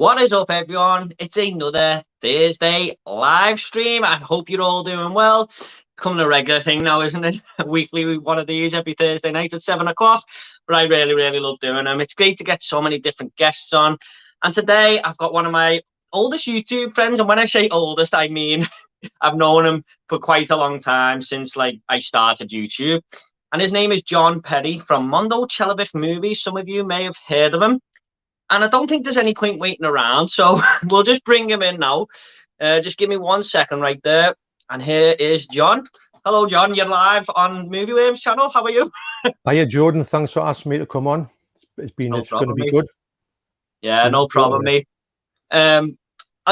What is up, everyone? It's another Thursday live stream. I hope you're all doing well. Coming a regular thing now, isn't it? Weekly, one of these every Thursday night at 7 o'clock. But I really love doing them. It's great to get so many different guests on. And today I've got one of my oldest YouTube friends. And when I say oldest, I mean I've known him for quite a long time, since I started YouTube. And his name is John Perry from Mondo, Chelloveck movies. Some of you may have heard of him. And I don't think there's any point waiting around, so we'll just bring him in now. Just give me 1 second right there. And here is John. Hello, John. You're live on Movie Worms channel. How are you? Hiya, Jordan. Thanks for asking me to come on. It's going to be good. Yeah, no problem, mate. I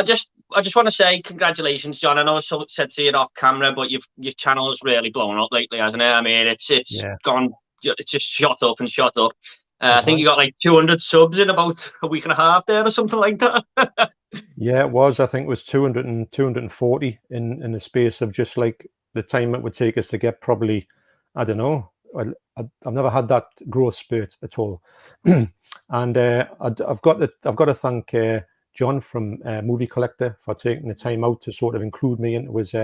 just want to say congratulations, John. I know I said to you off camera, but your channel has really blown up lately, hasn't it? I mean, it's just shot up and shot up. I think you got like 200 subs in about a week and a half there or something like that. Yeah, it was. I think it was 200 and 240 in the space of just like the time it would take us to get probably, I don't know. I've never had that growth spurt at all. And I've got to thank John from Movie Collector for taking the time out to sort of include me into his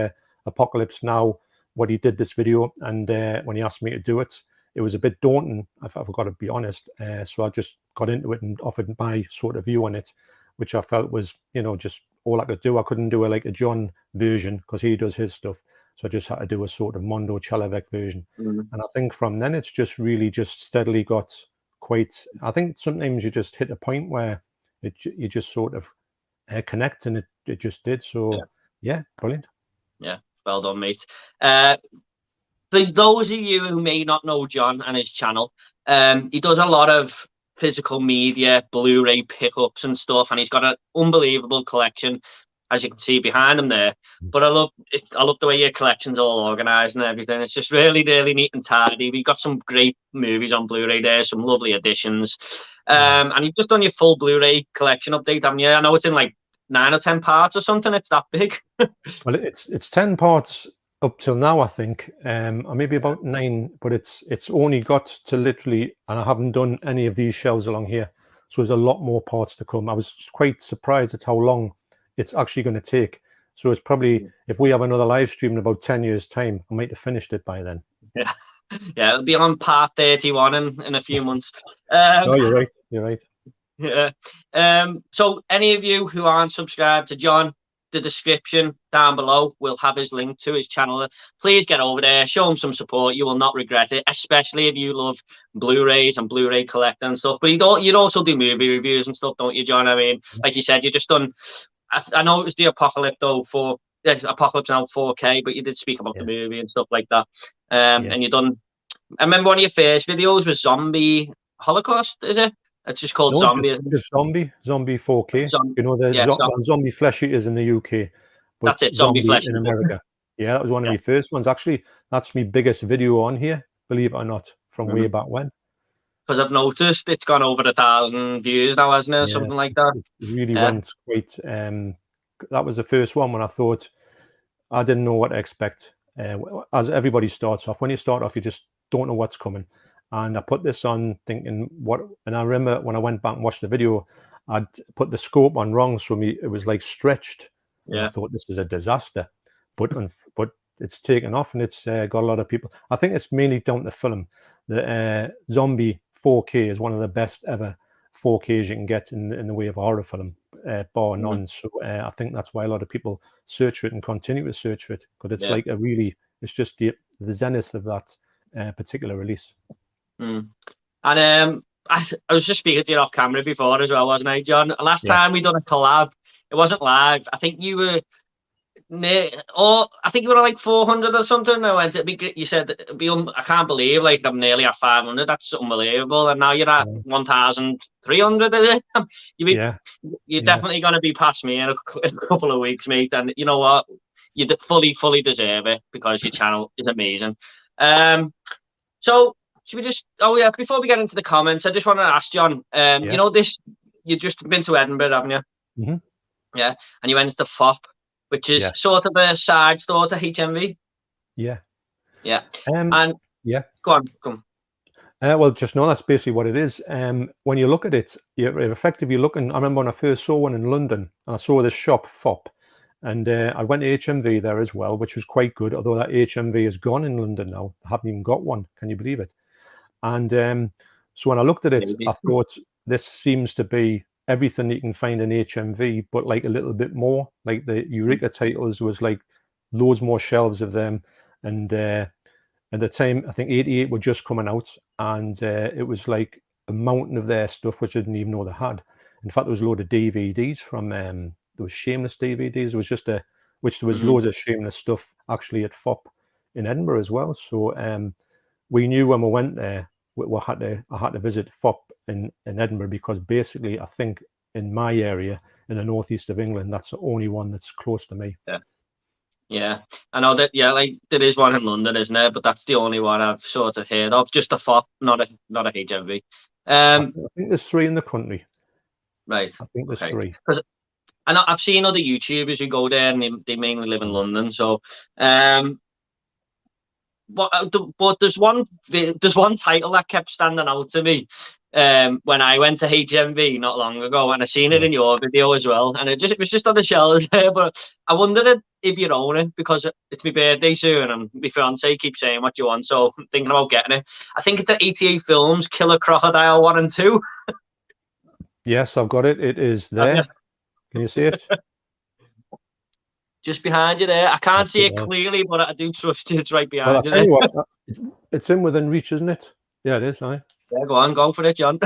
Apocalypse Now, what he did this video, and when he asked me to do it. It was a bit daunting, I've got to be honest. So I just got into it and offered my sort of view on it, which I felt was, just all I could do. I couldn't do a John version because he does his stuff. So I just had to do a sort of Mondo Chelloveck version. And I think from then it's just really just steadily got quite, I think sometimes you just hit a point where you just sort of connect, and it just did. So yeah, brilliant. Yeah, well done, mate. For those of you who may not know John and his channel, he does a lot of physical media, blu-ray pickups and stuff, and he's got an unbelievable collection, as you can see behind him there. But I love the way your collection's all organized and everything. It's just really neat and tidy. We've got some great movies on Blu-ray there, some lovely additions. And you've just done your full Blu-ray collection update, haven't you? I know it's in like 9 or 10 parts or something. It's that big. Well, it's 10 parts up till now, I think, or maybe about 9, but it's only got to literally, and I haven't done any of these shelves along here, so there's a lot more parts to come. I was quite surprised at how long it's actually going to take. So it's probably, if we have another live stream in about 10 years time, I might have finished it by then. Yeah, it'll be on part 31 in a few months. No, you're right. Yeah. So any of you who aren't subscribed to John, the description down below will have his link to his channel. Please get over there, show him some support. You will not regret it, especially if you love Blu-rays and Blu-ray collecting and stuff. But you'd also do movie reviews and stuff, don't you, John? I mean, like you said, you just done, I know it was the Apocalypse Now 4K, but you did speak about the movie and stuff like that. And you done, I remember one of your first videos was Zombie Holocaust, is it? It's just called Zombie, isn't it? Just Zombie 4K. The zombie flesh eaters in the UK. But that's it, zombie flesh in America. Yeah, that was one of my first ones. Actually, that's my biggest video on here, believe it or not, from way back when. Because I've noticed it's gone over 1,000 views now, hasn't it? Something like that. It really went great. That was the first one when I thought I didn't know what to expect. As everybody starts off, when you start off, you just don't know what's coming. And I put this on thinking and I remember when I went back and watched the video, I'd put the scope on wrong, so it was like stretched. I thought this was a disaster, but it's taken off, and it's got a lot of people. I think it's mainly down to film. The Zombie 4K is one of the best ever 4Ks you can get in the way of a horror film, bar none. So I think that's why a lot of people search for it and continue to search for it, because it's like it's just the zenith of that particular release. And I was just speaking to you off camera before as well, wasn't I, John? Last time we done a collab, it wasn't live. I think you were on like 400 or something. You said I can't believe I'm nearly at 500. That's unbelievable. And now you're at 1,300, is it? You're definitely going to be past me in a couple of weeks, mate. And you know what? You fully deserve it, because your channel is amazing. So should we just, before we get into the comments, I just want to ask John, you've just been to Edinburgh, haven't you? Yeah, and you went to Fopp, which is sort of a side store to HMV. Yeah. And go on. Well, just know that's basically what it is. When you look at it, you're effectively looking. I remember when I first saw one in London, and I saw this shop Fopp, and I went to HMV there as well, which was quite good. Although that HMV is gone in London now, I haven't even got one. Can you believe it? And so when I looked at it, Maybe. I thought this seems to be everything you can find in HMV, but like a little bit more. Like the Eureka titles was like loads more shelves of them, and at the time, I think 88 were just coming out, and it was like a mountain of their stuff, which I didn't even know they had. In fact, there was a load of DVDs from, there was Shameless DVDs. It was just which there was loads of Shameless stuff actually at Fopp in Edinburgh as well. So we knew when we went there, I had to visit Fopp in Edinburgh, because basically, I think in my area, in the northeast of England, that's the only one that's close to me. Yeah, I know that. Yeah, like there is one in London, isn't there? But that's the only one I've sort of heard of. Just a Fopp, not a HMV. I think there's 3 in the country. Right. I think there's Okay. 3. And I've seen other YouTubers who go there, and they mainly live in London. So, but there's one title that kept standing out to me when I went to HMV not long ago, and I seen it in your video as well, and it was just on the shelves there. But I wondered if you own it, because it's my birthday soon, and my fiance keeps saying what you want, so I'm thinking about getting it. I think it's at 88 Films, Killer Crocodile 1 and 2. Yes, I've got it. It is there. Can you see it? Just behind you there. I can't see it clearly, but I do trust you. It's right behind Well, I'll you. tell you what, it's in within reach, isn't it? Yeah, it is, aye. Yeah, go on, go for it, John.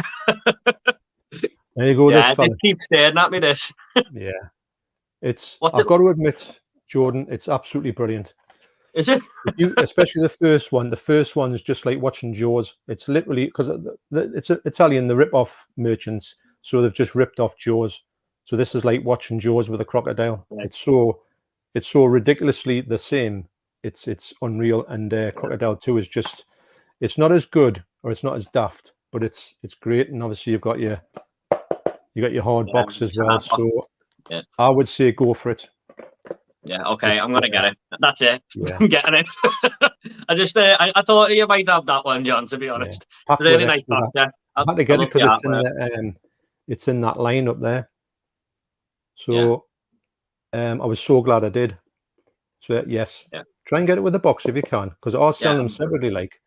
There you go, this fella. Keep staring at me, this. Yeah. I've got to admit, Jordan, it's absolutely brilliant. Is it? Especially the first one. The first one is just like watching Jaws. It's literally, because it's Italian, the rip-off merchants, so they've just ripped off Jaws. So this is like watching Jaws with a crocodile. Right. It's so ridiculously the same. It's unreal. And Crocodile 2 is just, it's not as good, or it's not as daft, but it's great. And obviously you've got your hard box as well. So I would say go for it. Yeah, okay, I'm gonna get it. That's it. Yeah. I'm getting it. I thought you might have that one, John, to be honest. Yeah. Really nice box. I had to get it because it's in that line up there. So I was so glad I did. So yes, try and get it with the box if you can, because I'll sell them separately. Like,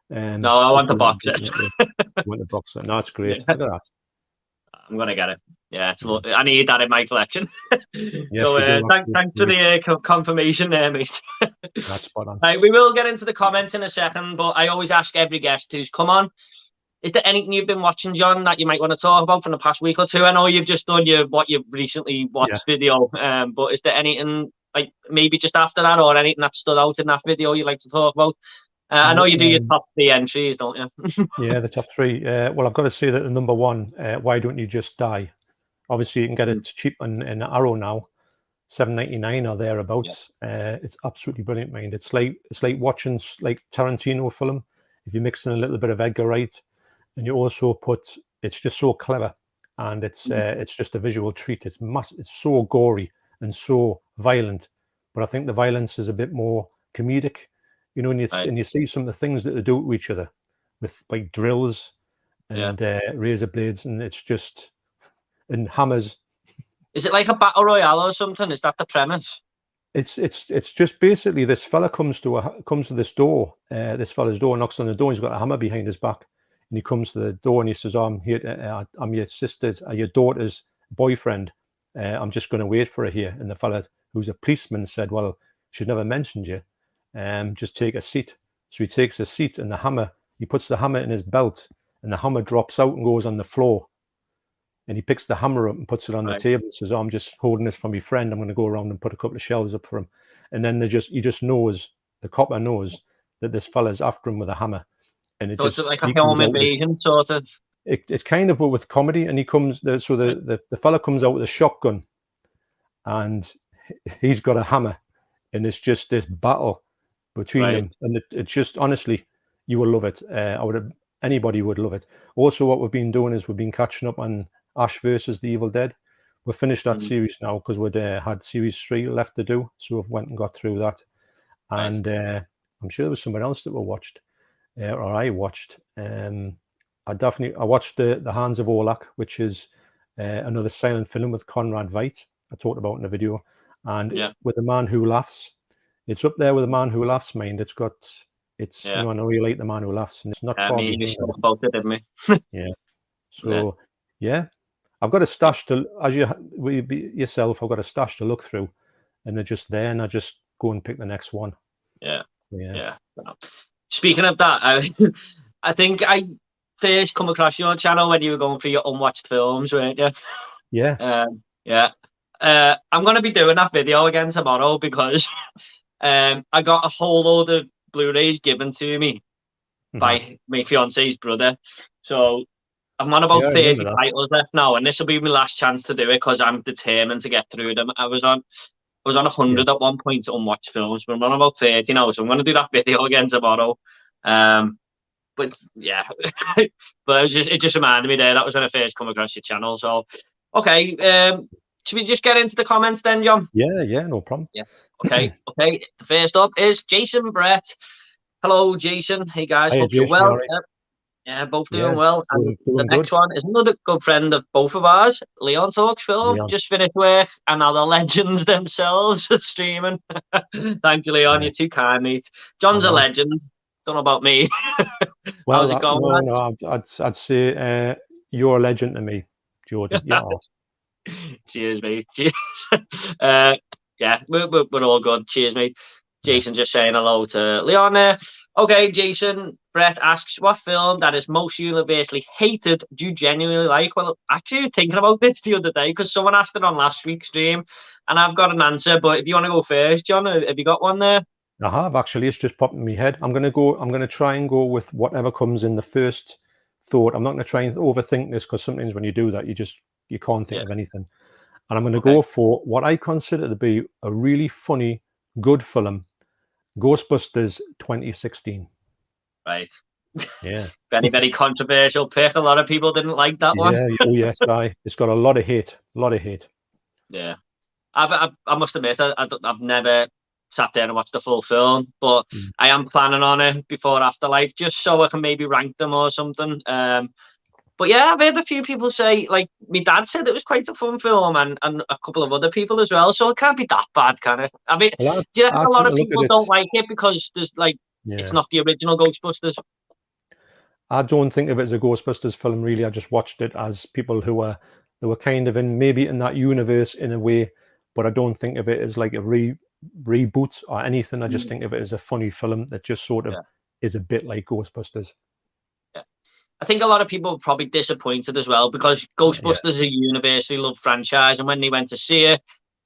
no, I want the box. I want the box. No, it's great. Look at that. I'm gonna get it. Yeah, I need that in my collection. Yes, so thanks for the confirmation there, mate. That's spot on. Right, we will get into the comments in a second, but I always ask every guest who's come on, is there anything you've been watching, John, that you might want to talk about from the past week or two? I know you've just done what you've recently watched video, but is there anything, like maybe just after that, or anything that stood out in that video you'd like to talk about? I know you do your top 3 entries, don't you? Yeah, the top 3. Well, I've got to say that the number 1, Why Don't You Just Die? Obviously, you can get it cheap in Arrow now, $7.99 or thereabouts. It's absolutely brilliant, mind. It's like watching like Tarantino film. If you mix in a little bit of Edgar Wright, and you also it's just so clever, and it's just a visual treat. It's so gory and so violent, but I think the violence is a bit more comedic. You know, and you see some of the things that they do to each other with like drills and razor blades, and it's just, and hammers. Is it like a battle royale or something? Is that the premise? It's just basically this fella comes to this door, this fella's door, knocks on the door. And he's got a hammer behind his back, and he comes to the door and he says, "Oh, I'm here. I'm your sister's, your daughter's boyfriend. I'm just going to wait for her here." And the fella, who's a policeman, said, "Well, she's never mentioned you. Just take a seat." So he takes a seat, and he puts the hammer in his belt, and the hammer drops out and goes on the floor. And he picks the hammer up and puts it on the table and says, "Oh, I'm just holding this for my friend. I'm going to go around and put a couple of shelves up for him." And then he just knows, the copper knows that this fella's after him with a hammer. And it it's like a home invasion sort of. It's kind of, but with comedy. And he comes, so the fella comes out with a shotgun, and he's got a hammer, and it's just this battle between them. And it's just, honestly, you will love it. Anybody would love it. Also, what we've been doing is we've been catching up on Ash versus the Evil Dead. We've finished that series now because we'd had series 3 left to do, so we've went and got through that. And I'm sure there was somewhere else that we watched. or I watched. I watched the Hands of Olak, which is another silent film with Conrad Veidt. I talked about in the video, and with The Man Who Laughs, it's up there with The Man Who Laughs. Mind, it's you know, I know you like The Man Who Laughs, and it's not far behind. We spoke about it, didn't we? Yeah. So I've got a stash to, as you yourself, I've got a stash to look through, and they're just there, and I just go and pick the next one. Yeah. Speaking of that, I think I first come across your channel when you were going through your unwatched films, weren't you? Yeah. I'm going to be doing that video again tomorrow because I got a whole load of Blu-rays given to me by my fiance's brother. So I'm on about 30 titles left now, and this will be my last chance to do it because I'm determined to get through them. I was on 100 at one point to unwatched films, but I'm on about 30 now, so I'm going to do that video again tomorrow. But yeah, but it just reminded me there. That was when I first come across your channel. So, okay, should we just get into the comments then, John? Yeah, no problem. Yeah, okay. The first up is Jason Brett. Hello, Jason. Hey guys, hope you're well. Yeah, both doing well. And the next one is another good friend of both of ours, Leon Talks Film. Just finished work, and now the legends themselves are streaming. Thank you, Leon. You're too kind, mate. John's a legend. Don't know about me. Well, how's it going? No, I'd say you're a legend to me, Jordan. Yeah. Cheers, mate. Cheers. Yeah, we're all good. Cheers, mate. Jason just saying hello to Leon. Okay, Jason. Brett asks, what film that is most universally hated do you genuinely like? Well, actually, I was thinking about this the other day because someone asked it on last week's stream, and I've got an answer. But if you want to go first, John, have you got one there? I have, actually. It's just popped in my head. I'm going to try and go with whatever comes in the first thought. I'm not going to try and overthink this because sometimes when you do that, you can't think of anything. And I'm going to go for what I consider to be a really funny, good film, Ghostbusters 2016. Right. Yeah. Very, very controversial pick. A lot of people didn't like that one. Yeah. Oh, yes, it's got a lot of hate. Yeah. I must admit, I've never sat there and watched the full film, but I am planning on it before Afterlife, just so I can maybe rank them or something. But yeah, I've heard a few people say, like, my dad said it was quite a fun film, and a couple of other people as well, so it can't be that bad, can it? I mean, do you think a lot of people don't like it because there's, like, it's not the original Ghostbusters? I don't think of it as a Ghostbusters film, really. I just watched it as people who were kind of maybe in that universe in a way, but I don't think of it as like a reboot or anything. I just think of it as a funny film that just sort of is a bit like Ghostbusters. I think a lot of people were probably disappointed as well because Ghostbusters is a universally loved franchise, and when they went to see it,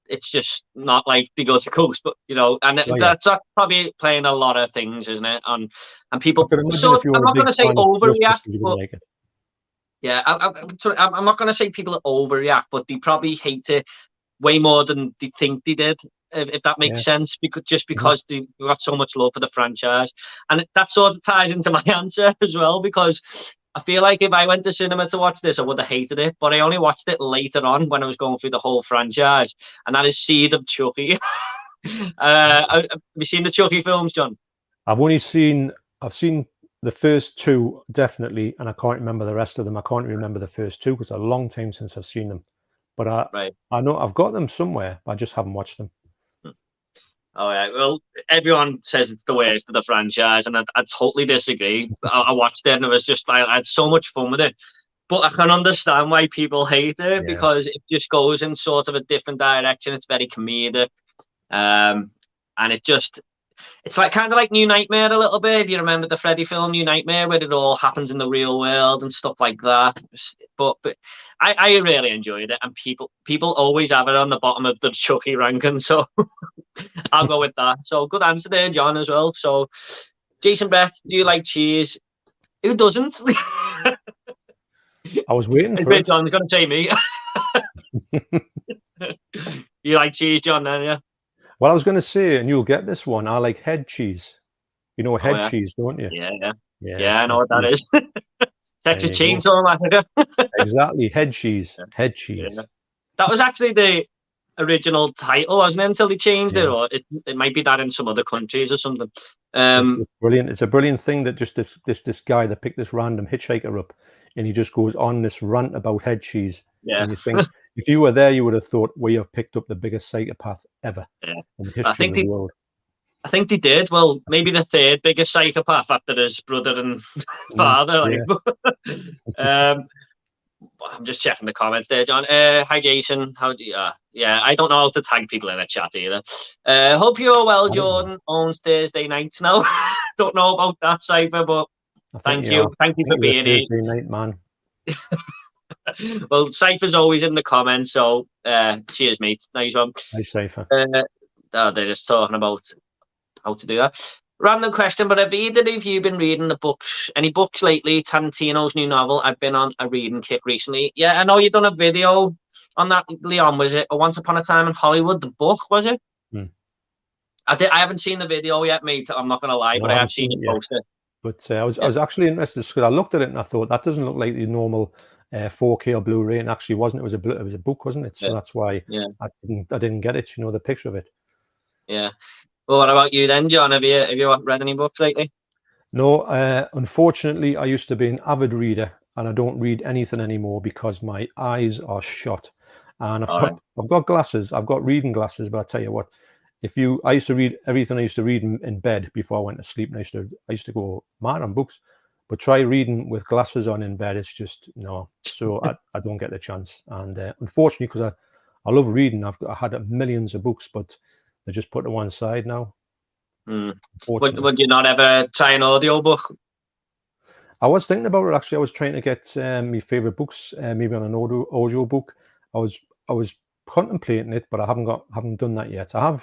it's just not like they go to Ghost, but and that's probably playing a lot of things, isn't it? And people. So I'm not going to say overreact, but I'm not going to say people overreact, but they probably hate it way more than they think they did, if that makes sense, because they got so much love for the franchise. And that sort of ties into my answer as well, because I feel like if I went to cinema to watch this, I would have hated it, but I only watched it later on when I was going through the whole franchise, and that is Seed of Chucky. Have you seen the Chucky films, John? I've seen the first two, definitely, and I can't remember the rest of them. I can't remember the first two because it's a long time since I've seen them. But I know I've got them somewhere, but I just haven't watched them. Oh yeah, well, everyone says it's the worst of the franchise, and I totally disagree. I watched it, and it was just I had so much fun with it. But I can understand why people hate it because it just goes in sort of a different direction. It's very comedic, and it's like kind of like New Nightmare a little bit. If you remember the Freddy film New Nightmare, where it all happens in the real world and stuff like that. But I really enjoyed it, and people always have it on the bottom of the Chucky ranking, so I'll go with that. So good answer there, John, as well. So Jason Brett, do you like cheese? Who doesn't? I was waiting for it. John's going to say me. You like cheese, John, then, yeah? Well, I was going to say, and you'll get this one, I like head cheese. You know head cheese, don't you? Yeah, I know what that is. Texas Chainsaw Massacre. Exactly, head cheese. Head cheese. Yeah. That was actually original title, wasn't it? Until they changed Yeah. it, or it might be that in some other countries or something. It's brilliant. It's a brilliant thing that just this guy that picked this random hitchhiker up, and he just goes on this rant about head cheese. Yeah. And you think, if you were there, you would have thought we have picked up the biggest psychopath ever in the history of the world. I think they did. Well, maybe the third biggest psychopath after his brother and father. I'm just checking the comments there, John. Hi, Jason. How do you? Yeah, I don't know how to tag people in the chat either. Hope you're well, Jordan. Owns Thursday nights now. Don't know about that, Cypher, but thank you. Thank you for being here. Thursday night, man. Well, Cypher's always in the comments, so cheers, mate. Nice one. Hi, Cypher. They're just talking about how to do that. Random question, but have either of you been reading the books? Any books lately? Tarantino's new novel. I've been on a reading kick recently. Yeah, I know you've done a video on that, Leon. Was it Once Upon a Time in Hollywood? The book, was it? I haven't seen the video yet, mate. I'm not gonna lie, but I have seen it posted. But I was actually interested because I looked at it and I thought that doesn't look like the normal 4K or Blu-ray, and actually wasn't. It was a book, wasn't it? So that's why I didn't get it. You know, the picture of it. Yeah. Well, what about you then, John? Have you read any books lately? No, unfortunately, I used to be an avid reader, and I don't read anything anymore because my eyes are shot. And I've got glasses. I've got reading glasses, but I tell you what, I used to read everything I used to read in bed before I went to sleep, and I used to go mad on books. But try reading with glasses on in bed, it's just no. So I don't get the chance. And unfortunately, because I love reading, I had millions of books, but they're just put to one side now. Would you not ever try an audio book? I was thinking about it actually. I was trying to get my favorite books, maybe on an audio book. I was contemplating it, but I haven't done that yet. I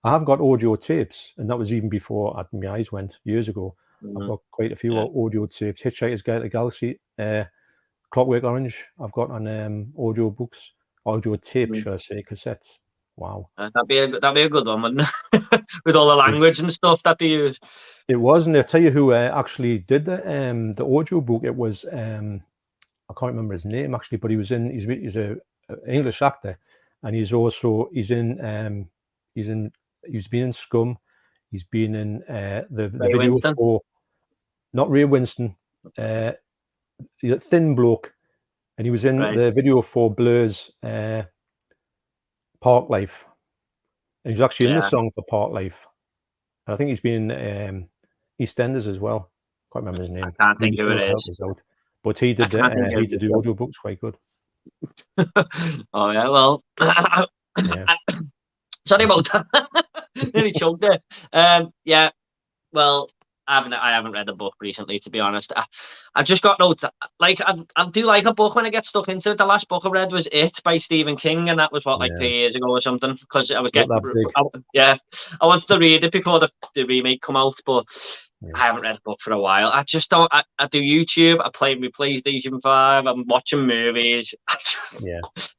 have got audio tapes, and that was even before my eyes went years ago. I've got quite a few audio tapes. Hitchhiker's Guide to the Galaxy, Clockwork Orange. I've got on audio books, audio tapes, should I say, cassettes. Wow, that'd be a good one, wouldn't it? With all the language and stuff that they use. It was, and I'll tell you who actually did the audio book. It was I can't remember his name actually, but he's a English actor, and he's been in Scum. He's been in the video Winston. for not Ray Winston, thin bloke, and he was in the video for Blur's Park Life, and he's actually in the song for Park Life. And I think he's been in EastEnders as well. Can't remember his name. I can't think who it is. But he did the audio books quite good. Oh yeah, well, sorry about that. Nearly choked there. Yeah, well, I haven't read a book recently, to be honest. I just got no I do like a book when I get stuck into it. The last book I read was It by Stephen King, and that was 3 years ago or something, because I was getting I wanted to read it before the remake come out, but I haven't read a book for a while. I just don't. I do YouTube. I play my PlayStation 5. I'm watching movies.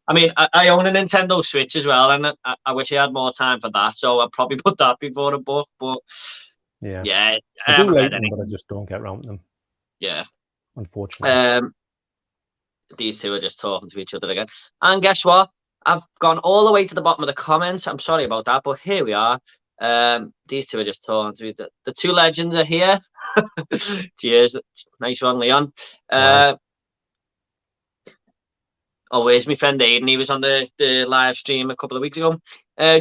I mean, I own a Nintendo Switch as well, and I wish I had more time for that. So I'd probably put that before a book, but. Yeah, I do like them, but I just don't get around to them. Yeah, unfortunately. These two are just talking to each other again. And guess what? I've gone all the way to the bottom of the comments. I'm sorry about that, but here we are. These two are just talking to each other. The two legends are here. Cheers. Nice one, Leon. Oh, where's my friend Aiden? He was on the live stream a couple of weeks ago.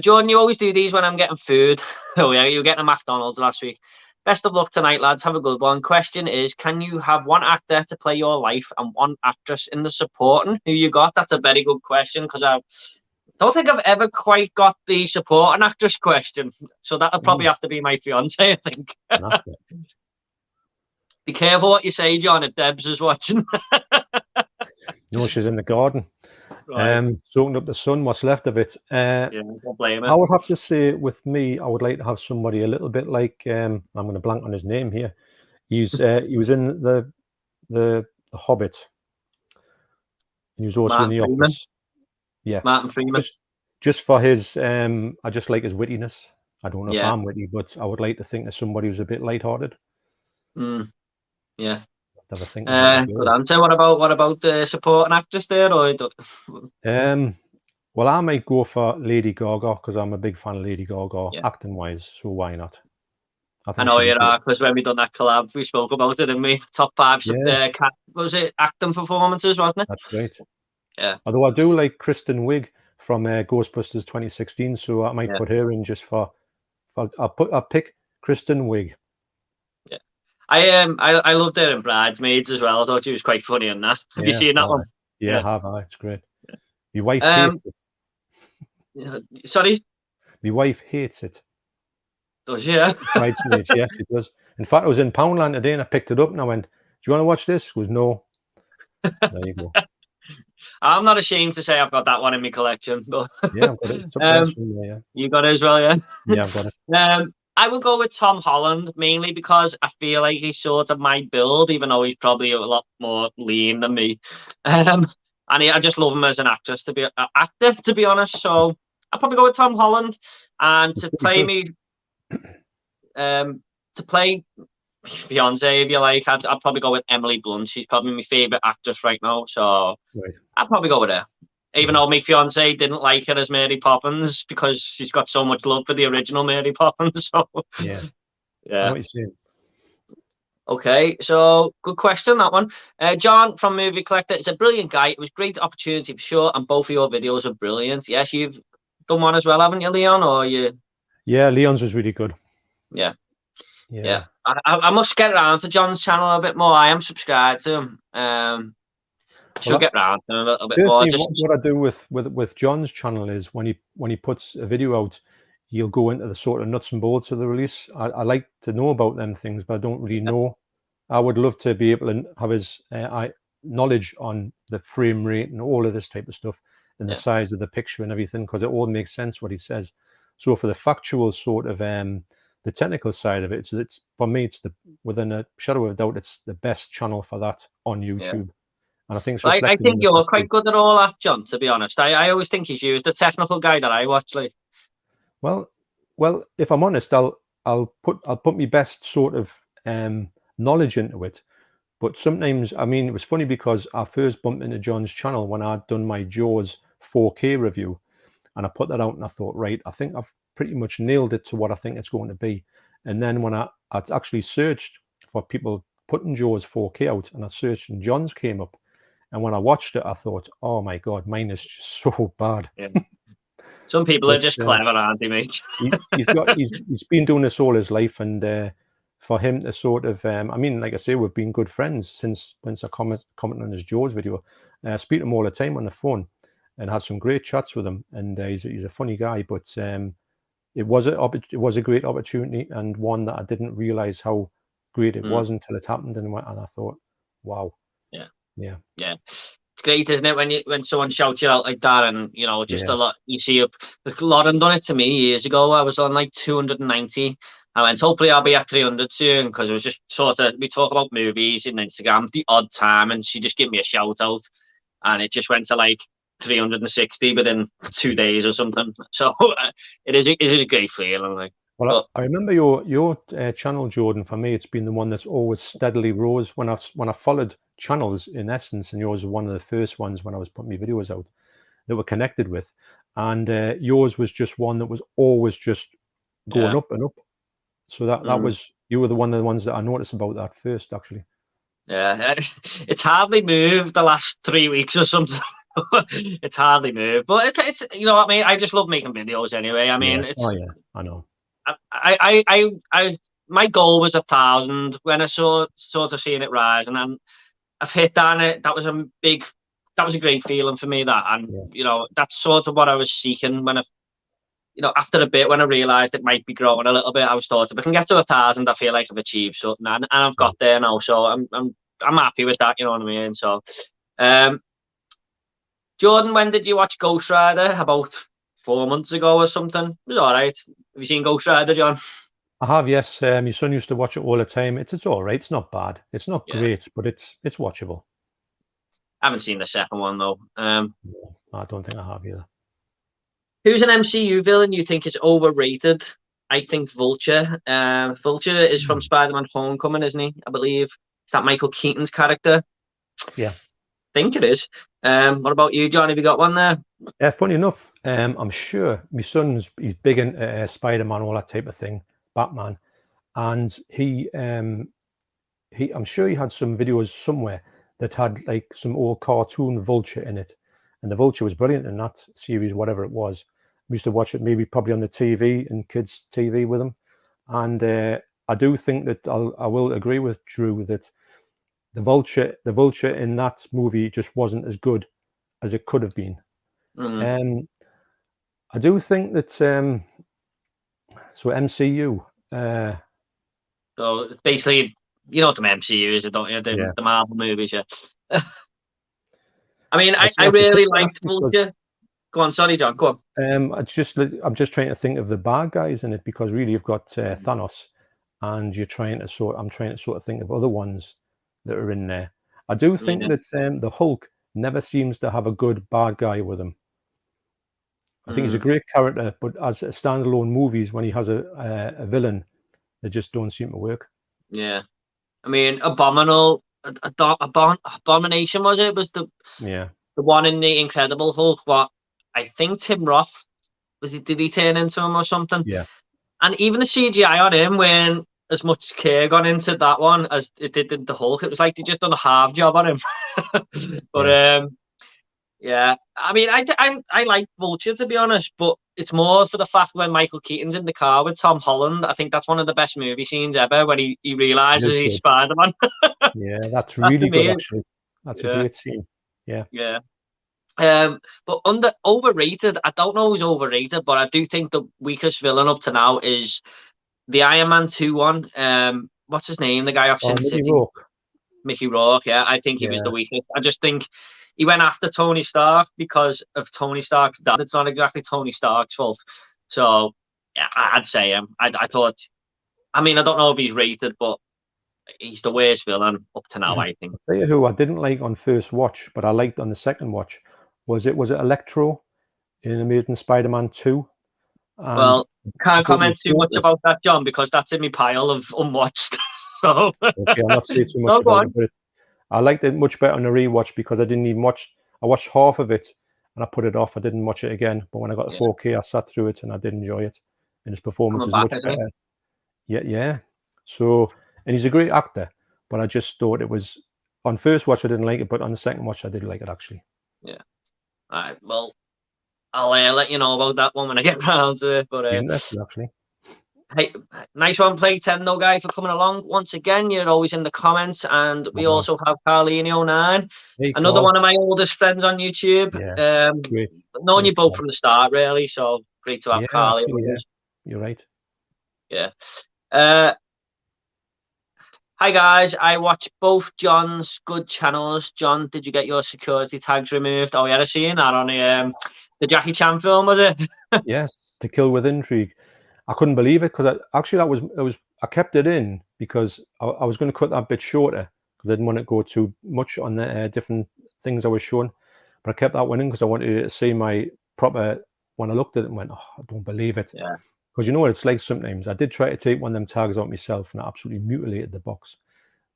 Jordan, you always do these when I'm getting food. Oh yeah, you were getting a McDonald's last week. Best of luck tonight, lads. Have a good one. Question is, can you have one actor to play your life and one actress in the supporting? Who you got? That's a very good question, because I don't think I've ever quite got the supporting actress question. So that'll probably have to be my fiance, I think. Be careful what you say, John, if Debs is watching. No, she's in the garden. Soaking up the sun, what's left of it. Don't blame it. I would have to say, with me, I would like to have somebody a little bit like I'm going to blank on his name here. He was in the Hobbit. He was also Martin in The Freeman. Office. Yeah, Martin Freeman. Just for his, I just like his wittiness. I don't know if I'm witty, but I would like to think of somebody who's a bit lighthearted. Yeah. Good answer. What about the supporting actress there? Or Well, I might go for Lady Gaga because I'm a big fan of Lady Gaga, Yeah. acting wise. So why not? I I think know she'd be you good. are, because when we done that collab, we spoke about it, didn't we? Top 5, Yeah, was it acting performances, wasn't it? that's great. Yeah, Although I do like Kristen Wiig from Ghostbusters 2016, so I might yeah, put her in just for I'll pick Kristen Wiig. yeah. I loved her in Bridesmaids as well. I thought she was quite funny in that. Have you Yeah, seen that all one? right. Yeah, Yeah. have I? It's great. My wife hates Um. it. Sorry. My wife hates it. Does she? Yeah. Bridesmaids, yes, it does. In fact, I was in Poundland today and I picked it up and I went, "Do you want to watch this?" She goes, "No." There you go. I'm not ashamed to say I've got that one in my collection, but Yeah, I've got it. It's up there um, somewhere. Yeah, you got it as well, yeah. yeah, I've got it. I would go with Tom Holland mainly because I feel like he's sort of my build, even though he's probably a lot more lean than me. I just love him as an actress actor, to be honest. So I'll probably go with Tom Holland, and It's pretty good. to play Beyonce, if you like, I'd probably go with Emily Blunt. She's probably my favorite actress right now, so Right. I'd probably go with her. Even Yeah. though my fiance didn't like her as Mary Poppins because she's got so much love for the original Mary Poppins. So Yeah. I know yeah. what you're saying. Okay, so good question, that one. John from Movie Collector, it's a brilliant guy. It was a great opportunity for sure, and both of your videos are brilliant. Yes, you've done one as well, haven't you, Leon? Or you? Yeah, Leon's was really good. Yeah, yeah. Yeah. I must get around to John's channel a bit more. I am subscribed to him. Well, Should get round to him a little bit more. personally, Just what I do with John's channel is when he puts a video out, he'll go into the sort of nuts and bolts of the release. I like to know about them things, but I don't really know. I would love to be able to have his knowledge on the frame rate and all of this type of stuff and the size of the picture and everything, because it all makes sense what he says. So for the factual sort of the technical side of it, it's for me, it's within a shadow of a doubt, it's the best channel for that on YouTube. And I think it's I reflected in think the you're quite pictures. good at all that, John, to be honest. I always think he's used the technical guy that I watch. Like, Well, if I'm honest, I'll put my best sort of knowledge into it. But sometimes, I mean, it was funny because I first bumped into John's channel when I'd done my Jaws 4K review, and I put that out and I thought, right, I think I've pretty much nailed it to what I think it's going to be. And then when I'd actually searched for people putting Jaws 4K out, and I searched and John's came up, and when I watched it, I thought, oh my God, mine is just so bad. yeah. Some people are But just clever, aren't they, mate? he's been doing this all his life, and for him to sort of, I mean, like I say, we've been good friends since I commented on his Jaws video. I speak to him all the time on the phone, and had some great chats with him. And he's a funny guy, but it was a great opportunity, and one that I didn't realize how great it was until it happened, and I thought, wow, Yeah. yeah. It's great, isn't it, when someone shouts you out like that, and you know, just Yeah. a lot. You see, Lauren done it to me years ago. I was on like 290. I went, hopefully I'll be at 300 soon, because it was just sort of, we talk about movies in Instagram the odd time, and she just gave me a shout out, and it just went to like 360 within 2 days or something. So it is a great feeling. Like, Well, I remember your channel, Jordan. For me, it's been the one that's always steadily rose when I followed channels in essence, and yours was one of the first ones when I was putting my videos out that were connected with, and yours was just one that was always just going up and up. So that was, you were one of the ones that I noticed about that first, actually. Yeah, it's hardly moved the last 3 weeks or something. It's hardly moved, but it's you know what I mean. I just love making videos anyway. I mean, Yeah. it's Oh yeah, I know. My goal was 1,000 when I sort of seeing it rise, and then I've hit that. And that was a great feeling for me. That, and you know, that's sort of what I was seeking when after a bit, when I realised it might be growing a little bit, I was thought, if I can get to 1,000, I feel like I've achieved something, and I've got there now. So I'm happy with that. You know what I mean? So, Jordan, when did you watch Ghost Rider? About 4 months ago or something. It was all right. Have you seen Ghost Rider, John? I have, yes. My son used to watch it all the time. It's all right. It's not bad. It's not great, but it's watchable. I haven't seen the second one though. No, I don't think I have either. Who's an MCU villain you think is overrated? I think Vulture. Vulture is from Spider-Man Homecoming, isn't he? I believe. Is that Michael Keaton's character? Yeah. think it is. What about you, John? Have you got one there? Funny enough, I'm sure my he's big into Spider-Man, all that type of thing, Batman, and I'm sure he had some videos somewhere that had like some old cartoon Vulture in it, and the Vulture was brilliant in that series, whatever it was. We used to watch it probably on the TV and kids' TV with him, and I do think that I will agree with Drew that the Vulture in that movie just wasn't as good as it could have been. I do think that so MCU. So basically, you know what the MCU is, don't you? The Marvel movies, yeah. I mean, I really liked Vulture. Go on, sorry, John. Go on. I'm just trying to think of the bad guys in it, because really you've got Thanos, and I'm trying to sort of think of other ones that are in there. I do think that the Hulk never seems to have a good bad guy with him. I think he's a great character, but as a standalone movies, when he has a villain, they just don't seem to work. Yeah, I mean, Abomination was it? It was the one in the Incredible Hulk. What I think Tim Roth did he turn into him or something? Yeah. And even the CGI on him, when as much care gone into that one as it did the Hulk, it was like they just done a half job on him. But yeah, I mean, I like Vulture, to be honest, but it's more for the fact when Michael Keaton's in the car with Tom Holland. I think that's one of the best movie scenes ever, when he realizes he's Spider-Man. Yeah, that's really good, actually. That's a great scene. Yeah. Yeah. But overrated, I don't know who's overrated, but I do think the weakest villain up to now is the Iron Man 2 one. What's his name? The guy off Sin City. Mickey Rourke, yeah. I think he was the weakest. I just think he went after Tony Stark because of Tony Stark's dad. It's not exactly Tony Stark's fault. So, yeah, I'd say him. I thought, I mean, I don't know if he's rated, but he's the worst villain up to now, I think. I'll tell you who I didn't like on first watch, but I liked on the second watch. Was it Electro in Amazing Spider-Man 2? And well, can't comment too much about that, John, because that's in my pile of unwatched. So okay, I'll not say too much about it, but I liked it much better on a rewatch, because I didn't even watch. I watched half of it and I put it off. I didn't watch it again. But when I got the 4K, I sat through it and I did enjoy it. And his performance is much better. Yeah. So, and he's a great actor. But I just thought it was, on first watch I didn't like it, but on the second watch I did like it, actually. Yeah. All right. Well, I'll let you know about that one when I get round to it. But actually. Hey, nice one, Play 10 though, guy, for coming along once again. You're always in the comments, and we also have Carlini09, another one of my oldest friends on YouTube. Known you both from the start, really. So great to have Carly. You're right. Yeah. Hi guys, I watch both John's good channels. John, did you get your security tags removed? Oh, yeah, I seen that on the Jackie Chan film, was it? Yes, To Kill with Intrigue. I couldn't believe it, because I kept it in because I was going to cut that bit shorter, because I didn't want to go too much on the different things I was showing. But I kept that one in because I wanted to see my proper. When I looked at it and went, oh, I don't believe it. Yeah. Because you know what it's like sometimes. I did try to take one of them tags out myself, and I absolutely mutilated the box.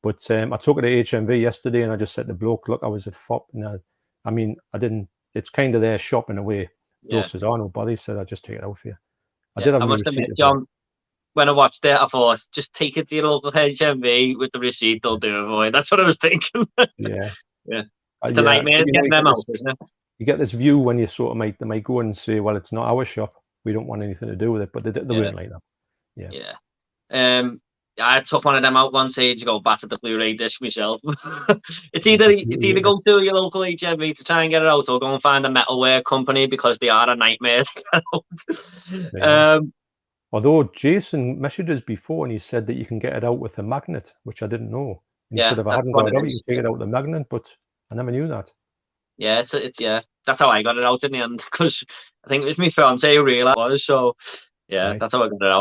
But I took it to HMV yesterday, and I just said to the bloke, look, I was at Fopp, and I mean, I didn't. It's kind of their shop in a way. Bloke says, oh, no bother. He said, I'll just take it out for you. I must admit, John, when I watched it, I thought, just take it to your local HMV with the receipt, they'll do it for you. That's what I was thinking. Yeah. It's a nightmare getting them out, isn't it? You get this view when you sort of they might go and say, well, it's not our shop. We don't want anything to do with it. But they weren't like that. Yeah. I took one of them out one age ago, battered the Blu-ray disc myself. It's either go to your local HMV to try and get it out, or go and find a metalware company, because they are a nightmare to get out. Although Jason messaged us before and he said that you can get it out with a magnet, which I didn't know. And he said if I hadn't got it out, you can take it out with a magnet, but I never knew that. Yeah, it's that's how I got it out in the end, because I think it was my fiance who realized it was. So that's how I got it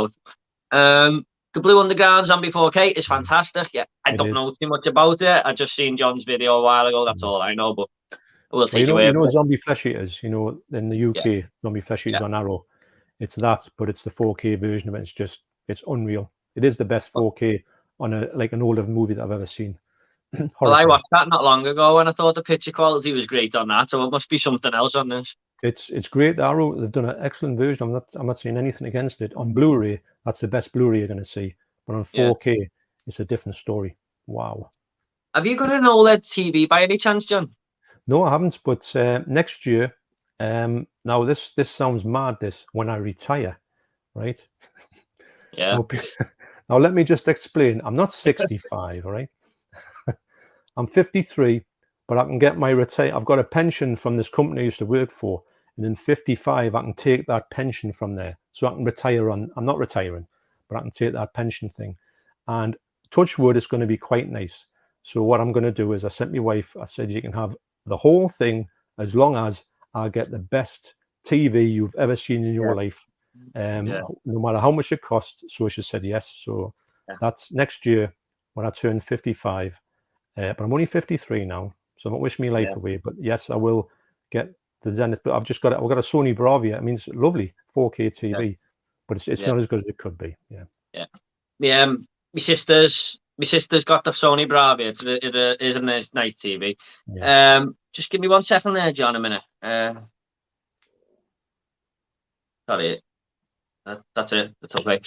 out. The Blue Underground Zombie 4K is fantastic. Yeah, I don't know too much about it. I just seen John's video a while ago. That's all I know. But I will take you know Zombie Flesh Eaters. You know, in the UK, Zombie Flesh Eaters on Arrow. It's that, but it's the 4K version of it. It's unreal. It is the best 4K on an older movie that I've ever seen. Well, I Horrifying. watched that not long ago, and I thought the picture quality was great on that, so it must be something else on this. It's great. Arrow, they've done an excellent version. I'm not saying anything against it. On Blu-ray, that's the best Blu-ray you're going to see. But on 4K, it's a different story. Wow. Have you got an OLED TV by any chance, John? No, I haven't. But next year, now this sounds mad. This when I retire, right? Yeah. Now let me just explain. I'm not 65, all right? I'm 53, but I can get my retire. I've got a pension from this company I used to work for, and in 55, I can take that pension from there, so I can retire on. I'm not retiring, but I can take that pension thing, and touch wood, it's going to be quite nice. So what I'm going to do is I sent my wife. I said you can have the whole thing as long as I get the best TV you've ever seen in your life, no matter how much it costs. So she said yes. So that's next year when I turn 55. But I'm only 53 now, so I'm not wishing my life away. But yes, I will get the Zenith. But I've got a Sony Bravia. I mean, it's lovely 4K TV, but it's not as good as it could be. Yeah. My sister's got the Sony Bravia. It is a nice TV. Yeah. Just give me 1 second there, John. A minute. Sorry. That's it. That's okay.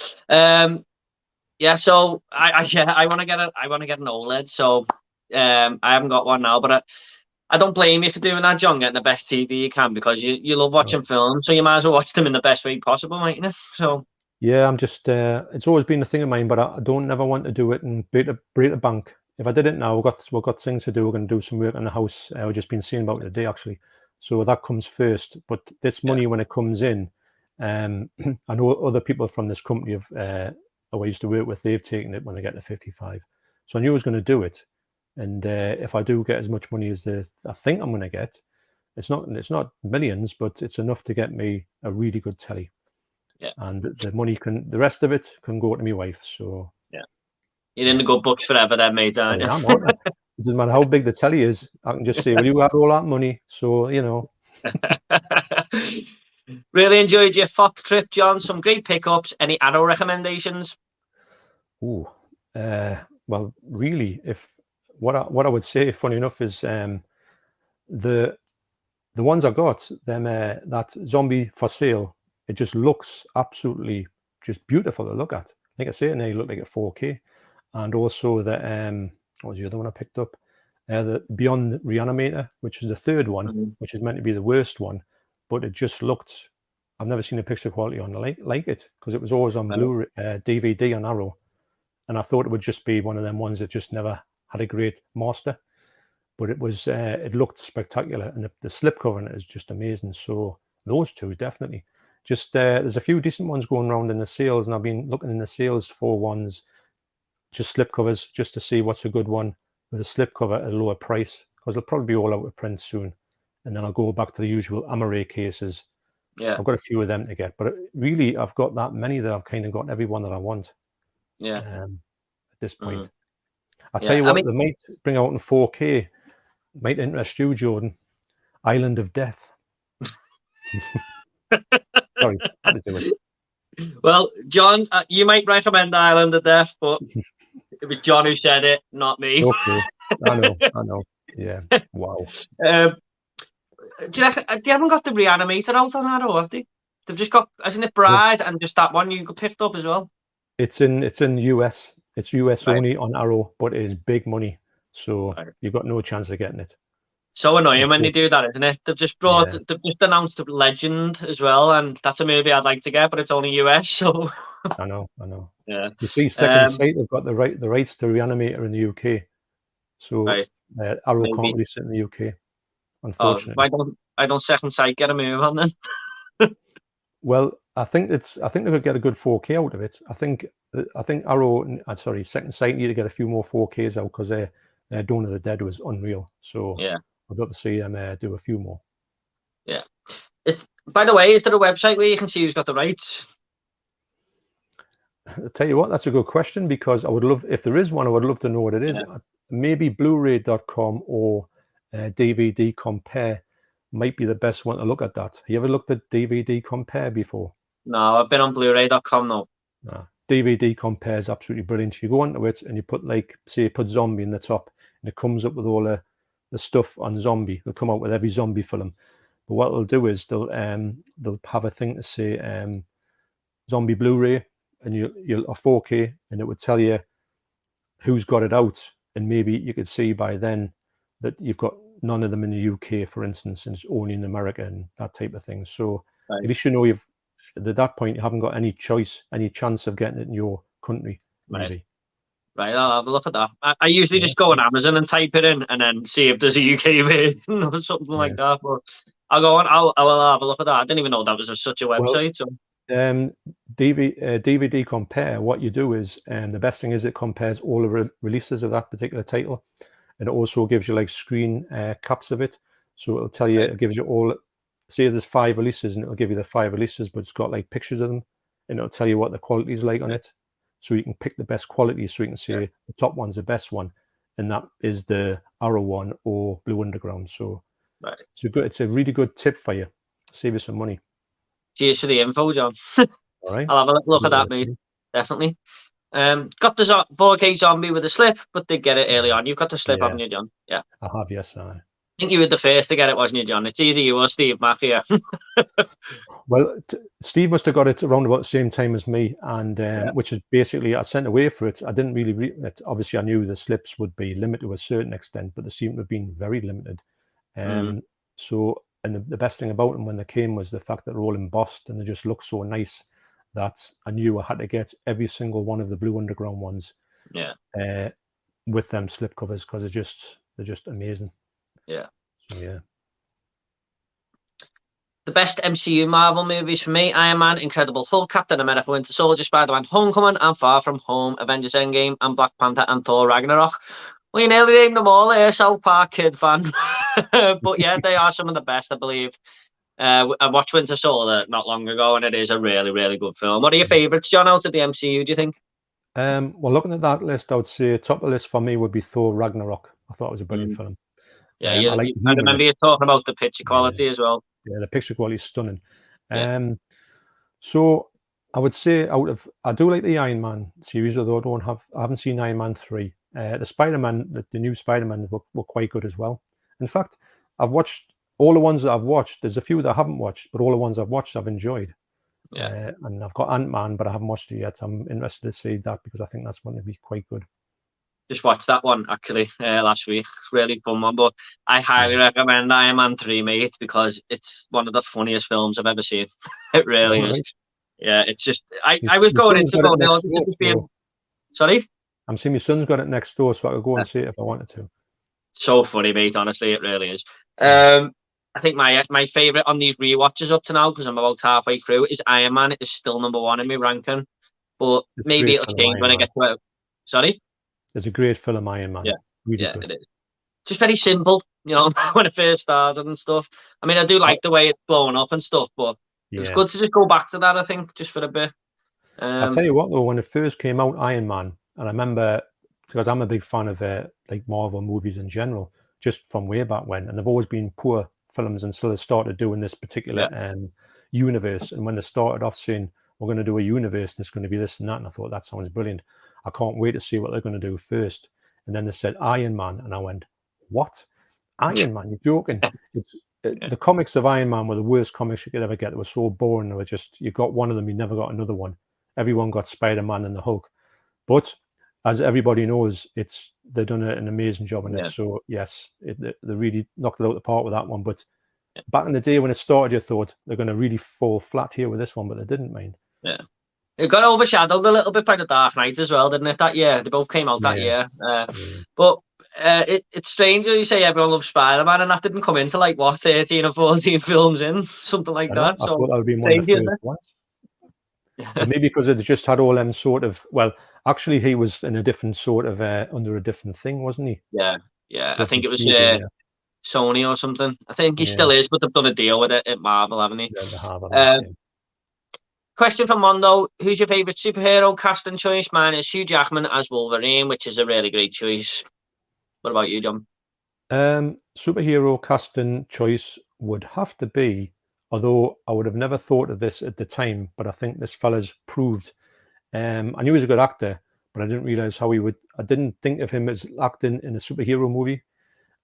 Yeah. So I want to get an OLED. So I haven't got one now, but I don't blame you for doing that, John. Getting the best TV you can, because you love watching films, so you might as well watch them in the best way possible, mightn't you? So. Yeah, I'm just. It's always been a thing of mine, but I don't never want to do it and break the bank. If I did it now, we've got things to do. We're going to do some work on the house. I've just been seeing about it today, actually. So that comes first. But this money, when it comes in, I know other people from this company I used to work with. They've taken it when they get to 55. So I knew I was going to do it. And if I do get as much money as I think I'm going to get, it's not millions, but it's enough to get me a really good telly. Yeah. And the rest of it can go to my wife. So you're in the good books forever, then, mate, aren't you? I'm on it. It doesn't matter how big the telly is. I can just say, well, you had all that money, so you know. Really enjoyed your Fopp trip, John. Some great pickups. Any Arrow recommendations? Ooh, well, really, if what I would say, funny enough, is the ones I got, them that Zombie for Sale. It just looks absolutely just beautiful to look at. Like I say, and they look like a 4K. And also the what was the other one I picked up? The Beyond Reanimator, which is the third one, which is meant to be the worst one, but it just looked. I've never seen a picture quality on like it, because it was always on Blu-ray, DVD on Arrow, and I thought it would just be one of them ones that just never had a great master. But it was. It looked spectacular, and the slipcover in it is just amazing. So those two definitely. Just there's a few decent ones going around in the sales, and I've been looking in the sales for ones, just slipcovers, just to see what's a good one with a slipcover at a lower price, because they'll probably be all out of print soon. And then I'll go back to the usual Amaray cases. Yeah, I've got a few of them to get, but really I've got that many that I've kind of got every one that I want. Yeah. At this point, I'll tell you what, they might bring out in 4K. Might interest you, Jordan. Island of Death. Sorry, I had to do it. Well, John, you might recommend Island of Death, but it was John who said it, not me. Okay, I know. Yeah, wow. They haven't got the Reanimator out on that, or have they? They've just got, isn't it Bride and just that one you picked up as well? It's in US. It's US only on Arrow, but it is big money, so you've got no chance of getting it. So annoying when they do that, isn't it? They've just announced Legend as well, and that's a movie I'd like to get, but it's only US, so. I know. Yeah. You see, Second Sight have got the rights to Reanimator in the UK, so Arrow can't release it in the UK, unfortunately. Why don't Second Sight get a move on then? Well, I think they could get a good 4K out of it. I think Second Sight need to get a few more 4Ks out, because Dawn of the Dead was unreal. So I'd love to see them do a few more. Yeah. By the way, is there a website where you can see who's got the rights? I'll tell you what, that's a good question, because I would love, if there is one, I would love to know what it is. Maybe Blu-ray.com or DVD Compare might be the best one to look at that. Have you ever looked at DVD Compare before? No, I've been on Blu-ray.com now. DVD Compare is absolutely brilliant. You go onto it and you put, like, say you put Zombie in the top, and it comes up with all the stuff on zombie. They'll come out with every zombie film. But what they'll do is they'll have a thing to say zombie Blu-ray, and you'll a 4K, and it would tell you who's got it out, and maybe you could see by then that you've got none of them in the UK, for instance, and it's only in America and that type of thing. So at least you know at that point you haven't got any choice, any chance of getting it in your country, maybe. Right, I'll have a look at that. I usually just go on Amazon and type it in, and then see if there's a UK version or something like that. But I'll go on. I will have a look at that. I didn't even know that was such a website. Well, DVD Compare. What you do is, the best thing is it compares all the releases of that particular title, and it also gives you like screen caps of it. So it'll tell you, it gives you all. Say there's 5 releases, and it'll give you the 5 releases, but it's got like pictures of them, and it'll tell you what the quality is like on it. So you can pick the best quality, so you can say the top one's the best one, and that is the Arrow one or Blue Underground. So it's a really good tip for you. Save you some money. Cheers for the info, John. All right. I'll have a look at that, mate. Definitely. Got the 4K zombie with a slip, but did get it early on. You've got the slip, haven't you, John? Yeah. I have, yes. I think you were the first to get it, wasn't you, John? It's either you or Steve Mack here. Well, Steve must have got it around about the same time as me, and which is basically, I sent away for it. I didn't really read it. Obviously, I knew the slips would be limited to a certain extent, but they seem to have been very limited. So, and the best thing about them when they came was the fact that they're all embossed and they just look so nice that I knew I had to get every single one of the Blue Underground ones with them slip covers, because they're just amazing. Yeah. So, yeah. The best MCU Marvel movies for me: Iron Man, Incredible Hulk, Captain America, Winter Soldier, Spider-Man, Homecoming, and Far From Home, Avengers Endgame, and Black Panther, and Thor Ragnarok. Well, you nearly named them all here, South Park kid fan. But yeah, they are some of the best, I believe. I watched Winter Soldier not long ago, and it is a really, really good film. What are your favourites, John, out of the MCU, do you think? Well, looking at that list, I would say top of the list for me would be Thor Ragnarok. I thought it was a brilliant film. Yeah, I remember you talking about the picture quality as well. Yeah, the picture quality is stunning. So I would say I do like the Iron Man series, although I haven't seen Iron Man 3. The Spider-Man, the new Spider-Man were quite good as well. In fact, I've watched all the ones that I've watched. There's a few that I haven't watched, but all the ones I've watched I've enjoyed. Yeah. And I've got Ant-Man, but I haven't watched it yet. I'm interested to see that because I think that's going to be quite good. Just watched that one actually last week. Really fun one, but I highly recommend Iron Man 3, mate, because it's one of the funniest films I've ever seen. It really is. Yeah, it's just I was going into going sorry? I'm seeing my son's got it next door, so I could go and see it if I wanted to. So funny, mate. Honestly, it really is. I think my favourite on these rewatches up to now, because I'm about halfway through, is Iron Man. It is still number 1 in my ranking, but maybe it'll change when I get to it. Sorry? It's a great film, Iron Man. Yeah, really yeah, good. It is. Just very simple, you know, when it first started and stuff. I mean, I do like the way it's blown up and stuff, but it's good to just go back to that, I think, just for a bit. I'll tell you what, though, when it first came out, Iron Man, and I remember, because I'm a big fan of like Marvel movies in general, just from way back when, and they've always been poor films until they started doing this particular universe. And when they started off saying, we're going to do a universe and it's going to be this and that, and I thought, that sounds brilliant. I can't wait to see what they're going to do first. And then they said Iron Man, and I went, what? Iron Man? You're joking? The comics of Iron Man were the worst comics you could ever get. They were so boring. They were just, you got one of them, you never got another one. Everyone got Spider-Man and the Hulk. But as everybody knows, they've done an amazing job in it. So yes, they really knocked it out of the park with that one. But back in the day when it started, you thought they're going to really fall flat here with this one, but they didn't, mind. Yeah. It got overshadowed a little bit by The Dark Knight as well, didn't it, that year? They both came out that year. But it's strange that you say everyone loves Spider-Man, and that didn't come into, like, what, 13 or 14 films in? Something like that. I thought that would be one of the first ones. But maybe because it just had all them sort of, well, actually he was in a different sort of, under a different thing, wasn't he? Yeah. I think it was Sony or something. I think he still is, but they've done a deal with it at Marvel, haven't they? Yeah, they have. Question from Mondo: who's your favourite superhero casting choice? Mine is Hugh Jackman as Wolverine, which is a really great choice. What about you, John? Superhero casting choice would have to be, although I would have never thought of this at the time, but I think this fella's proved. I knew he was a good actor, but I didn't realize how he would. I didn't think of him as acting in a superhero movie,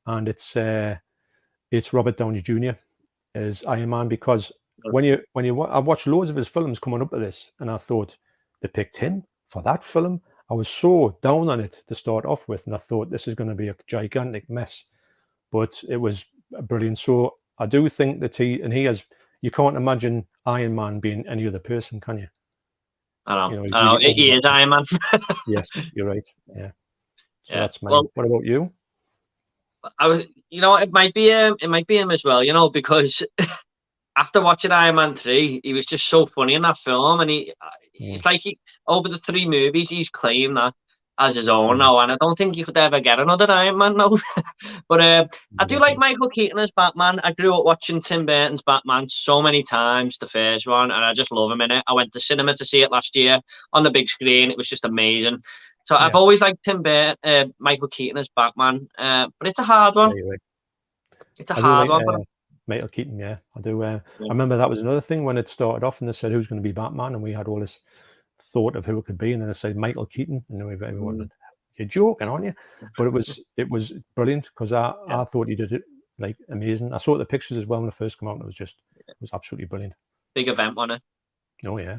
and it's Robert Downey Jr. as Iron Man, because I watched loads of his films coming up to this, and I thought they picked him for that film. I was so down on it to start off with, and I thought this is going to be a gigantic mess, but it was brilliant. So I do think that he has. You can't imagine Iron Man being any other person, can you? I know. You know, I know. He is Iron Man. Yes, you're right. Yeah. So Yeah. that's mine. Well, what about you? I was, it might be him as well, because after watching Iron Man 3, he was just so funny in that film, and it's like over the 3 movies he's claimed that as his own now, and I don't think you could ever get another Iron Man now. But I do like Michael Keaton as Batman. I grew up watching Tim Burton's Batman so many times, the first one, and I just love him in it. I went to cinema to see it last year on the big screen. It was just amazing. So I've always liked Michael Keaton as Batman, but it's a hard one. Yeah, right. It's a hard one. Michael Keaton, yeah, I do. I remember that was another thing when it started off, and they said who's going to be Batman, and we had all this thought of who it could be, and then they said Michael Keaton, and everyone, you're joking, aren't you? But it was brilliant, because I thought he did it like amazing. I saw the pictures as well when it first came out, and it was absolutely brilliant. Big event, wasn't it? Oh yeah.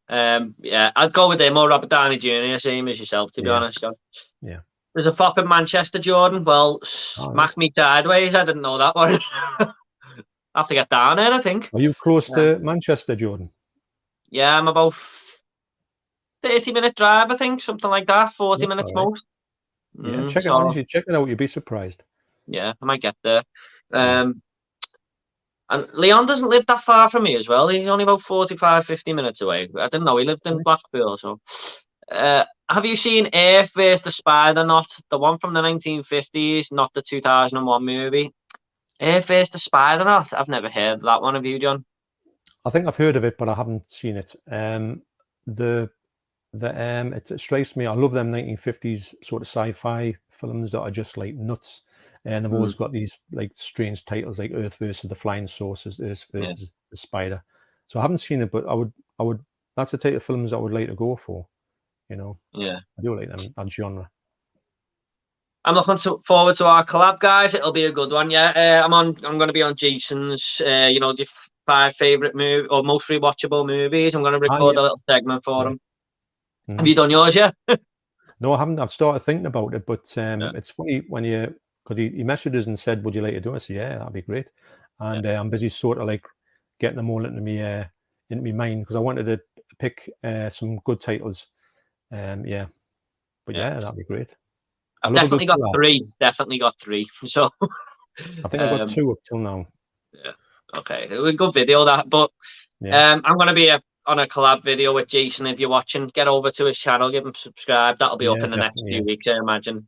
I'd go with him or Robert Downey Jr. Same as yourself, to be honest, John. Yeah. There's a Fopp in Manchester, Jordan. Well, smack me sideways. I didn't know that one. I have to get down there, I think. Are you close to Manchester, Jordan? Yeah, I'm about 30-minute drive, I think, something like that. 40 minutes most. Yeah, check it out. You'd be surprised. Yeah, I might get there. And Leon doesn't live that far from me as well. He's only about 45, 50 minutes away. I didn't know he lived in Blackpool. So, have you seen Earth vs. the Spider-Not? The one from the 1950s, not the 2001 movie. Earth vs. the Spider-Not. I've never heard of that one. Have you, John? I think I've heard of it, but I haven't seen it. It strikes me. I love them 1950s sort of sci-fi films that are just like nuts. And they've always got these like strange titles like Earth versus the Flying Saucers, Earth versus the Spider. So I haven't seen it, but I would. That's the type of films I would like to go for. Yeah, I do like them, that genre. I'm looking forward to our collab, guys. It'll be a good one. Yeah, I'm going to be on Jason's. The 5 favorite movie or most rewatchable movies. I'm going to record a little segment for him. Have you done yours yet? No, I haven't. I've started thinking about it, but it's funny when because he messaged us and said, "Would you like to do it?" I said, "Yeah, that'd be great." And I'm busy sort of like getting them all into my mind, because I wanted to pick some good titles. But that'd be great. I've definitely got 3. Definitely got 3. So I think I've got 2 up till now. Yeah. Okay. It was a good video that, but I'm going to be on a collab video with Jason. If you're watching, get over to his channel, give him subscribe. That'll be up in the next few weeks, I imagine.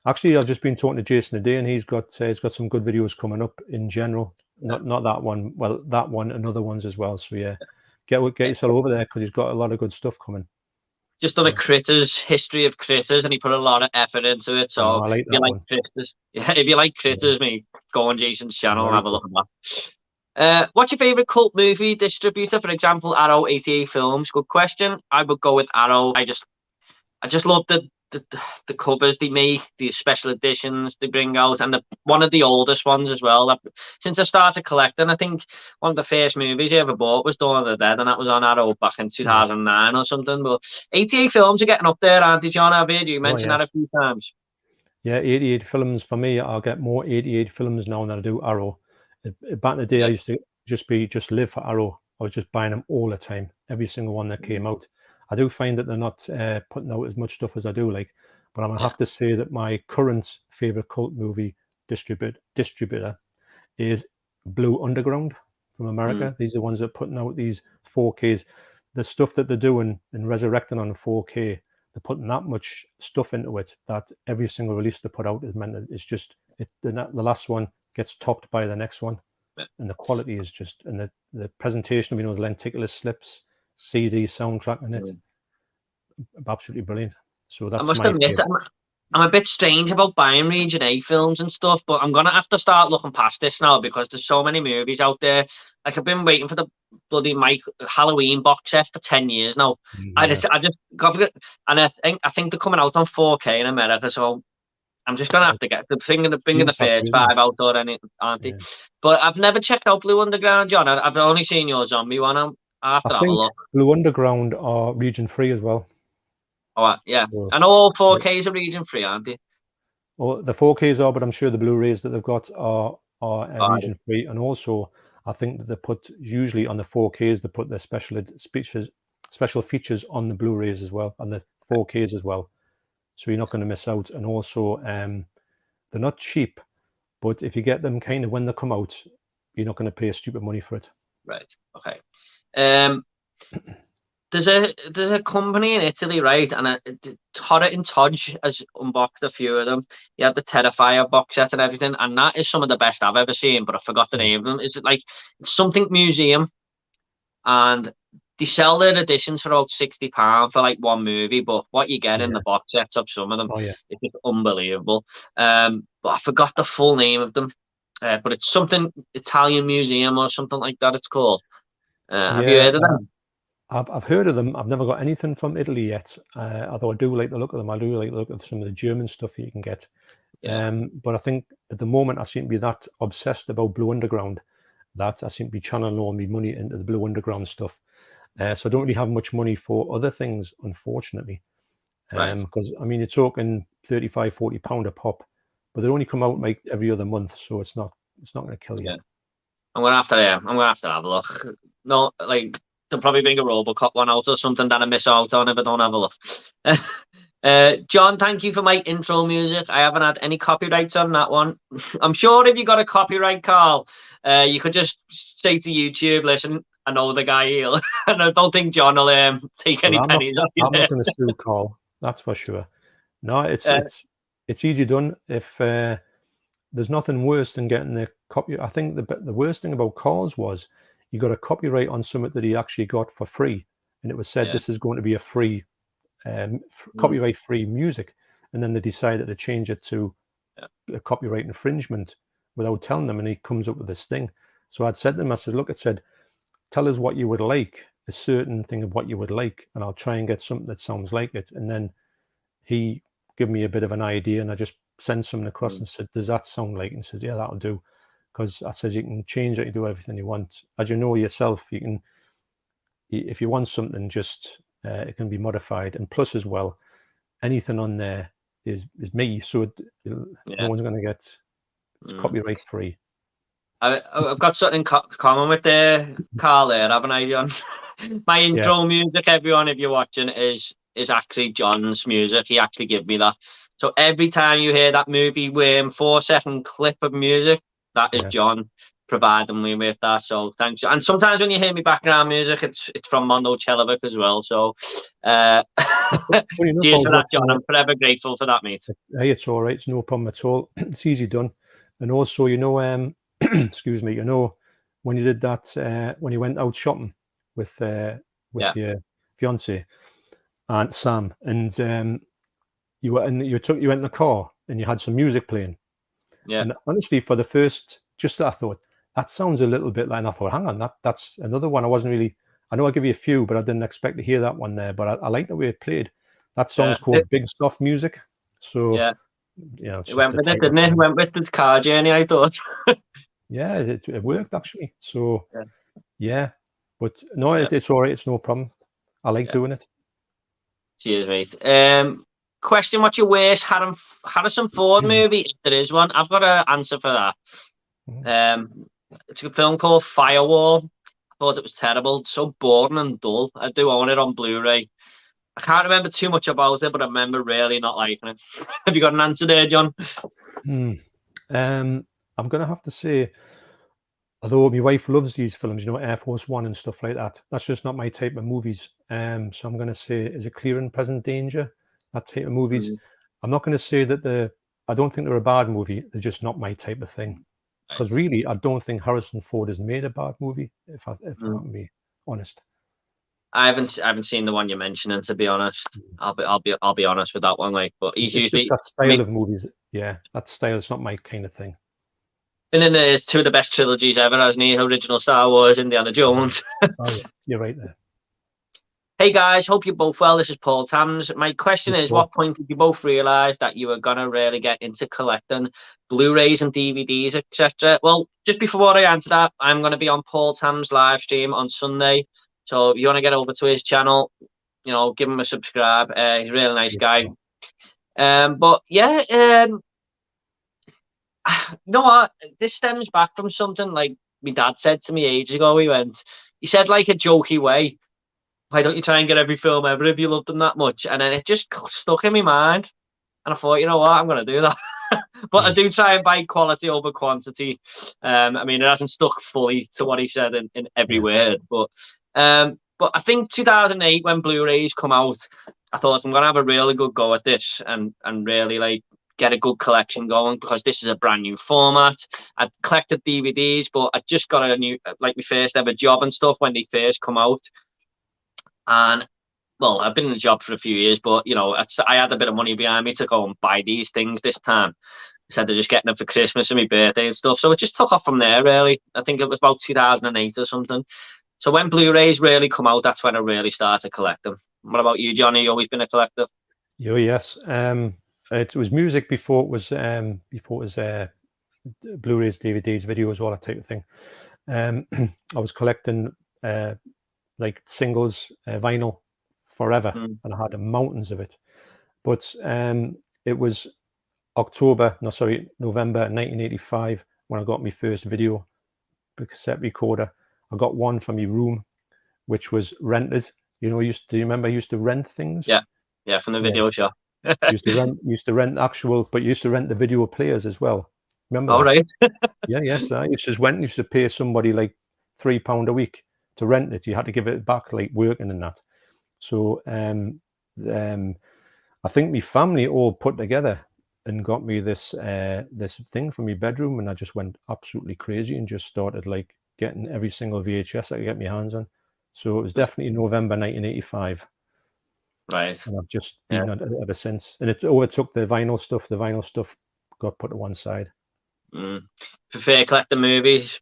Actually, I've just been talking to Jason today, and he's got some good videos coming up in general. Not that one. Well, that one and other ones as well. So get yourself over there, because he's got a lot of good stuff coming. Just done a history of critters, and he put a lot of effort into it. So I like that one. Critters, if you like critters, go on Jason's channel and have a look at that. What's your favorite cult movie distributor? For example, Arrow, 88 Films. Good question. I would go with Arrow. I just love the covers they make, the special editions they bring out, and one of the oldest ones as well. Since I started collecting, I think one of the first movies I ever bought was Dawn of the Dead, and that was on Arrow back in 2009 or something. But 88 Films are getting up there, aren't they, John? I've heard you mention that a few times. Yeah, 88 Films for me. I'll get more 88 Films now than I do Arrow. Back in the day, I used to just live for Arrow. I was just buying them all the time, every single one that came out. I do find that they're not putting out as much stuff as I do like, but I'm gonna have to say that my current favorite cult movie distributor is Blue Underground from America. These are the ones that are putting out these 4Ks. The stuff that they're doing and resurrecting on 4K, they're putting that much stuff into it that every single release they put out is meant to, it's just the last one gets topped by the next one, and the quality is just, and the presentation, the lenticular slips, CD soundtrack in it, absolutely brilliant. So that's my favorite. I'm a bit strange about buying Region A films and stuff, but I'm gonna have to start looking past this now because there's so many movies out there. Like I've been waiting for the bloody Mike Halloween box set for 10 years now. Yeah. I just got it, and I think they're coming out on 4K in America, so I'm just gonna have to get the thing in the bringing the Seems that way, first isn't it? five out or anything, aren't they? Yeah. But I've never checked out Blue Underground, John. I've only seen your zombie one. I have I to have a think look. Blue Underground are region free as well. Oh, yeah. So, I know all 4Ks are region free, aren't they? well, the 4Ks are, but I'm sure the Blu-rays that they've got are Oh, region free, and also I think that they put usually on the 4Ks they put their special features on the Blu-rays as well, on the 4Ks as well. So you're not going to miss out. And also, they're not cheap, but if you get them kind of when they come out, you're not going to pay stupid money for it. right. Okay. Um, there's a company in Italy, right? And Torret and Todge has unboxed a few of them. You have the Terrifier box set and everything, and that is some of the best I've ever seen. But I forgot the Yeah. name of them. Is it like it's something museum? And they sell their editions for about £60 for like one movie, but what you get in the Yeah. box sets of some of them Oh yeah. is just unbelievable. But I forgot the full name of them. But it's something Italian Museum or something like that. It's called. Have you Yeah. heard of them? I've heard of them. I've never got anything from Italy yet. Although I do like the look of them. I do like the look of some of the German stuff that you can get. Yeah. But I think at the moment I seem to be that obsessed about Blue Underground that I seem to be channeling all my money into the Blue Underground stuff. So I don't really have much money for other things, unfortunately. Right. Because I mean, you're talking 35, £40 a pop, but they only come out like every other month, so it's not going to kill you. Yeah. I'm gonna have to have a look. No, like they'll probably bring a Robocop one out or something that I miss out on if I don't have a look. John, thank you for my intro music. I haven't had any copyrights on that one. I'm sure if you got a copyright, Carl, you could just say to YouTube, "Listen, I know the guy here," and I don't think John will take Well, any pennies off you I'm there. not going to sue Carl. That's for sure. No, it's Uh, it's easy done. If there's nothing worse than getting the copy. I think the worst thing about Carl's was you got a copyright on something that he actually got for free, and it was said yeah. this is going to be a free copyright free music, and then they decided to change it to a copyright infringement without telling them, and he comes up with this thing. So I'd said to him, I said, look, it said, tell us what you would like, a certain thing of what you would like, and I'll try and get something that sounds like it. And then he gave me a bit of an idea, and I just sent something across and said, does that sound like it? And he said, yeah, that'll do. Because I said, you can change it, you do everything you want. As you know yourself, you can, if you want something, just it can be modified. And plus as well, anything on there is me, so no one's going to get, it's copyright free. I've got something in common with Carl there, haven't I, John? My intro music, everyone, if you're watching, is actually John's music. He actually gave me that. So every time you hear that movie 4-second clip of music, that is John providing me with that. So thanks. And sometimes when you hear me background music, it's from Mondo Chelloveck as well. So cheers for that, John. I'm forever grateful for that, mate. Hey, it's all right. It's no problem at all. It's easy done. And also, excuse me, when you did that, when you went out shopping with your fiance and Sam, and you went in the car and you had some music playing. Yeah. And honestly, for the first, I thought that sounds a little bit like. And I thought, hang on, that's another one. I know I give you a few, but I didn't expect to hear that one there. But I like the way it played. That song's called Big Stuff Music. So it went with it, didn't it? It went with the car journey, I thought. Yeah, it worked actually. So but no, it's all right. It's no problem. I like doing it. Cheers, mate. Question: what's your worst Harrison Ford movie? If there is one, I've got an answer for that. It's a film called Firewall. I thought it was terrible. It's so boring and dull. I do own it on Blu-ray. I can't remember too much about it, but I remember really not liking it. Have you got an answer there, John? I'm gonna have to say, although my wife loves these films, Air Force One and stuff like that, that's just not my type of movies. So I'm gonna say, is it Clear and Present Danger? That type of movies. I'm not gonna say that I don't think they're a bad movie. They're just not my type of thing. Because really, I don't think Harrison Ford has made a bad movie. If I can be honest. I haven't seen the one you're mentioning, to be honest. I'll be honest with that one, like. But he's It's just usually that style of movies. Yeah, that style is not my kind of thing. been in two of the best trilogies ever, hasn't he? Original Star Wars, Indiana Jones. Oh yeah, you're right there. Hey guys, hope you're both well. This is Paul Tams. My question is, what point did you both realise that you were gonna really get into collecting Blu-rays and DVDs, etc.? Well, just before I answer that, I'm gonna be on Paul Tams' live stream on Sunday. So if you want to get over to his channel, you know, give him a subscribe. He's a really nice guy. But yeah, you know what? This stems back from something like my dad said to me ages ago. He said like a jokey way, why don't you try and get every film ever if you love them that much? And then it just stuck in my mind. And I thought, you know what, I'm going to do that. But I do try and buy quality over quantity. I mean, it hasn't stuck fully to what he said in every word. But I think 2008, when Blu-rays come out, I thought I'm going to have a really good go at this and really like get a good collection going, because this is a brand new format. I'd collected DVDs, but I just got my first ever job and stuff when they first come out. And well, I've been in the job for a few years, but you know, I had a bit of money behind me to go and buy these things this time, instead of just getting them for Christmas and my birthday and stuff. So it just took off from there, really. I think it was about 2008 or something. So when Blu-rays really come out, that's when I really started collecting. What about you, Johnny? You always been a collector? Oh yes. It was music before it was Blu-rays, DVDs, videos, all that type of thing. I was collecting like singles, vinyl forever, and I had mountains of it. But it was November 1985 when I got my first video cassette recorder. I got one from my room, which was rented. You know, do you remember I used to rent things? Yeah, from the video shop. used to rent actual, but you used to rent the video players as well. Remember that? Right. Yes. I used to pay somebody like £3 a week to rent it. You had to give it back, like working and that. So I think my family all put together and got me this thing from my bedroom, and I just went absolutely crazy and just started like getting every single VHS I could get my hands on. So it was definitely November 1985. Right. And I've just been on it ever since. And it overtook the vinyl stuff. The vinyl stuff got put to one side. Prefer collecting movies?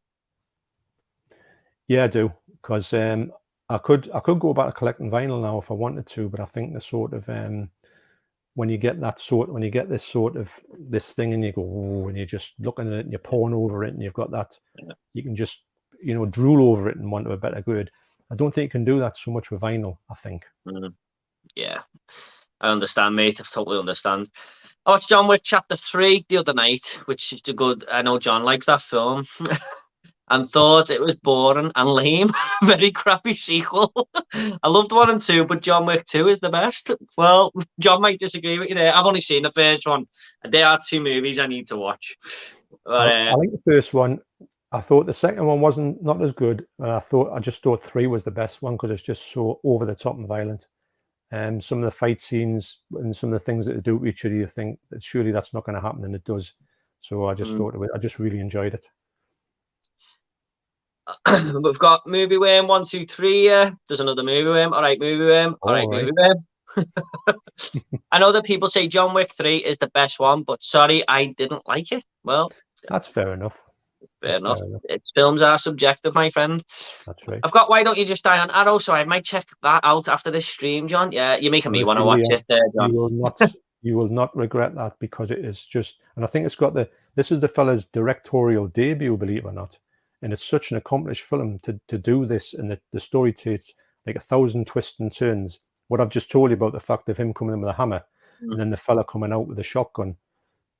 Yeah, I do, because I could go back to collecting vinyl now if I wanted to, but I think the sort of when you get this thing and you go, oh, and you're just looking at it and you're pouring over it and you've got that, you can just, you know, drool over it and want a better good. I don't think you can do that so much with vinyl, I think. Yeah, I understand, mate. I totally understand. I watched John Wick Chapter 3 the other night, which is I know John likes that film, and thought it was boring and lame. Very crappy sequel. I loved 1 and 2, but John Wick 2 is the best. Well, John might disagree with you there. I've only seen the first one. There are 2 movies I need to watch. But, I like the first one. I thought the second one wasn't not as good, and I just thought 3 was the best one because it's just so over the top and violent. Some of the fight scenes and some of the things that they do to each other, you think that surely that's not going to happen, and it does. So I just thought I just really enjoyed it. We've got movie worm 1, 2, 3. There's another movie worm. All right, movie worm. All right, movie worm. I know that people say John Wick 3 is the best one, but sorry, I didn't like it. Well, that's fair enough. Fair enough. Its films are subjective, my friend. That's right. I've got Why Don't You Just Die on Arrow, so I might check that out after this stream, John. Yeah, you're making me want to watch it there, John. You will not regret that, because it is just, and I think it's got this is the fella's directorial debut, believe it or not. And it's such an accomplished film to do this, and the story takes like 1,000 twists and turns. What I've just told you about the fact of him coming in with a hammer and then the fella coming out with a shotgun,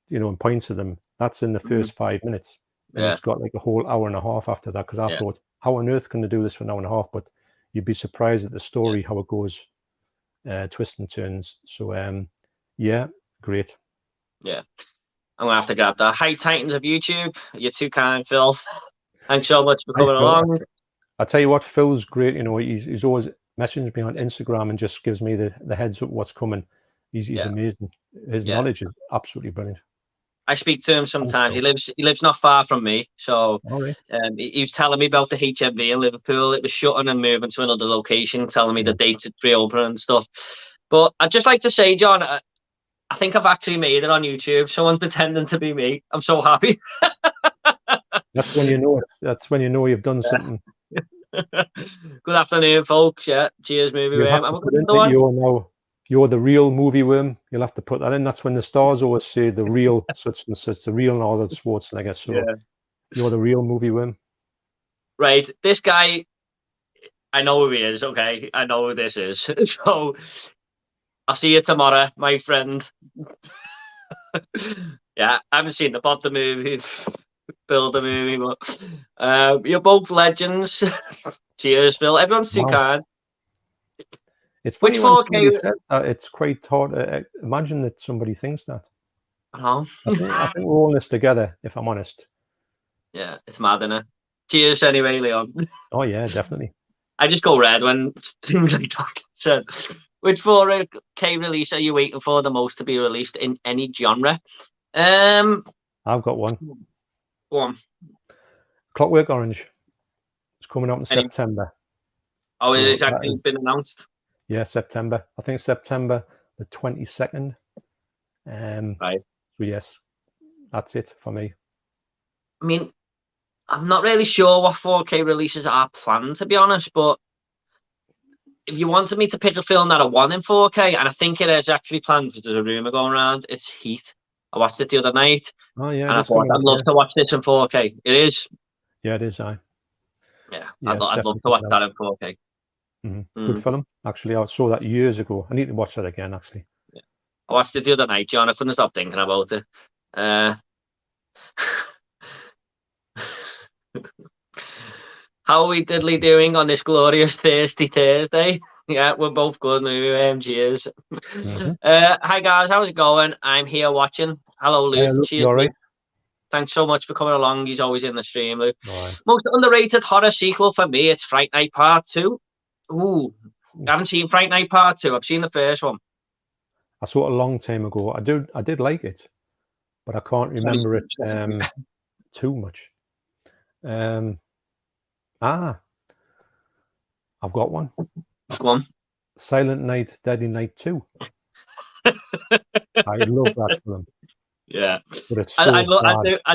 you know, and points at them, that's in the first 5 minutes. And it's got like a whole hour and a half after that, because I thought, how on earth can they do this for an hour and a half? But you'd be surprised at the story, how it goes, twists and turns. So, yeah, great. Yeah. I'm going to have to grab that. Hi, Titans of YouTube. You're too kind, Phil. Thanks so much for coming along. I tell you what, Phil's great. You know, he's always messaged me on Instagram and just gives me the heads up what's coming. He's amazing. His knowledge is absolutely brilliant. I speak to him sometimes. He lives not far from me, so he was telling me about the HMV in Liverpool. It was shutting and moving to another location, telling me the dates had reopened and stuff. But I'd just like to say, John, I think I've actually made it on YouTube. Someone's pretending to be me. I'm so happy. That's when you know it. That's when you know you've done something. Good afternoon, folks. Yeah, cheers, movie worm. You're the real movie worm. You'll have to put that in. That's when the stars always say the real such and such, the real Arnold Schwarzenegger. So you're the real movie worm. Right. This guy, I know who he is. Okay, I know who this is. So I'll see you tomorrow, my friend. Yeah, I haven't seen the movie, Bill the movie, but you're both legends. Cheers, Phil. Everyone's too kind. It's funny when somebody says that. It's quite hard to imagine that somebody thinks that. I think we're all in this together, if I'm honest. Yeah, it's mad, isn't it? Cheers anyway, Leon. Oh yeah, definitely. I just go red when things like that get said. Which 4K release are you waiting for the most to be released in any genre? I've got one. Go on. Clockwork Orange. It's coming out in September. Oh, so it's actually been announced? Yeah, September. I think September the 22nd. Right. So yes, that's it for me. I mean, I'm not really sure what 4K releases are planned, to be honest, but if you wanted me to pick a film that I want in 4K, and I think it is actually planned because there's a rumour going around, it's Heat. I watched it the other night. Oh yeah, and I thought I'd love to watch this in 4K. It is. Yeah, it is. Yeah, I'd love to watch that in 4K. Good film. Actually, I saw that years ago. I need to watch that again. Actually, yeah. I watched it the other night, John. I couldn't stop thinking about it. How are we diddly doing on this glorious thirsty Thursday? Yeah, we're both good. Cheers. Hi guys, how's it going? I'm here watching. Hello, Luke. Luke, you all right? Thanks so much for coming along. He's always in the stream, Luke. Right. Most underrated horror sequel for me, it's Fright Night Part 2. Ooh, I haven't seen Fright Night Part 2. I've seen the first one. I saw it a long time ago. I did like it, but I can't remember it too much. I've got one. Go on. Silent Night, Deadly Night 2. I love that film. Yeah, but it's so I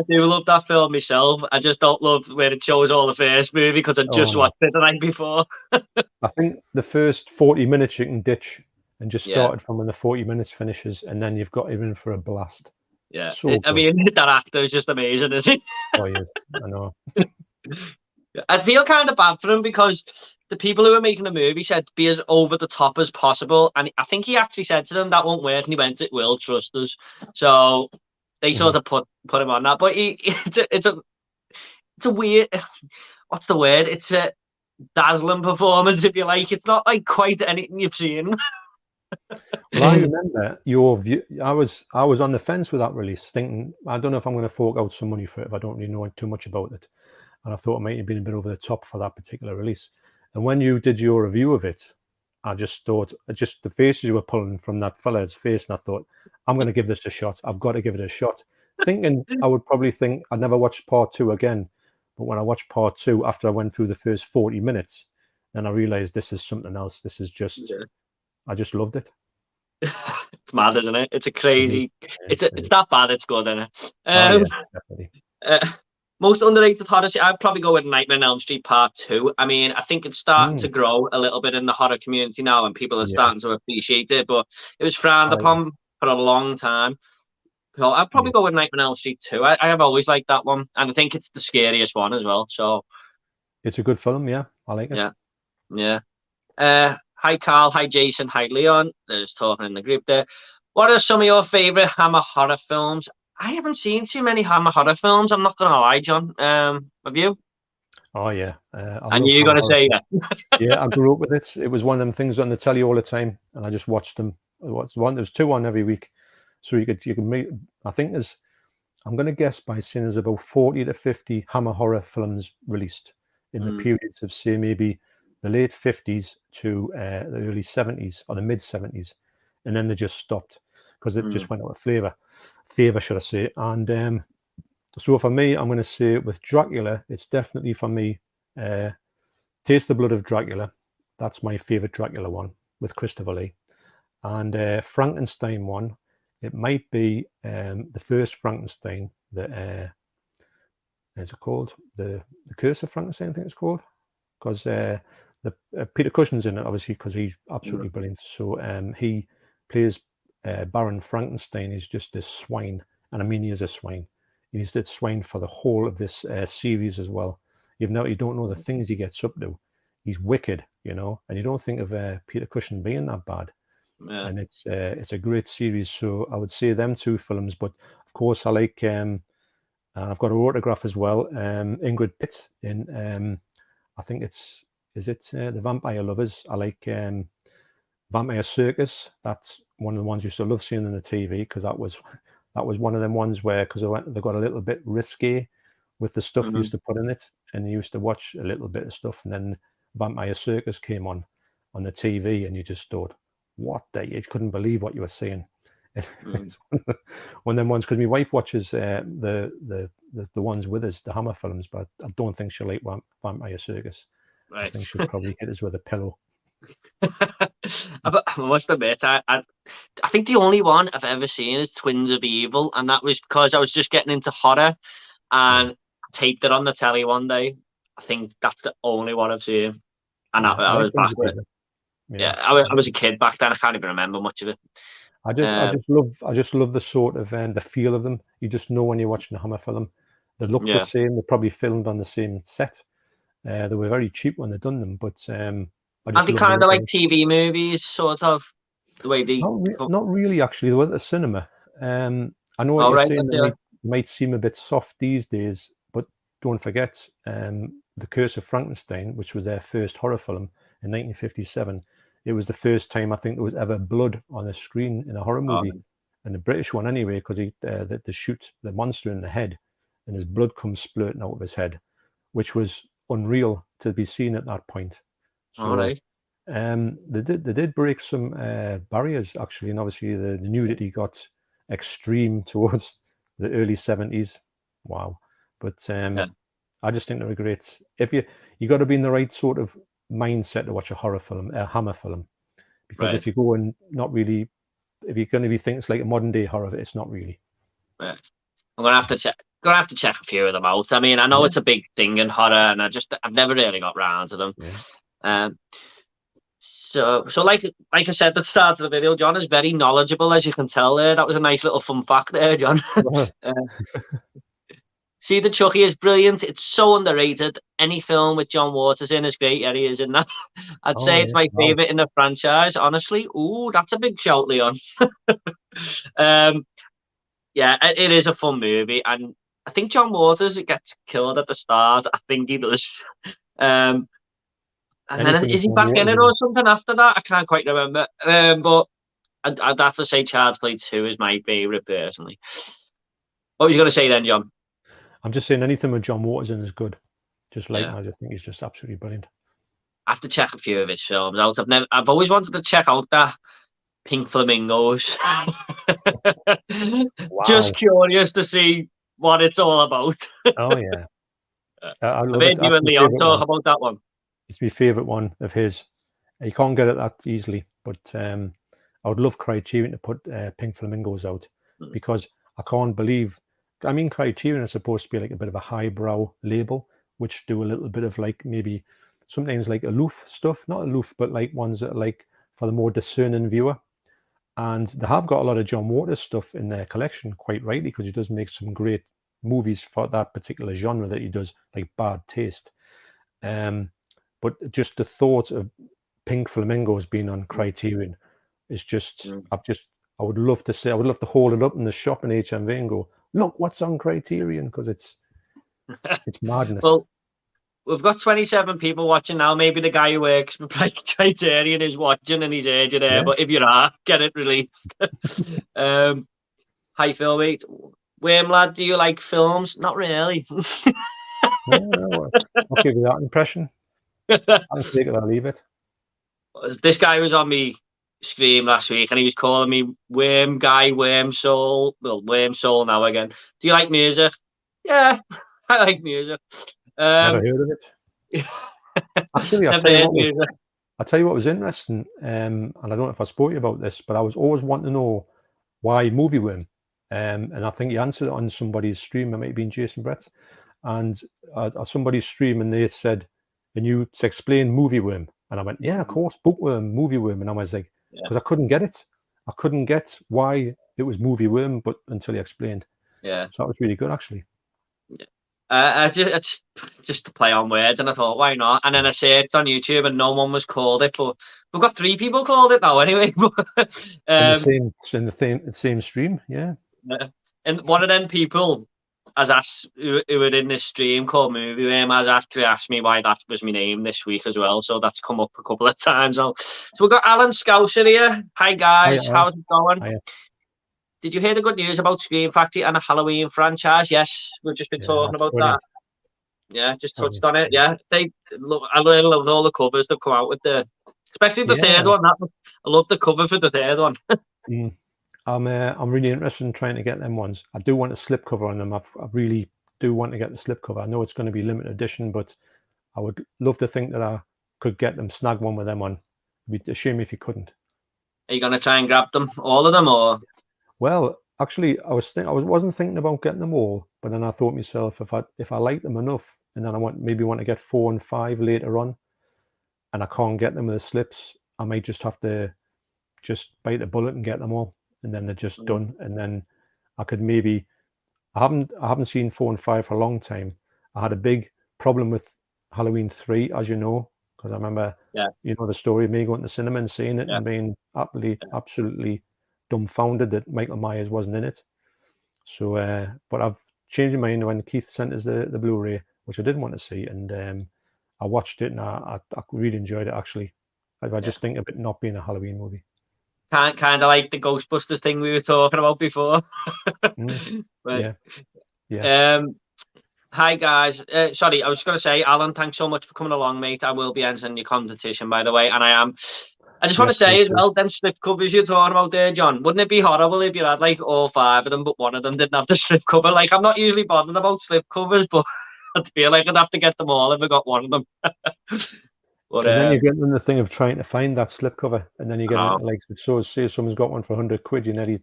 do love that film myself. I just don't love where it shows all the first movie because I just watched it the night before. I think the first 40 minutes you can ditch and just started from when the 40 minutes finishes, and then you've got even for a blast. Yeah, so I mean that actor is just amazing, isn't he? Oh yes, I know. I feel kind of bad for him because the people who were making the movie said be as over the top as possible, and I think he actually said to them that won't work, and he went, "It will, trust us." So they sort of put him on that, but it's a weird, what's the word? It's a dazzling performance, if you like. It's not like quite anything you've seen. Well, I remember your view. I was on the fence with that release, thinking I don't know if I'm going to fork out some money for it if I don't really know too much about it. And I thought it might have been a bit over the top for that particular release. And when you did your review of it, I just thought, just the faces you were pulling from that fella's face, and I thought, I'm going to give this a shot. I've got to give it a shot. Thinking I would probably think I'd never watch part 2 again. But when I watched part 2, after I went through the first 40 minutes, then I realized this is something else. This is just, I just loved it. It's mad, isn't it? It's a crazy, it's that bad, it's good, isn't it? Definitely. Most underrated horror, I'd probably go with Nightmare on Elm Street Part 2. I mean, I think it's starting to grow a little bit in the horror community now, and people are starting to appreciate it, but it was frowned upon for a long time. So I'd probably go with Nightmare on Elm Street 2. I have always liked that one, and I think it's the scariest one as well. So it's a good film, yeah. I like it. Yeah. Hi Carl, hi Jason, hi Leon. They're just talking in the group there. What are some of your favourite Hammer horror films? I haven't seen too many Hammer horror films. I'm not gonna lie, John. Have you? Oh yeah. I knew you were gonna say that. Yeah, I grew up with it. It was one of them things on the telly all the time, and I just watched them. There's 2 on every week, so you could make. I think I'm going to guess by saying there's about 40 to 50 Hammer horror films released in the periods of say maybe the late 50s to the early 70s or the mid 70s, and then they just stopped. because it just went out of favor, should I say. And so for me, I'm going to say with Dracula, it's definitely for me, Taste the Blood of Dracula. That's my favorite Dracula one with Christopher Lee. And Frankenstein one, it might be the first Frankenstein, the is it called the Curse of Frankenstein, I think it's called, because Peter Cushing's in it, obviously, because he's absolutely brilliant. So he plays Baron Frankenstein. He's just this swine, and I mean, he is a swine. He's this swine for the whole of this series as well. You don't know the things he gets up to. He's wicked, you know, and you don't think of Peter Cushing being that bad. Yeah. And it's a great series. So I would say them two films, but of course I like I've got her autograph as well. Ingrid Pitt in I think the Vampire Lovers. I like Vampire Circus. That's one of the ones you used to love seeing on the TV, because that was one of them ones where, because they got a little bit risque with the stuff they used to put in it, and you used to watch a little bit of stuff, and then Vampire Circus came on the TV, and you just thought, what you couldn't believe what you were seeing. It's one of them ones, because my wife watches the ones with us, the Hammer films, but I don't think she'll like Vampire Circus. Right. I think she'll probably hit us with a pillow. I must admit, I think the only one I've ever seen is Twins of Evil, and that was because I was just getting into horror, and taped it on the telly one day. I think that's the only one I've seen, and I was back with it. Yeah, I was a kid back then. I can't even remember much of it. I just love the sort of the feel of them. You just know when you're watching a Hammer film. They look the same. They're probably filmed on the same set. They were very cheap when they done them, but I just kind of like TV movies, sort of the way they. Not really, actually. They were at the cinema. I know what you're saying. They might seem a bit soft these days, but don't forget The Curse of Frankenstein, which was their first horror film in 1957. It was the first time I think there was ever blood on a screen in a horror movie, and the British one anyway, because they shoot the monster in the head, and his blood comes splurting out of his head, which was unreal to be seen at that point. So they did break some barriers, actually, and obviously the nudity got extreme towards the early 70s. Wow. But I just think they're a great. If you got to be in the right sort of mindset to watch a horror film, a Hammer film, because if you go and not really, if you're going to be thinking it's like a modern day horror, it's not really. Right. I'm gonna have to check a few of them out. I mean, I know it's a big thing in horror, and I've never really got round to them. So like I said at the start of the video, John is very knowledgeable, as you can tell there. That was a nice little fun fact there, John. See, the Chucky is brilliant. It's so underrated. Any film with John Waters in is great. Yeah, he is in that. I'd say it's my favorite in the franchise, honestly. Ooh, that's a big shout, Leon. Yeah, it is a fun movie, and I think John Waters gets killed at the start. I think he does. And then is he back in it or something after that? I can't quite remember. But I'd have to say Child's Play 2 is my favorite personally. What was you going to say then, John? I'm just saying anything with John Waters in is good. Just like him, I just think he's just absolutely brilliant. I have to check a few of his films out. I've always wanted to check out that Pink Flamingos. Just curious to see what it's all about. Oh yeah. I love it. You and Leon talk about that one. It's my favourite one of his. You can't get it that easily, but I would love Criterion to put Pink Flamingos out, because I can't believe. I mean, Criterion is supposed to be like a bit of a highbrow label, which do a little bit of like maybe sometimes like aloof stuff, not aloof, but like ones that are like for the more discerning viewer. And they have got a lot of John Waters stuff in their collection, quite rightly, because he does make some great movies for that particular genre that he does, like Bad Taste. But just the thought of Pink Flamingos being on Criterion is just, I would love to hold it up in the shop in HMV and go, look what's on Criterion, because it's madness. Well, we've got 27 people watching now. Maybe the guy who works for Criterion is watching and he's heard you there. But if you are, get it released. Hi, Phil, mate. Worm lad, do you like films? Not really. No, I'll give you that impression. I'll take it or leave it. This guy was on me Scream last week, and he was calling me Worm Guy, Worm Soul. Well, Worm Soul now again. Do you like music? Yeah, I like music. Never heard of it. Actually, Never heard music. I'll tell you what was interesting, and I don't know if I spoke to you about this, but I was always wanting to know why movie worm. And I think you answered it on somebody's stream. It might have been Jason Brett, and somebody's stream, and they said, "And you to explain movie worm?" And I went, "Yeah, of course, bookworm, movie worm." And I was like, because I couldn't get it. I couldn't get why it was movie worm, but until he explained. Yeah. So that was really good, actually. Just to play on words, and I thought, why not? And then I searched on YouTube, and no one was called it, but we've got 3 people called it now anyway. in the same stream, yeah. And one of them people has asked who were in this stream called Movie Worm has actually asked me why that was my name this week as well. So that's come up a couple of times now. So we've got Alan Scouser here. Hi guys, how's it going? Hiya. Did you hear the good news about Scream Factory and a Halloween franchise? Yes, we've just been talking about brilliant. that. Yeah, just touched on it. Yeah, I really loved all the covers that come out with especially the third one. I love the cover for the third one. I'm really interested in trying to get them ones. I do want a slipcover on them. I really do want to get the slipcover. I know it's going to be limited edition, but I would love to think that I could get them, snag one with them on. It'd be a shame if you couldn't. Are you going to try and grab them, all of them, or? Well, actually, I wasn't thinking about getting them all, but then I thought to myself, if I like them enough, and then I maybe want to get 4 and 5 later on, and I can't get them with the slips, I might just have to just bite the bullet and get them all, and then they're just done. And then I could maybe, I haven't seen 4 and 5 for a long time. I had a big problem with Halloween 3, as you know, because I remember, you know, the story of me going to the cinema and seeing it and being absolutely dumbfounded that Michael Myers wasn't in it. So, but I've changed my mind when Keith sent us the Blu-ray, which I didn't want to see, and I watched it and I really enjoyed it, actually. I just think of it not being a Halloween movie. Kind of like the Ghostbusters thing we were talking about before. But, hi guys. Sorry, I was going to say, Alan, thanks so much for coming along, mate. I will be entering your competition, by the way, and I am. I just want to say as well, them slip covers you're talking about there, John, wouldn't it be horrible if you had like all 5 of them, but one of them didn't have the slip cover? Like, I'm not usually bothered about slip covers, but I feel like I'd have to get them all if I got one of them. But then you get in the thing of trying to find that slipcover, and then you get into, like, so say someone's got one for 100 quid, you're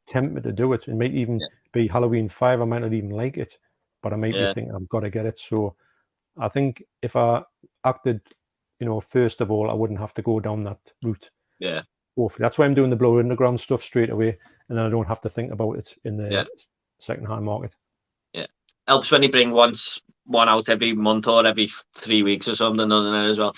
tempted to do it. It might even be Halloween 5. I might not even like it, but I might be thinking I've got to get it. So I think if I acted, you know, first of all, I wouldn't have to go down that route. Yeah. Hopefully. That's why I'm doing the Blow Underground stuff straight away, and then I don't have to think about it in the second-hand market. Yeah. Helps when you bring one out every month or every 3 weeks or something, doesn't it, as well?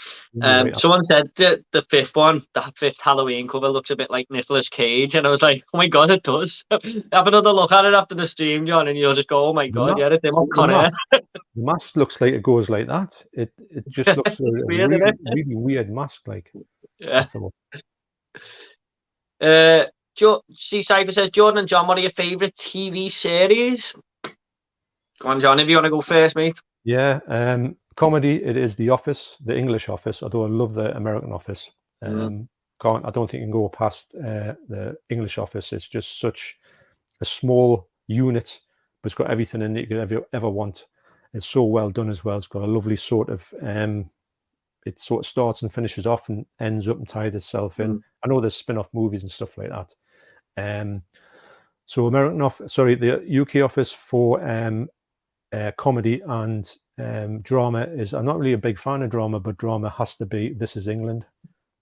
Someone said that the 5th one, the 5th Halloween cover, looks a bit like Nicolas Cage, and I was like, oh my god, it does. Have another look at it after the stream, John, and you'll just go, oh my god, it's him on Con The mask looks like it goes like that. It just looks like weird, a really weird mask, like. Yeah. Cypher says, Jordan and John, what are your favourite TV series? Go on, John, if you want to go first, mate. Yeah, comedy, it is The Office, the English Office, although I love the American Office. I don't think you can go past the English Office. It's just such a small unit, but it's got everything in it you could ever want. It's so well done as well. It's got a lovely sort of, it sort of starts and finishes off and ends up and ties itself in. I know there's spin-off movies and stuff like that. So the UK Office for comedy and drama is, I'm not really a big fan of drama, but drama has to be This Is England,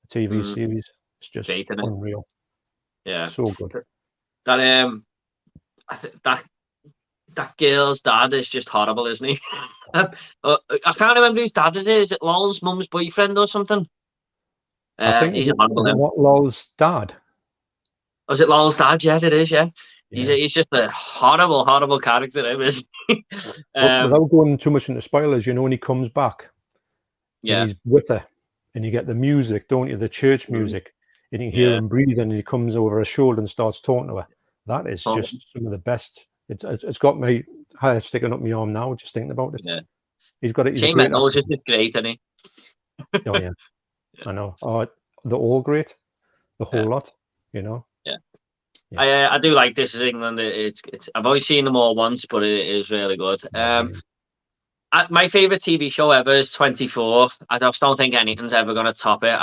the TV series. It's just unreal. Yeah, so good. That girl's dad is just horrible, isn't he? I can't remember whose dad it is. Is it Lol's mum's boyfriend or something? I think he's horrible. Lol's dad. Oh, is it Lol's dad? Yeah, it is. Yeah. He's just a horrible character, isn't he? Without going too much into spoilers, you know, when he comes back, and he's with her, and you get the music, don't you? The church music, and you hear him breathing, and he comes over her shoulder and starts talking to her. That is just some of the best. It's got my hair sticking up my arm now, just thinking about it. Yeah. He's got it. He's Shane Mendel's just great, isn't he? Oh yeah, I know. Oh, they're all great. the whole lot, you know. Yeah. Yeah. I do like This Is England. It's I've only seen them all once, but it is really good. Brilliant. My favorite TV show ever is 24. I just don't think anything's ever gonna top it.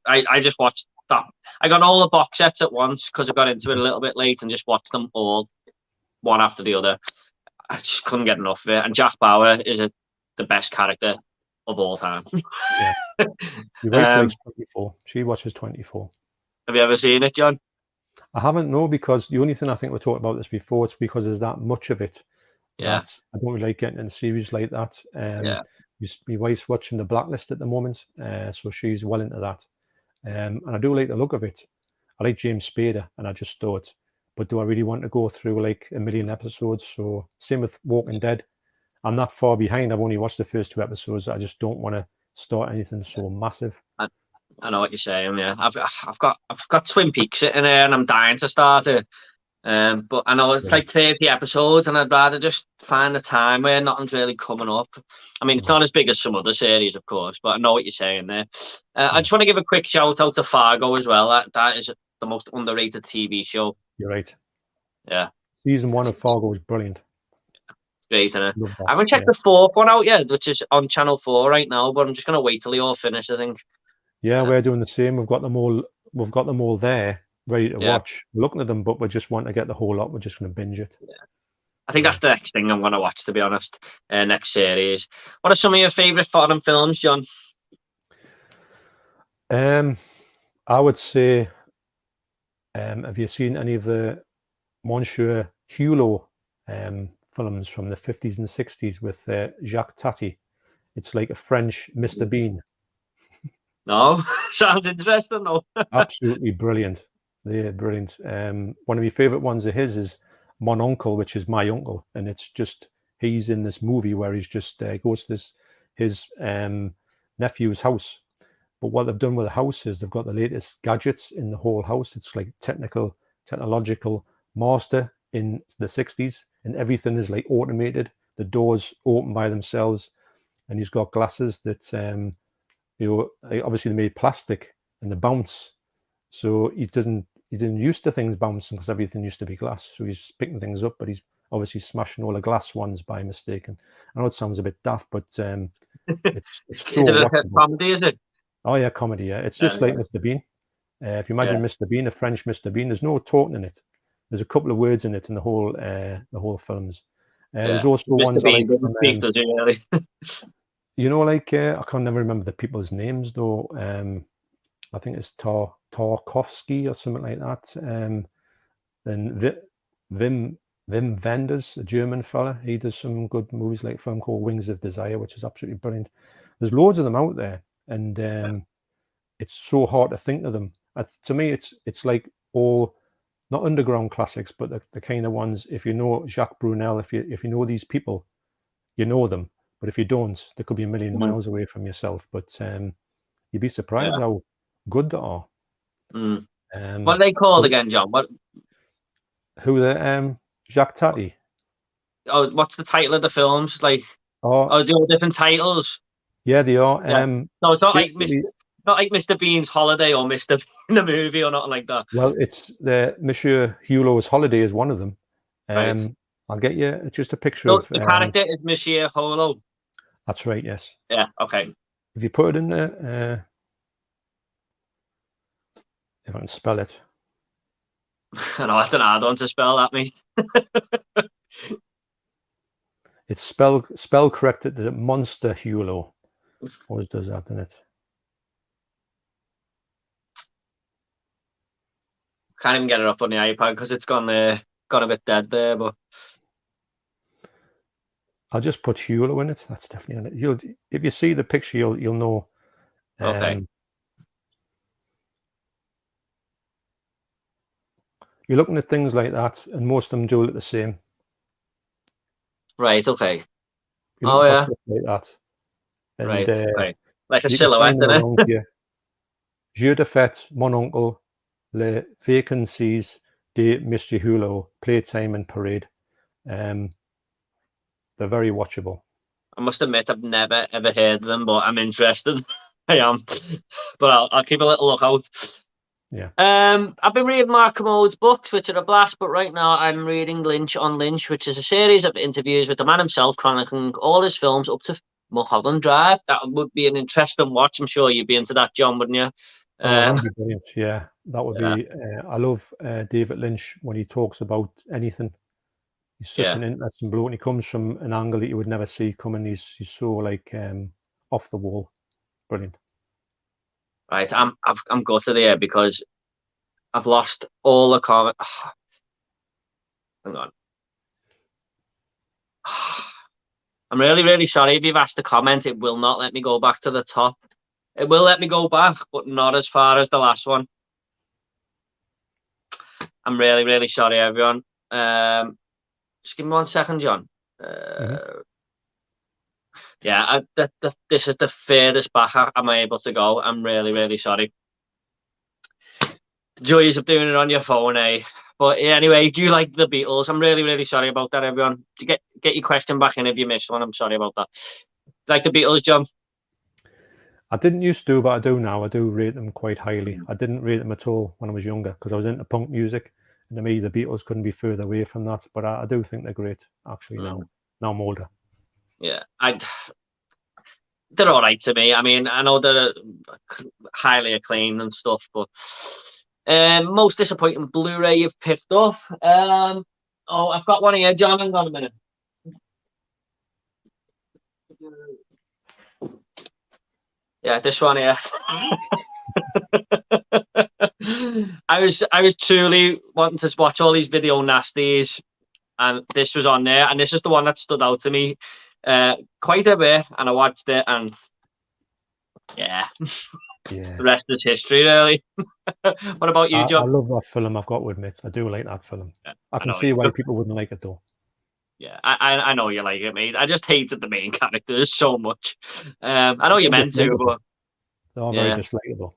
I just watched that. I got all the box sets at once because I got into it a little bit late and just watched them all one after the other. I just couldn't get enough of it. And Jack Bauer is the best character of all time. Yeah. Your wife likes 24. She watches 24. Have you ever seen it, John? I haven't, no, because the only thing I think we talked about this before, it's because there's that much of it Yeah. that I don't really like getting in series like that. Yeah. My wife's watching The Blacklist at the moment, so she's well into that. And I do like the look of it. I like James Spader, and I just thought, but do I really want to go through like a million episodes? So same with Walking Dead. I'm not far behind. I've only watched the first 2 episodes. I just don't want to start anything so massive. I know what you're saying. Yeah, I've got Twin Peaks sitting there, and I'm dying to start it. But I know it's like 30 episodes, and I'd rather just find the time where nothing's really coming up. I mean, it's not as big as some other series, of course, but I know what you're saying there. I just want to give a quick shout out to Fargo as well. That is the most underrated TV show. You're right. Yeah. Season 1 of Fargo is brilliant. Great, isn't it? I haven't checked the 4th one out yet, which is on Channel 4 right now, but I'm just gonna wait till they all finish, I think. Yeah, we're doing the same. We've got them all there, ready to watch. We're looking at them, but we just want to get the whole lot. We're just going to binge it. Yeah. I think that's the next thing I'm going to watch, to be honest. Next series. What are some of your favourite foreign films, John? I would say, have you seen any of the Monsieur Hulot films from the 50s and 60s with Jacques Tati? It's like a French Mr. Bean. No, sounds interesting though. Absolutely brilliant. They're brilliant. One of my favorite ones of his is Mon Uncle, which is my uncle, and it's just he's in this movie where he's just goes to his nephew's house. But what they've done with the house is they've got the latest gadgets in the whole house. It's like technological master in the 60s, and everything is like automated. The doors open by themselves, and he's got glasses that obviously they made plastic and they bounce, so he didn't used to things bouncing because everything used to be glass. So he's picking things up, but he's obviously smashing all the glass ones by mistake. And I know it sounds a bit daft, but it's so is it a comedy? Is it? Oh yeah, comedy. Yeah, it's just like Mr. Bean. If you imagine Mr. Bean, a French Mr. Bean, there's no talking in it. There's a couple of words in it in the whole films. There's also Mr. ones Bean I like from, you know, like I can't never remember the people's names though. I think it's Tarkovsky or something like that. Then Wim Wenders, a German fella, he does some good movies, like a film called Wings of Desire, which is absolutely brilliant. There's loads of them out there, and it's so hard to think of them. To me, it's like all not underground classics, but the kind of ones. If you know Jacques Brunel, if you know these people, you know them. But if you don't, they could be a million miles away from yourself. But you'd be surprised how good they are. What are they called again, John? Who the Jacques Tati? Oh, what's the title of the films? Like, they all different titles. Yeah, they are. So it's not like Mr. Bean's Holiday or Mr. Bean the movie or nothing like that. Well, it's the Monsieur Hulot's Holiday is one of them. Right. I'll get you just a picture So of the character is Monsieur Hulot. That's right. Yes. Yeah. Okay. If you put it in there, if I can spell it. I know that's an hard one to spell, that mate. It's spell corrected to Monster Hulot. Always does that, doesn't it? Can't even get it up on the iPad because it's gone a bit dead there. But I'll just put Hulot in it. That's definitely on it. If you see the picture, you'll know. Okay. You're looking at things like that, and most of them do look the same. Right. Okay. You look at stuff like that. And, right. Right. Like a silhouette, isn't it? Je de fête, mon oncle, les vacancies de Mr. Hulot, playtime and parade. They're very watchable. I must admit, I've never ever heard of them, but I'm interested. I am, but I'll keep a little lookout. Yeah. I've been reading Mark Commode's books, which are a blast, but right now I'm reading Lynch on Lynch, which is a series of interviews with the man himself, chronicling all his films up to Mulholland Drive. That would be an interesting watch. I'm sure you'd be into that, John, wouldn't you? Oh, that'd be brilliant. Yeah, that would Yeah, be. I love David Lynch when he talks about anything. He's such yeah. an interesting bloke, and he comes from an angle that you would never see coming. He's so like off the wall. Brilliant. Right, I'm gutted here because I've lost all the comment. Hang on. I'm really, really sorry if you've asked a comment. It will not let me go back to the top. It will let me go back, but not as far as the last one. I'm really, really sorry, everyone. Just give me 1 second, John. Yeah, this is the furthest back I'm able to go. I'm really, really sorry. The joys of doing it on your phone, eh? But yeah, anyway, do you like the Beatles? I'm really, really sorry about that, everyone. To get your question back in if you missed one. I'm sorry about that. Like the Beatles, John? I didn't used to, but I do now. I do rate them quite highly. I didn't rate them at all when I was younger because I was into punk music, and to me, the Beatles couldn't be further away from that. But I do think they're great, actually. Now I'm older. Yeah, they're all right to me. I mean, I know they're highly acclaimed and stuff, but most disappointing Blu-ray you've picked up. Oh, I've got one here, John. Hang on a minute. Yeah, this one here. I was truly wanting to watch all these video nasties, and this was on there, and this is the one that stood out to me quite a bit, and I watched it, and yeah. The rest is history, really. What about you, John? I love that film, I've got to admit. I do like that film. Yeah, I can see why people wouldn't like it, though. Yeah, I know you like it, mate. I just hated the main characters so much. I know you meant to, but they're very dislikable.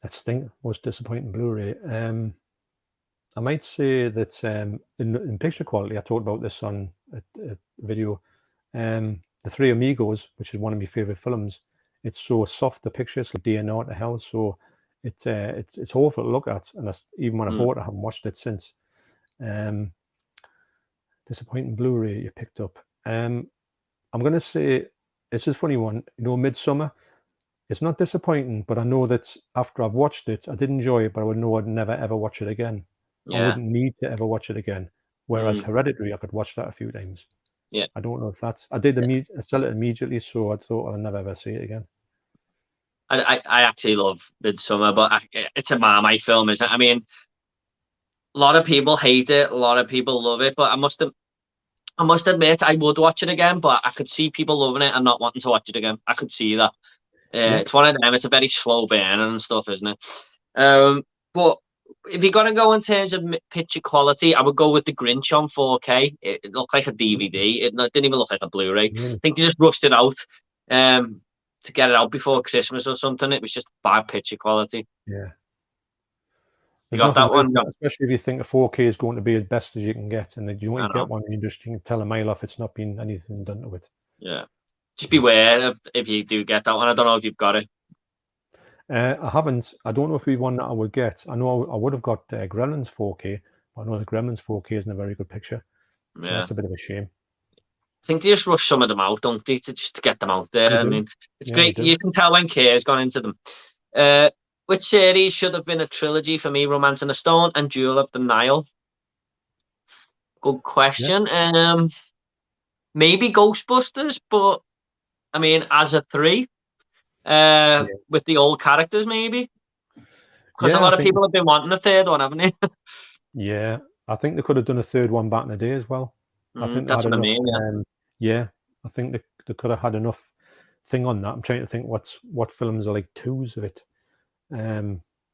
Let's think. Most disappointing Blu-ray. I might say that in picture quality, I talked about this on a video. The Three Amigos, which is one of my favorite films, it's so soft. The pictures like DNR to hell, so it's awful to look at. And that's, even when I bought it, I haven't watched it since. Disappointing Blu-ray you picked up. I'm gonna say it's a funny one. You know, Midsummer. It's not disappointing, but I know that after I've watched it, I did enjoy it, but I would know I'd never ever watch it again. Yeah. I wouldn't need to ever watch it again. Whereas Hereditary, I could watch that a few times. Yeah. I don't know if that's. I did I sell it immediately, so I thought I'll never ever see it again. I actually love Midsummer, but it's a Marmite film, isn't it? I mean, a lot of people hate it, a lot of people love it, but I must admit I would watch it again, but I could see people loving it and not wanting to watch it again. I could see that. It's one of them. It's a very slow burn and stuff, isn't it? But if you're gonna go in terms of picture quality, I would go with The Grinch on 4K. It looked like a DVD. It didn't even look like a Blu-ray. I think they just rushed it out to get it out before Christmas or something. It was just bad picture quality. Yeah. You got that one, John? Especially if you think a 4K is going to be as best as you can get, and then you only get one, you can tell a mile off it's not been anything done to it. Yeah. Just beware if you do get that one. I don't know if you've got it. I haven't. I don't know if it'd be one that I would get. I know I would have got Gremlins 4K, but I know the Gremlins 4K isn't a very good picture. So that's a bit of a shame. I think they just rush some of them out, don't they, to get them out there. I mean, it's great. You can tell when care has gone into them. Which series should have been a trilogy for me? Romancing the Stone and Jewel of the Nile. Good question. Yeah. Maybe Ghostbusters, but I mean, as a 3, with the old characters, maybe. Because a lot of people have been wanting the 3rd one, haven't they? Yeah, I think they could have done a 3rd one back in the day as well. I think that's what I mean. Yeah, I think they could have had enough thing on that. I'm trying to think what films are like 2s of it.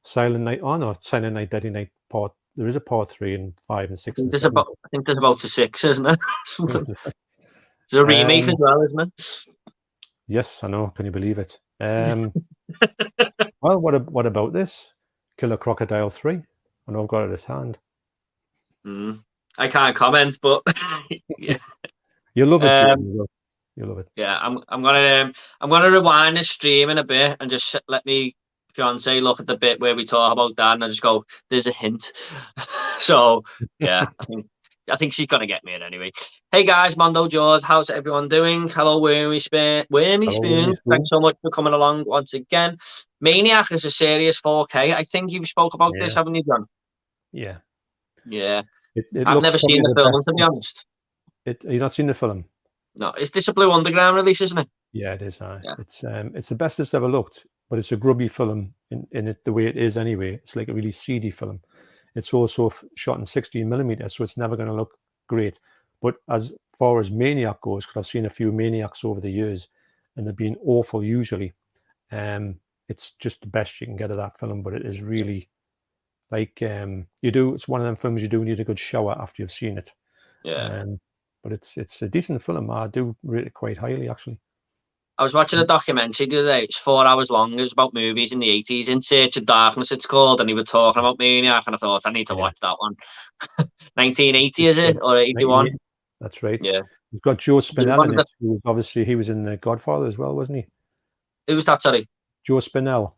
Silent Night. Oh no, Silent Night, Deadly Night Part. There is a Part 3 and 5 and 6 and 7. I think there's about a 6, isn't it? There's a remake as well, isn't it? Yes, I know. Can you believe it? Well, what about this? Killer Crocodile 3. I know I've got it at hand. I can't comment, but yeah. You love it, Jim. You'll love it. Yeah, I'm gonna rewind the stream in a bit and just let me fiance look at the bit where we talk about that, and I just go, "There's a hint." So yeah, I think she's gonna get me it anyway. Hey guys, Mondo, George, how's everyone doing? Hello, Wormy Spoon. Wormy Hello, Wormy Spoon. Spoon. Thanks so much for coming along once again. Maniac is a serious 4K. I think you've spoke about this, haven't you, John? Yeah. Yeah. It I've looks never probably seen the the film, best. to be honest. You've not seen the film? No, is this a Blue Underground release, isn't it? Yeah, it is. Yeah. It's the best it's ever looked, but it's a grubby film in it the way it is anyway. It's like a really seedy film. It's also shot in 16mm, so it's never going to look great. But as far as Maniac goes, because I've seen a few Maniacs over the years, and they've been awful usually. It's just the best you can get of that film, but it is really like it's one of them films you do need a good shower after you've seen it. Yeah. But it's a decent film. I do rate it quite highly, actually. I was watching a documentary the other day. It's 4 hours long. It was about movies in the 80s. In Search of Darkness, it's called. And he was talking about Maniac. And I thought, I need to watch that one. 1980, is it? Or 81? That's right. Yeah. We've got Joe Spinell in The, it, who obviously he was in The Godfather as well, wasn't he? who was that, sorry? Joe Spinell.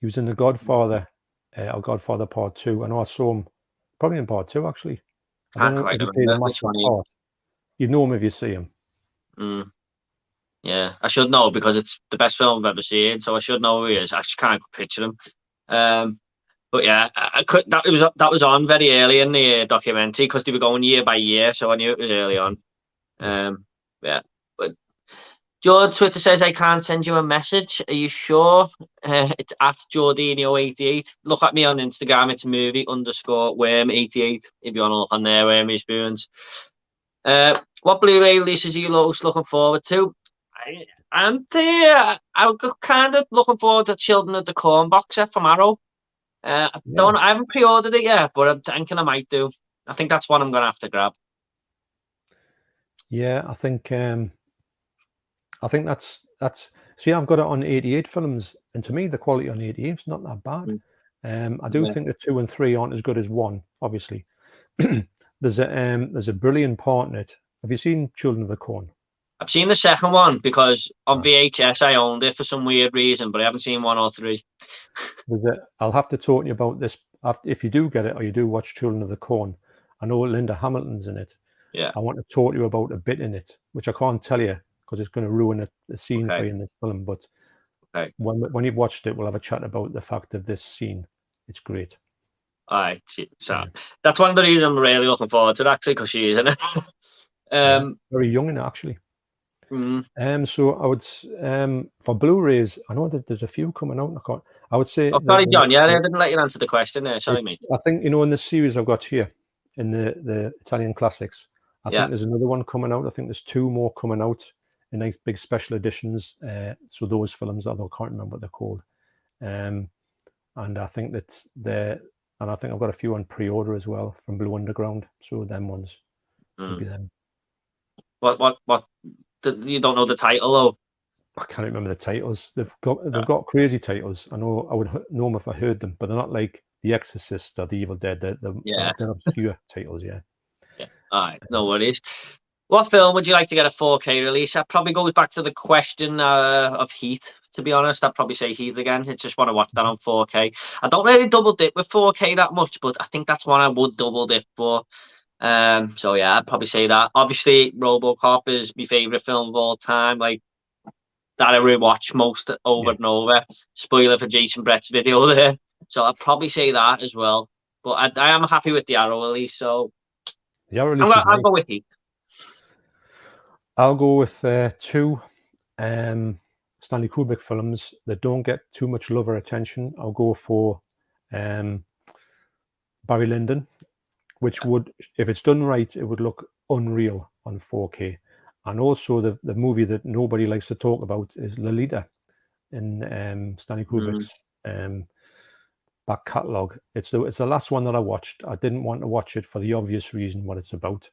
He was in The Godfather, or Godfather Part 2. I know I saw him probably in Part 2, actually. I don't know if he played a massive part. You'd know him if you see him. Yeah, I should know because it's the best film I've ever seen, so I should know who he is. I just can't picture him. But yeah, I could. That was on very early in the documentary because they were going year by year, so I knew it was early on. Yeah, but George Twitter says I can't send you a message. Are you sure? It's at Jordinio88. Look at me on Instagram. It's movie_worm88 if you want to look on there. Wormy Spoons. What Blu-ray releases are you most looking forward to? I'm kind of looking forward to Children of the Corn box set from Arrow. I haven't pre-ordered it yet, but I'm thinking I might do. I think that's one I'm gonna have to grab. Yeah, I think that's. See, I've got it on 88 films, and to me, the quality on 88 is not that bad. I do think that 2 and 3 aren't as good as 1. Obviously, there's a brilliant part in it. Have you seen Children of the Corn? I've seen the second one because on VHS I owned it for some weird reason, but I haven't seen 1 or 3. I'll have to talk to you about this if you do get it or you do watch Children of the Corn. I know Linda Hamilton's in it. Yeah. I want to talk to you about a bit in it, which I can't tell you because it's going to ruin the scene for you in this film. But when you've watched it, we'll have a chat about the fact of this scene. It's great. All right. So that's one of the reasons I'm really looking forward to it, actually, because she is in it. Very young in it, actually. So I would for Blu-rays, I know that there's a few coming out. I would say. Oh, sorry, John. Yeah, I didn't let you answer the question there. Sorry, mate. I think in the series I've got here, in the Italian classics, I think there's another one coming out. I think there's 2 more coming out in nice big special editions. So those films, although I can't remember what they're called, and I think and I think I've got a few on pre-order as well from Blue Underground. So them ones will be them. What? You don't know the title, though? I can't remember the titles. They've got crazy titles. I know I would know them if I heard them, but they're not like The Exorcist or The Evil Dead. They're obscure titles. Yeah. All right, no worries. What film would you like to get a 4K release? That probably goes back to the question of Heat. To be honest, I'd probably say Heat again. I just want to watch that on 4K. I don't really double dip with 4K that much, but I think that's one I would double dip for. So yeah, I'd probably say that. Obviously, RoboCop is my favorite film of all time. Like that, I rewatch most over and over. Spoiler for Jason Brett's video there. So I'd probably say that as well. But I am happy with the Arrow release. So the Arrow release I'll go with Heat. I'll go with 2 Stanley Kubrick films that don't get too much love or attention. I'll go for Barry Lyndon, which would, if it's done right, it would look unreal on 4K. And also the movie that nobody likes to talk about is Lolita in Stanley Kubrick's back catalogue. It's the last one that I watched. I didn't want to watch it for the obvious reason what it's about.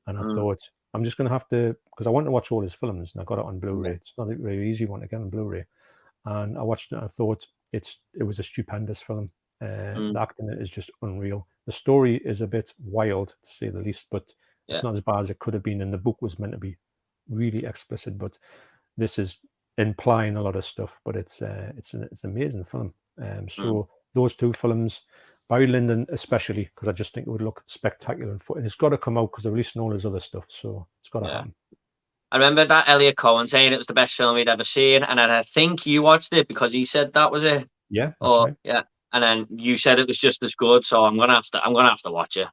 And I thought, I'm just going to have to, because I want to watch all his films, and I got it on Blu-ray. It's not a very easy one to get on Blu-ray. And I watched it and I thought it was a stupendous film. The acting is just unreal. The story is a bit wild, to say the least, but it's not as bad as it could have been, and the book was meant to be really explicit, but this is implying a lot of stuff. But it's an amazing film. So those two films, by Lyndon especially, because I just think it would look spectacular, and it's got to come out because they're releasing all his other stuff, so it's got to happen. I remember that Elliot Cohen saying it was the best film he'd ever seen, and then I think you watched it because he said that was it. Yeah, that's right. Yeah, and then you said it was just as good, so I'm gonna have to watch it.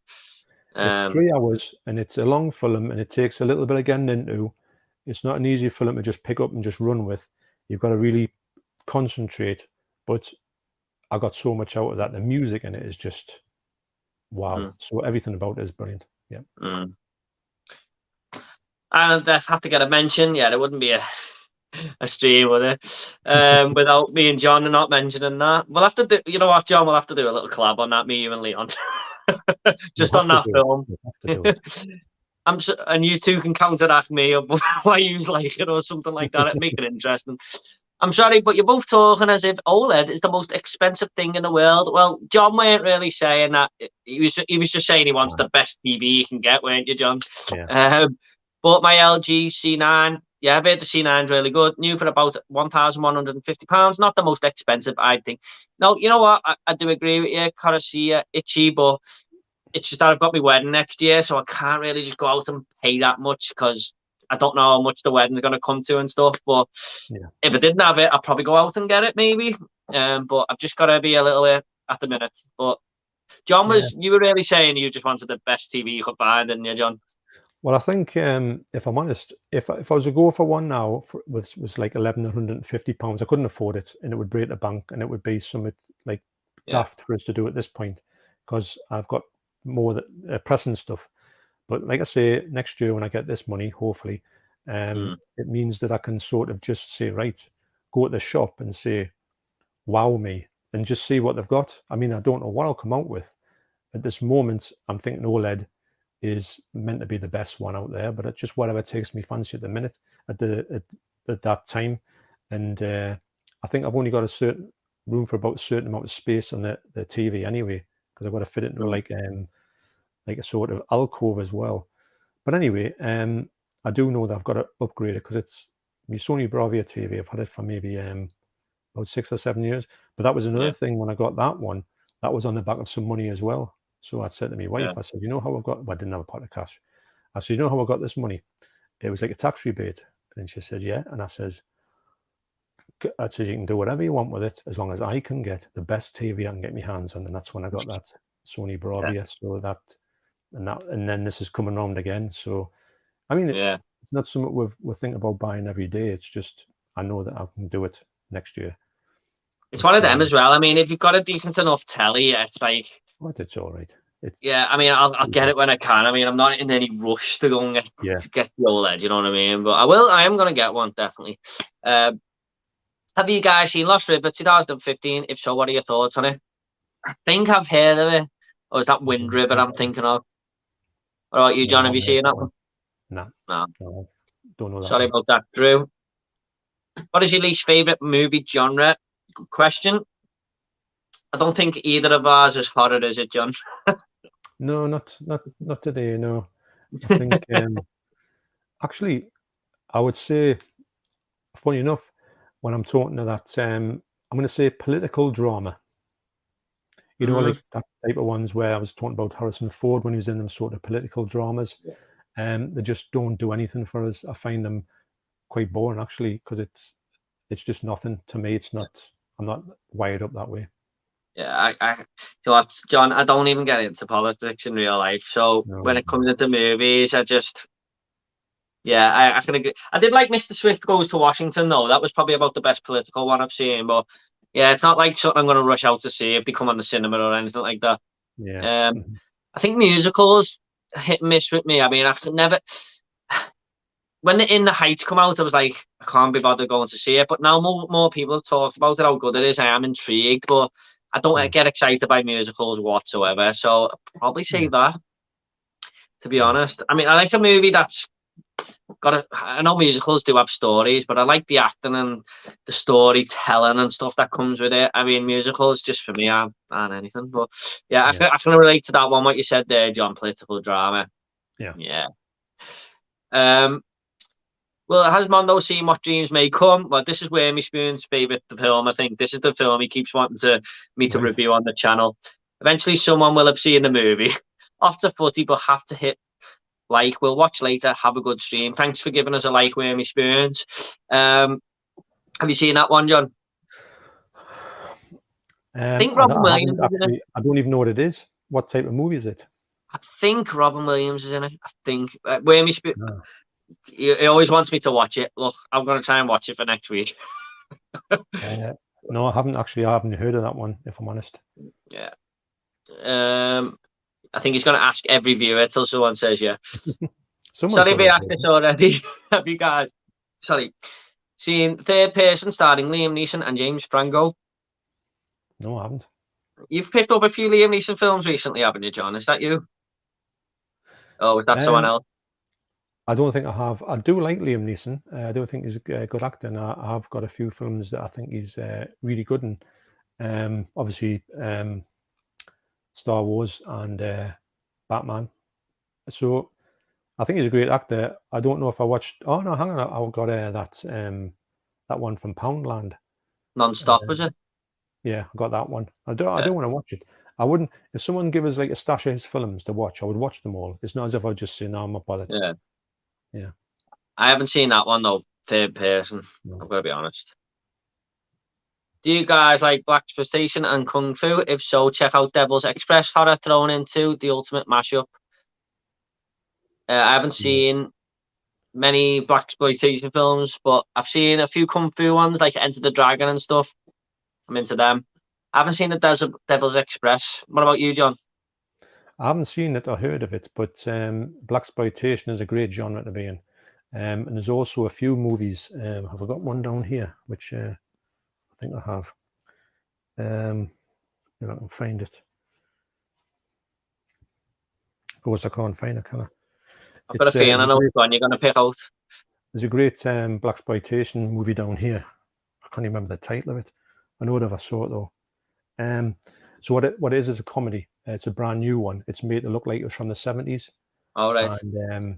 It's 3 hours, and it's a long film, and it takes a little bit of getting into. It's not an easy film to just pick up and just run with. You've got to really concentrate. But I got so much out of that. The music in it is just wow. So everything about it is brilliant. Yeah. And I have to get a mention. Yeah, there wouldn't be a stream, would it? Without me and John not mentioning that. We'll have to do. You know what, John? We'll have to do a little collab on that. Me, you, and Leon. Just on that film. And you two can counteract me or why you like it or something like that. It'd make it interesting. I'm sorry, but you're both talking as if OLED is the most expensive thing in the world. Well, John weren't really saying that. He was just saying he wants the best TV he can get, weren't you, John? Yeah. Bought my LG C9. Yeah, I've heard the C9's really good. New for about £1,150. Not the most expensive, I think. No, you know what? I do agree with you. Coruscant, itchy, but it's just that I've got my wedding next year, so I can't really just go out and pay that much because I don't know how much the wedding's going to come to and stuff. But if I didn't have it, I'd probably go out and get it maybe. But I've just got to be a little bit at the minute. But John, you were really saying you just wanted the best TV you could find, didn't you, John? Well, I think if I'm honest, if I was to go for one now, was like £1,150, I couldn't afford it, and it would break the bank, and it would be something like daft for us to do at this point, because I've got more pressing stuff. But like I say, next year when I get this money, hopefully, it means that I can sort of just say, right, go to the shop and say, wow me, and just see what they've got. I mean, I don't know what I'll come out with. At this moment, I'm thinking OLED is meant to be the best one out there, but it's just whatever takes me fancy at the minute, at that time. And I think I've only got a certain room for about a certain amount of space on the TV anyway, because I've got to fit it into like a sort of alcove as well. But anyway, I do know that I've got to upgrade it because it's my Sony Bravia TV. I've had it for maybe about 6 or 7 years. But that was another thing when I got that one. That was on the back of some money as well. So I said to my wife, I said, you know how I've got, well, I didn't have a pot of cash. I said, you know how I got this money? It was like a tax rebate. And she said, yeah. And I said, you can do whatever you want with it, as long as I can get the best TV I can get my hands on. And that's when I got that Sony Bravia. So and then this is coming around again. So, I mean, it's not something we're thinking about buying every day. It's just, I know that I can do it next year. It's one of them as well. I mean, if you've got a decent enough telly, it's like... Well, it's all right. I mean, I'll get it when I can. I mean, I'm not in any rush to go and get the OLED, you know what I mean? But I am going to get one, definitely. Have you guys seen Lost River 2015? If so, what are your thoughts on it? I think I've heard of it. Or is that Wind River I'm thinking of? What about you, John? Have you seen that one? No. Don't know that. Sorry about that, Drew. What is your least favourite movie genre? Good question. I don't think either of ours is horror, is it, John? No, not today. No, I think actually, I would say, funny enough, when I'm talking to that, I'm going to say political drama. You know, like that type of ones where I was talking about Harrison Ford when he was in them sort of political dramas. They just don't do anything for us. I find them quite boring actually, because it's just nothing to me. It's not. I'm not wired up that way. Yeah, John, I don't even get into politics in real life. So when it comes into movies, I can agree. I did like Mr. Swift Goes to Washington, though. That was probably about the best political one I've seen. But yeah, it's not like something I'm going to rush out to see if they come on the cinema or anything like that. Yeah. I think musicals hit and miss with me. I mean, I could never. When the In the Heights come out, I was like, I can't be bothered going to see it. But now more people have talked about it, how good it is. I am intrigued, but I don't get excited by musicals whatsoever. So I'll probably say that, to be honest. I mean, I like a movie that's got I know musicals do have stories, but I like the acting and the storytelling and stuff that comes with it. I mean, musicals just for me aren't anything. But yeah, I can relate to that one, what you said there, John, political drama. Yeah. Yeah. Well, has Mondo seen What Dreams May Come? Well, this is where my Spoon's favourite film, I think. This is the film he keeps wanting me to review on the channel. Eventually, someone will have seen the movie. Off to footy, but have to hit like. We'll watch later. Have a good stream. Thanks for giving us a like, where my Spoons. Have you seen that one, John? I think Robin Williams is in it. I don't even know what it is. What type of movie is it? I think Robin Williams is in it. I think where my Spoon. No. He always wants me to watch it. Look, I'm going to try and watch it for next week. No, I haven't heard of that one, if I'm honest. Yeah. I think he's going to ask every viewer till someone says yeah. Sorry if I asked this already. Have you guys seen Third Person starring Liam Neeson and James Franco? No, I haven't. You've picked up a few Liam Neeson films recently, haven't you, John? Is that you? Oh, is that someone else? I don't think I have. I do like Liam Neeson. I do think he's a good actor, and I have got a few films that I think he's really good in. Obviously, Star Wars and Batman. So I think he's a great actor. I don't know if I watched. Oh no, hang on. I got that one from Poundland. Non-stop, was it? Yeah, I got that one. I don't want to watch it. I wouldn't. If someone give us like a stash of his films to watch, I would watch them all. It's not as if I just say, "No, I'm not bothered." Yeah. Yeah. I haven't seen that one though. Third Person. No. I've got to be honest. Do you guys like blaxploitation and kung fu? If so, check out Devil's Express horror thrown into the ultimate mashup. I haven't seen many blaxploitation films, but I've seen a few kung fu ones like Enter the Dragon and stuff. I'm into them. I haven't seen the Devil's Express. What about you, John? I haven't seen it or heard of it, but blaxploitation is a great genre to be in. And there's also a few movies. Have I got one down here, which I think I have. If I can find it. Of course, I can't find it, can I? I've got a feeling I know which one you're going to pick out. There's a great blaxploitation movie down here. I can't even remember the title of it. I know that I saw it though. So what it is a comedy. It's a brand new one. It's made to look like it was from the 70s. All right. And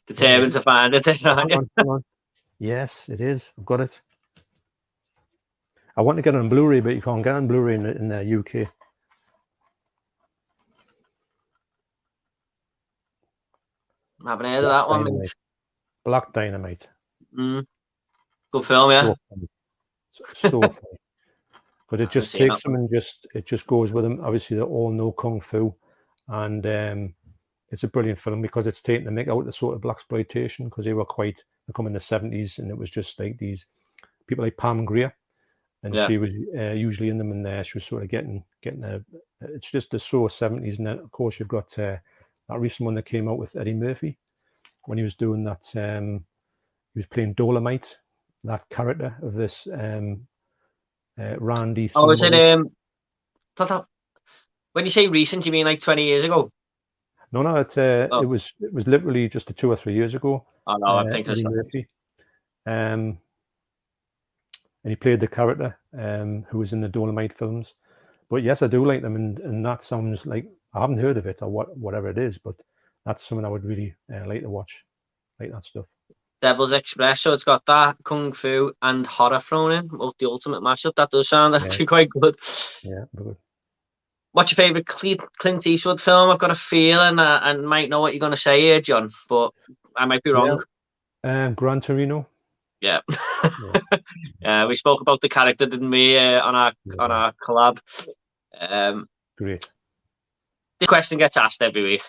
determined to find it, aren't you? Hang on. Yes, it is. I've got it. I want to get it on Blu-ray, but you can't get it on Blu-ray in the UK. I haven't heard of that one. Black Dynamite. Good film, yeah. So funny. But it just takes them and it just goes with them. Obviously, they all know kung fu, and it's a brilliant film because it's taking the mick out of the sort of blaxploitation because they come in the 70s, and it was just like these people like Pam Grier, and she was usually in them, and there she was sort of getting it's just the sort of 70s, and then of course you've got that recent one that came out with Eddie Murphy when he was doing that. He was playing Dolomite, that character of this. Randy. Oh, is it when you say recent, you mean like 20 years ago? No, it was literally just 2 or 3 years ago. Oh no, I think Eddie Murphy. And he played the character who was in the Dolomite films. But yes, I do like them, and that sounds like I haven't heard of it or whatever it is, but that's something I would really like to watch, like that stuff. Devil's Express, so it's got that kung fu and horror thrown in, the ultimate mashup. That does sound actually quite good. Yeah, good. What's your favourite Clint Eastwood film? I've got a feeling I might know what you're going to say here, John, but I might be wrong. Gran Torino. Yeah. We spoke about the character, didn't we, on our collab? Great. The question gets asked every week,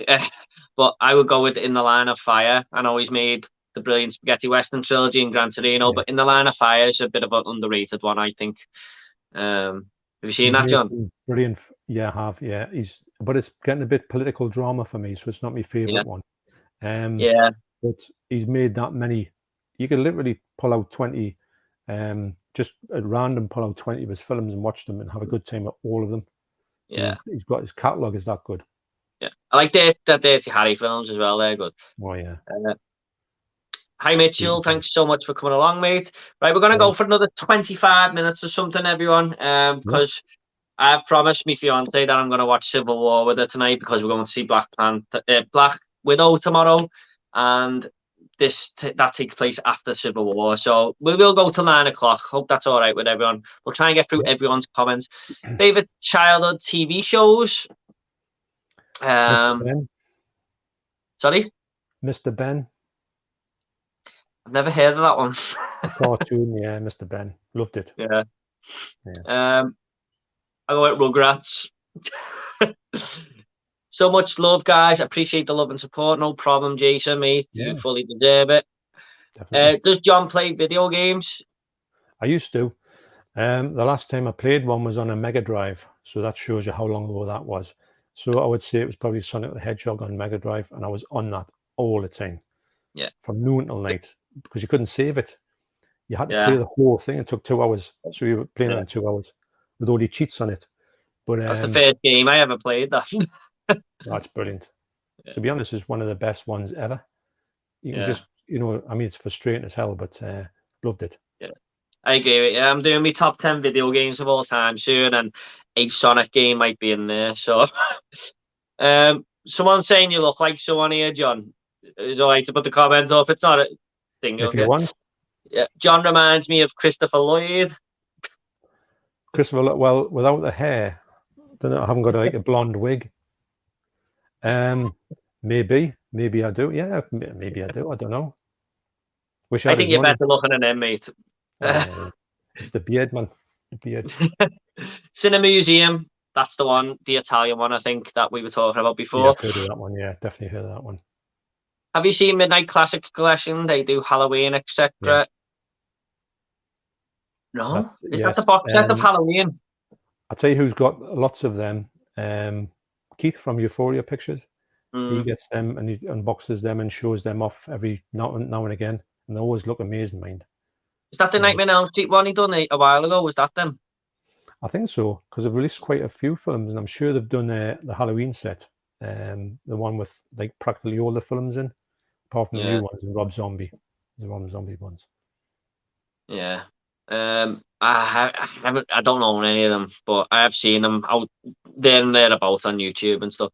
but I would go with In the Line of Fire. I know he's made the brilliant spaghetti western trilogy in Gran Torino, but In the Line of Fire is a bit of an underrated one, I think. Have you seen that, John? Brilliant. Yeah, I have. Yeah, but it's getting a bit political drama for me, so it's not my favorite one. But he's made that many. You can literally pull out 20, just at random, pull out 20 of his films and watch them and have a good time with all of them. Yeah, he's got his catalogue is that good. Yeah, I like the Dirty Harry films as well. They're good. Oh yeah. Hi Mitchell, thanks so much for coming along, mate. Right, we're gonna go for another 25 minutes or something, everyone. Because I've promised me fiance that I'm gonna watch Civil War with her tonight because we're going to see Black Widow tomorrow, and that takes place after Civil War. So we will go till 9 o'clock. Hope that's all right with everyone. We'll try and get through everyone's comments. Favorite childhood TV shows? Mr. Ben. Sorry? Mr. Ben. I've never heard of that one. The cartoon, yeah, Mr. Ben. Loved it. Yeah. I go with Rugrats. So much love, guys. Appreciate the love and support. No problem, Jason, mate. Yeah. You fully deserve it. Definitely. Does John play video games? I used to. The last time I played one was on a Mega Drive. So that shows you how long ago that was. So I would say it was probably Sonic the Hedgehog on Mega Drive. And I was on that all the time. Yeah. From noon till night. Because you couldn't save it. You had to play the whole thing. It took 2 hours. So you were playing it in 2 hours. With all the cheats on it. But that's the first game I ever played, that. That's brilliant. To be honest, it's one of the best ones ever. You can just, I mean, it's frustrating as hell, but loved it. Yeah, I agree with you. I'm doing my top 10 video games of all time soon, and a Sonic game might be in there. So, someone's saying you look like someone here, John. Is it all right to put the comments up? It's not a thing. If you want. Yeah, John reminds me of Christopher Lloyd. Christopher, well, without the hair, I haven't got like a blonde wig. Maybe I do. Yeah, maybe I do. I don't know. I think you're better looking than him, mate. It's the beard, man. The beard. Cinema Museum. That's the one, the Italian one, I think, that we were talking about before. Yeah, I've heard of that one. Yeah, definitely heard of that one. Have you seen Midnight Classics Collection? They do Halloween, etc. Yeah. No? Is that the box set of Halloween? I'll tell you who's got lots of them. Keith from Euphoria Pictures. He gets them and he unboxes them and shows them off every now and again. And they always look amazing, mind. Is that the Nightmare on Elm Street one he done a while ago? Was that them? I think so, because they've released quite a few films, and I'm sure they've done the Halloween set. The one with like practically all the films in, apart from the new ones and Rob Zombie. The Rob Zombie ones. Yeah. I don't know any of them, but I have seen them out there and thereabouts on YouTube and stuff.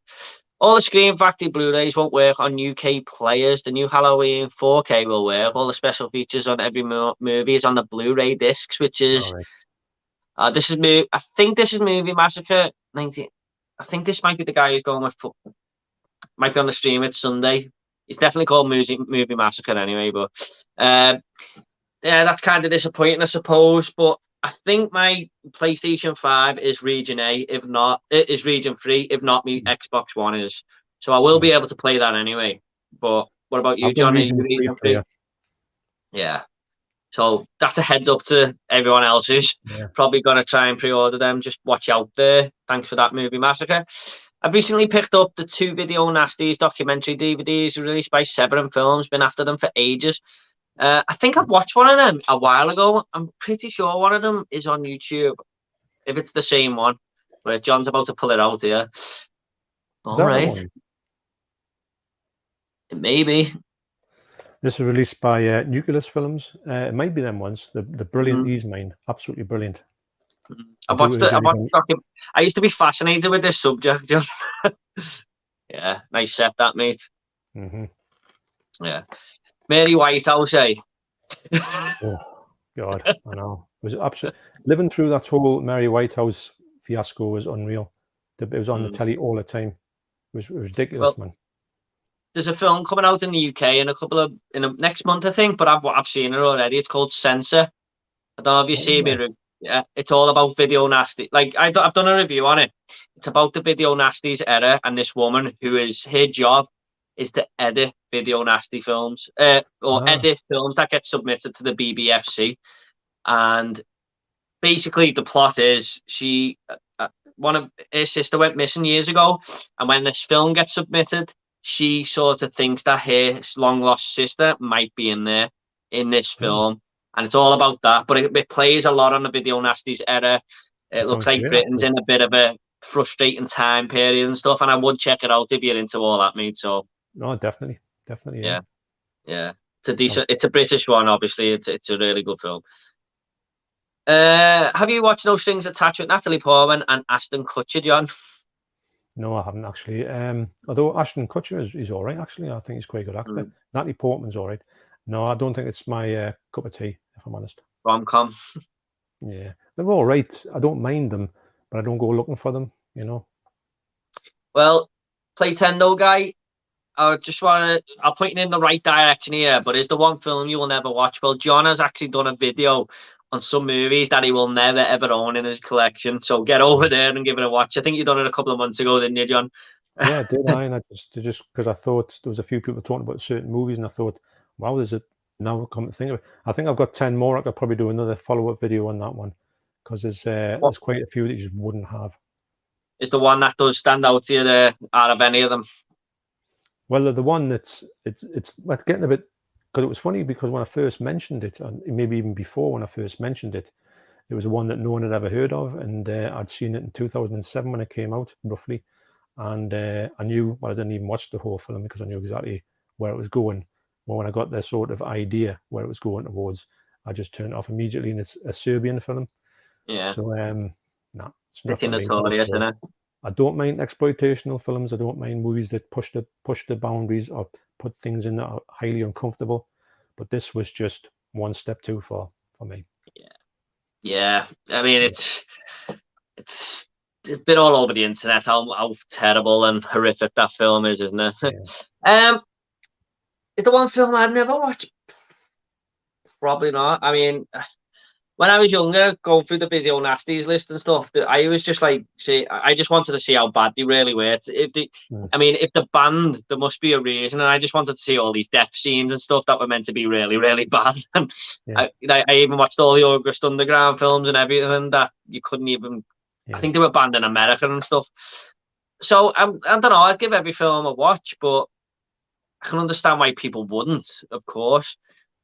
All the Scream Factory Blu-rays won't work on UK players. The new Halloween 4K will work. All the special features on every movie is on the Blu-ray discs, which is this is I think this is Movie Massacre 19. I think this might be the guy who's going with. Might be on the stream. It's Sunday. It's definitely called Movie Massacre anyway, but yeah, that's kind of disappointing, I suppose. But I think my PlayStation 5 is Region A. If not, it is Region 3. If not, my Xbox One is. So I will be able to play that anyway. But what about you, John? Are you Region 3? Yeah. So that's a heads up to everyone else who's probably going to try and pre-order them. Just watch out there. Thanks for that, Movie Massacre. I've recently picked up the 2 Video Nasties documentary DVDs released by Severin Films. Been after them for ages. I think I've watched one of them a while ago. I'm pretty sure one of them is on YouTube. If it's the same one. Where John's about to pull it out here. All right. Maybe. This is released by Nucleus Films. It might be them ones. The brilliant Ease Mine. Absolutely brilliant. I used to be fascinated with this subject, John. Yeah, nice set that, mate. Yeah. Mary Whitehouse, eh? Oh, God, I know. It was absolutely living through that whole Mary Whitehouse fiasco was unreal. It was on the telly all the time. It was ridiculous, man. There's a film coming out in the UK in next month, I think, but I've seen it already. It's called Censor. I don't know if you see it. Yeah, it's all about video nasty. Like I've done a review on it. It's about the video nasties era and this woman who is her job is to edit video nasty films or edit films that get submitted to the BBFC. And basically the plot is she one of her sister went missing years ago, and when this film gets submitted, she sort of thinks that her long lost sister might be in there in this film. And it's all about that, but it plays a lot on the video nasties era. It looks like Britain's in a bit of a frustrating time period and stuff, and I would check it out if you're into all that, mate. So no, definitely. Yeah. It's a British one, obviously. It's a really good film. Have you watched Those Things Attached with Natalie Portman and Ashton Kutcher, John? No, I haven't actually. Although Ashton Kutcher is all right, actually. I think he's quite a good actor. Mm. Natalie Portman's all right. No, I don't think it's my cup of tea, if I'm honest. Rom-com. Yeah, they're all right. I don't mind them, but I don't go looking for them, you know. Well, Playtendo guy, I just want to, I'll point you in the right direction here, but is the one film you will never watch? Well, John has actually done a video on some movies that he will never ever own in his collection. So get over there and give it a watch. I think you done it a couple of months ago, didn't you, John? Yeah, did I? And I just because I thought there was a few people talking about certain movies, and I thought, wow, there's a now come to think of it. I think I've got 10 more. I could probably do another follow-up video on that one because there's quite a few that you just wouldn't have. Is the one that does stand out to you there out of any of them? Well, the one that's getting a bit, because it was funny because when I first mentioned it, and maybe even before when I first mentioned it, it was the one that no one had ever heard of, and I'd seen it in 2007 when it came out, roughly, and I knew, well, I didn't even watch the whole film because I knew exactly where it was going. Well, when I got the sort of idea where it was going towards, I just turned it off immediately, and it's a Serbian film. Yeah. So, no, it's not Pretty for me. notorious, isn't it? I don't mind exploitational films. I don't mind movies that push the boundaries or put things in that are highly uncomfortable. But this was just one step too far for me. Yeah. I mean, it's been all over the internet how terrible and horrific that film is, isn't it? Yeah. Is the one film I'd never watch? Probably not. I mean, when I was younger, going through the video nasties list and stuff, I was just like, I just wanted to see how bad they really were. I mean, if the band, there must be a reason, and I just wanted to see all these death scenes and stuff that were meant to be really, really bad. And Yeah. I even watched all the August Underground films and everything that you couldn't even. Yeah. I think they were banned in America and stuff. So I don't know. I'd give every film a watch, but I can understand why people wouldn't, of course.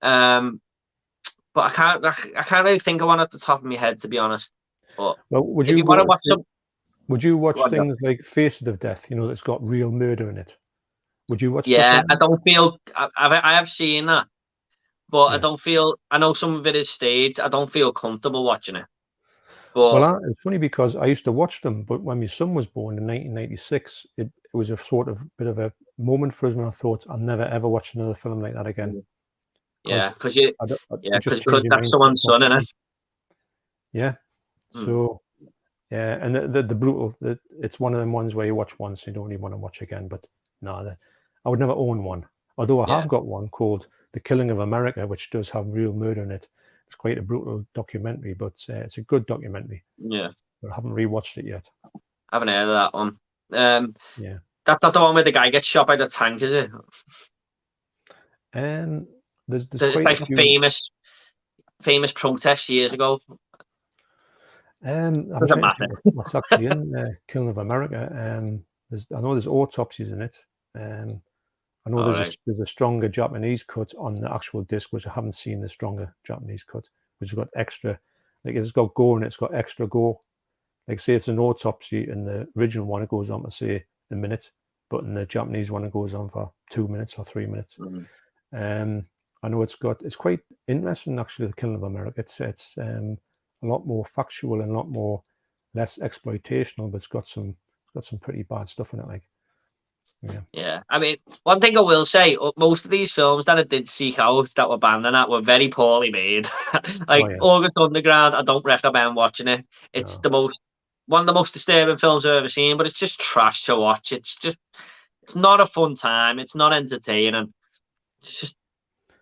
But I can't really think of one at the top of my head, to be honest. But well, would if you you want to watch some? Would you watch on, things like Faces of Death? You know, that's got real murder in it. Would you watch? yeah, stuff like I don't feel I have seen that, but I Yeah. don't feel. I know some of it is staged. I don't feel comfortable watching it. But Well, it's funny because I used to watch them, but when my son was born in 1996, it was a sort of bit of a moment for us when I thought I'll never ever watch another film like that again. yeah, because just because changed your that's mind someone's son, isn't it? Yeah. So yeah, and the brutal. It's one of them ones where you watch once, you don't really want to watch again. But no, I would never own one. Although I have got one called The Killing of America, which does have real murder in it. It's quite a brutal documentary, but it's a good documentary. Yeah, but I haven't rewatched it yet. I haven't heard of that one. Yeah. That's not the one where the guy gets shot by the tank, is it? There's It's quite like a a few. famous protest years ago. I'm Doesn't trying to matter. think what's actually in Killing of America. I know there's autopsies in it. I know there's a stronger Japanese cut on the actual disc, which I haven't seen the stronger Japanese cut, which has got extra, like it's got gore and it's got extra gore. Like say it's an autopsy in the original one, it goes on to say a minute, but in the Japanese one, it goes on for 2 minutes or 3 minutes. I know it's quite interesting actually. The Killing of America, it's a lot more factual and a lot more less exploitational, but it's got some pretty bad stuff in it. Like, yeah. I mean, one thing I will say, most of these films that I did seek out that were banned and that were very poorly made. Like August Underground, I don't recommend watching it. It's one of the most disturbing films I've ever seen, but it's just trash to watch. It's not a fun time. It's not entertaining. It's just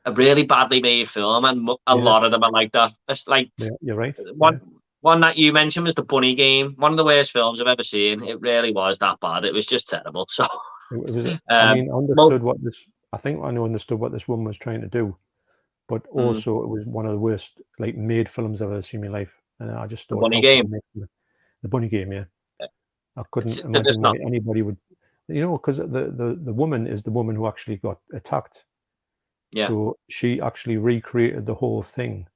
a really badly made film, and a lot of them are like that. It's like you're right. One that you mentioned was The Bunny Game. One of the worst films I've ever seen. It really was that bad. It was just terrible. So it was. I mean, I think I understood what this woman was trying to do, but also it was one of the worst like made films I've ever seen in my life. And I just thought, The Bunny Game. The Bunny Game, yeah. I couldn't imagine why anybody would, because the woman is the woman who actually got attacked. Yeah. So she actually recreated the whole thing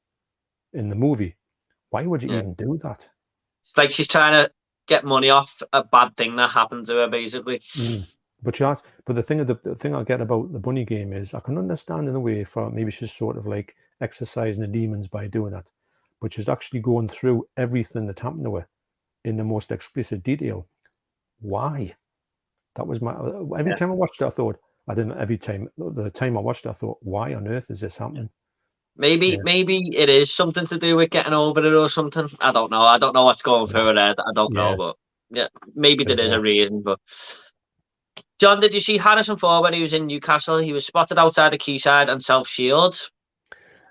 in the movie. Why would you even do that? It's like she's trying to get money off a bad thing that happened to her, basically. But the thing I get about the Bunny Game is I can understand in a way for maybe she's sort of like exercising the demons by doing that, but she's actually going through everything that happened to her in the most explicit detail. Why? That was my every time I watched it, I thought I didn't. Every time the time I watched it, I thought, why on earth is this happening? Maybe it is something to do with getting over it or something. I don't know. I don't know what's going through her head. I don't know, but yeah, maybe there is a reason. But John, did you see Harrison Ford when he was in Newcastle? He was spotted outside the quayside and South Shields.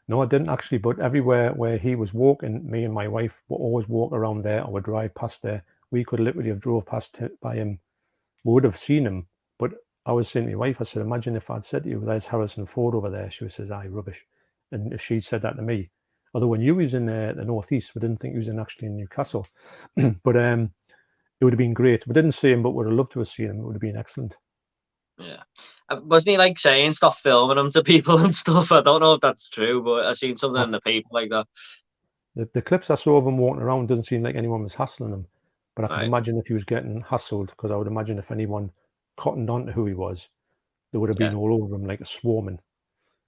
No, I didn't actually, but everywhere where he was walking, me and my wife would always walk around there or would drive past there. We could literally have drove past by him. We would have seen him, but I was saying to my wife, I said, imagine if I'd said to you, there's Harrison Ford over there. She says, aye, rubbish. And if she'd said that to me, although when you was in the northeast, we didn't think he was actually in Newcastle, but it would have been great. We didn't see him, but would have loved to have seen him. It would have been excellent. Yeah. Wasn't he like saying stop filming them to people and stuff? I don't know if that's true, but I've seen something in the paper like that. The clips I saw of him walking around doesn't seem like anyone was hassling him, but I can imagine if he was getting hassled, because I would imagine if anyone cottoned on to who he was, they would have been all over him like a swarming,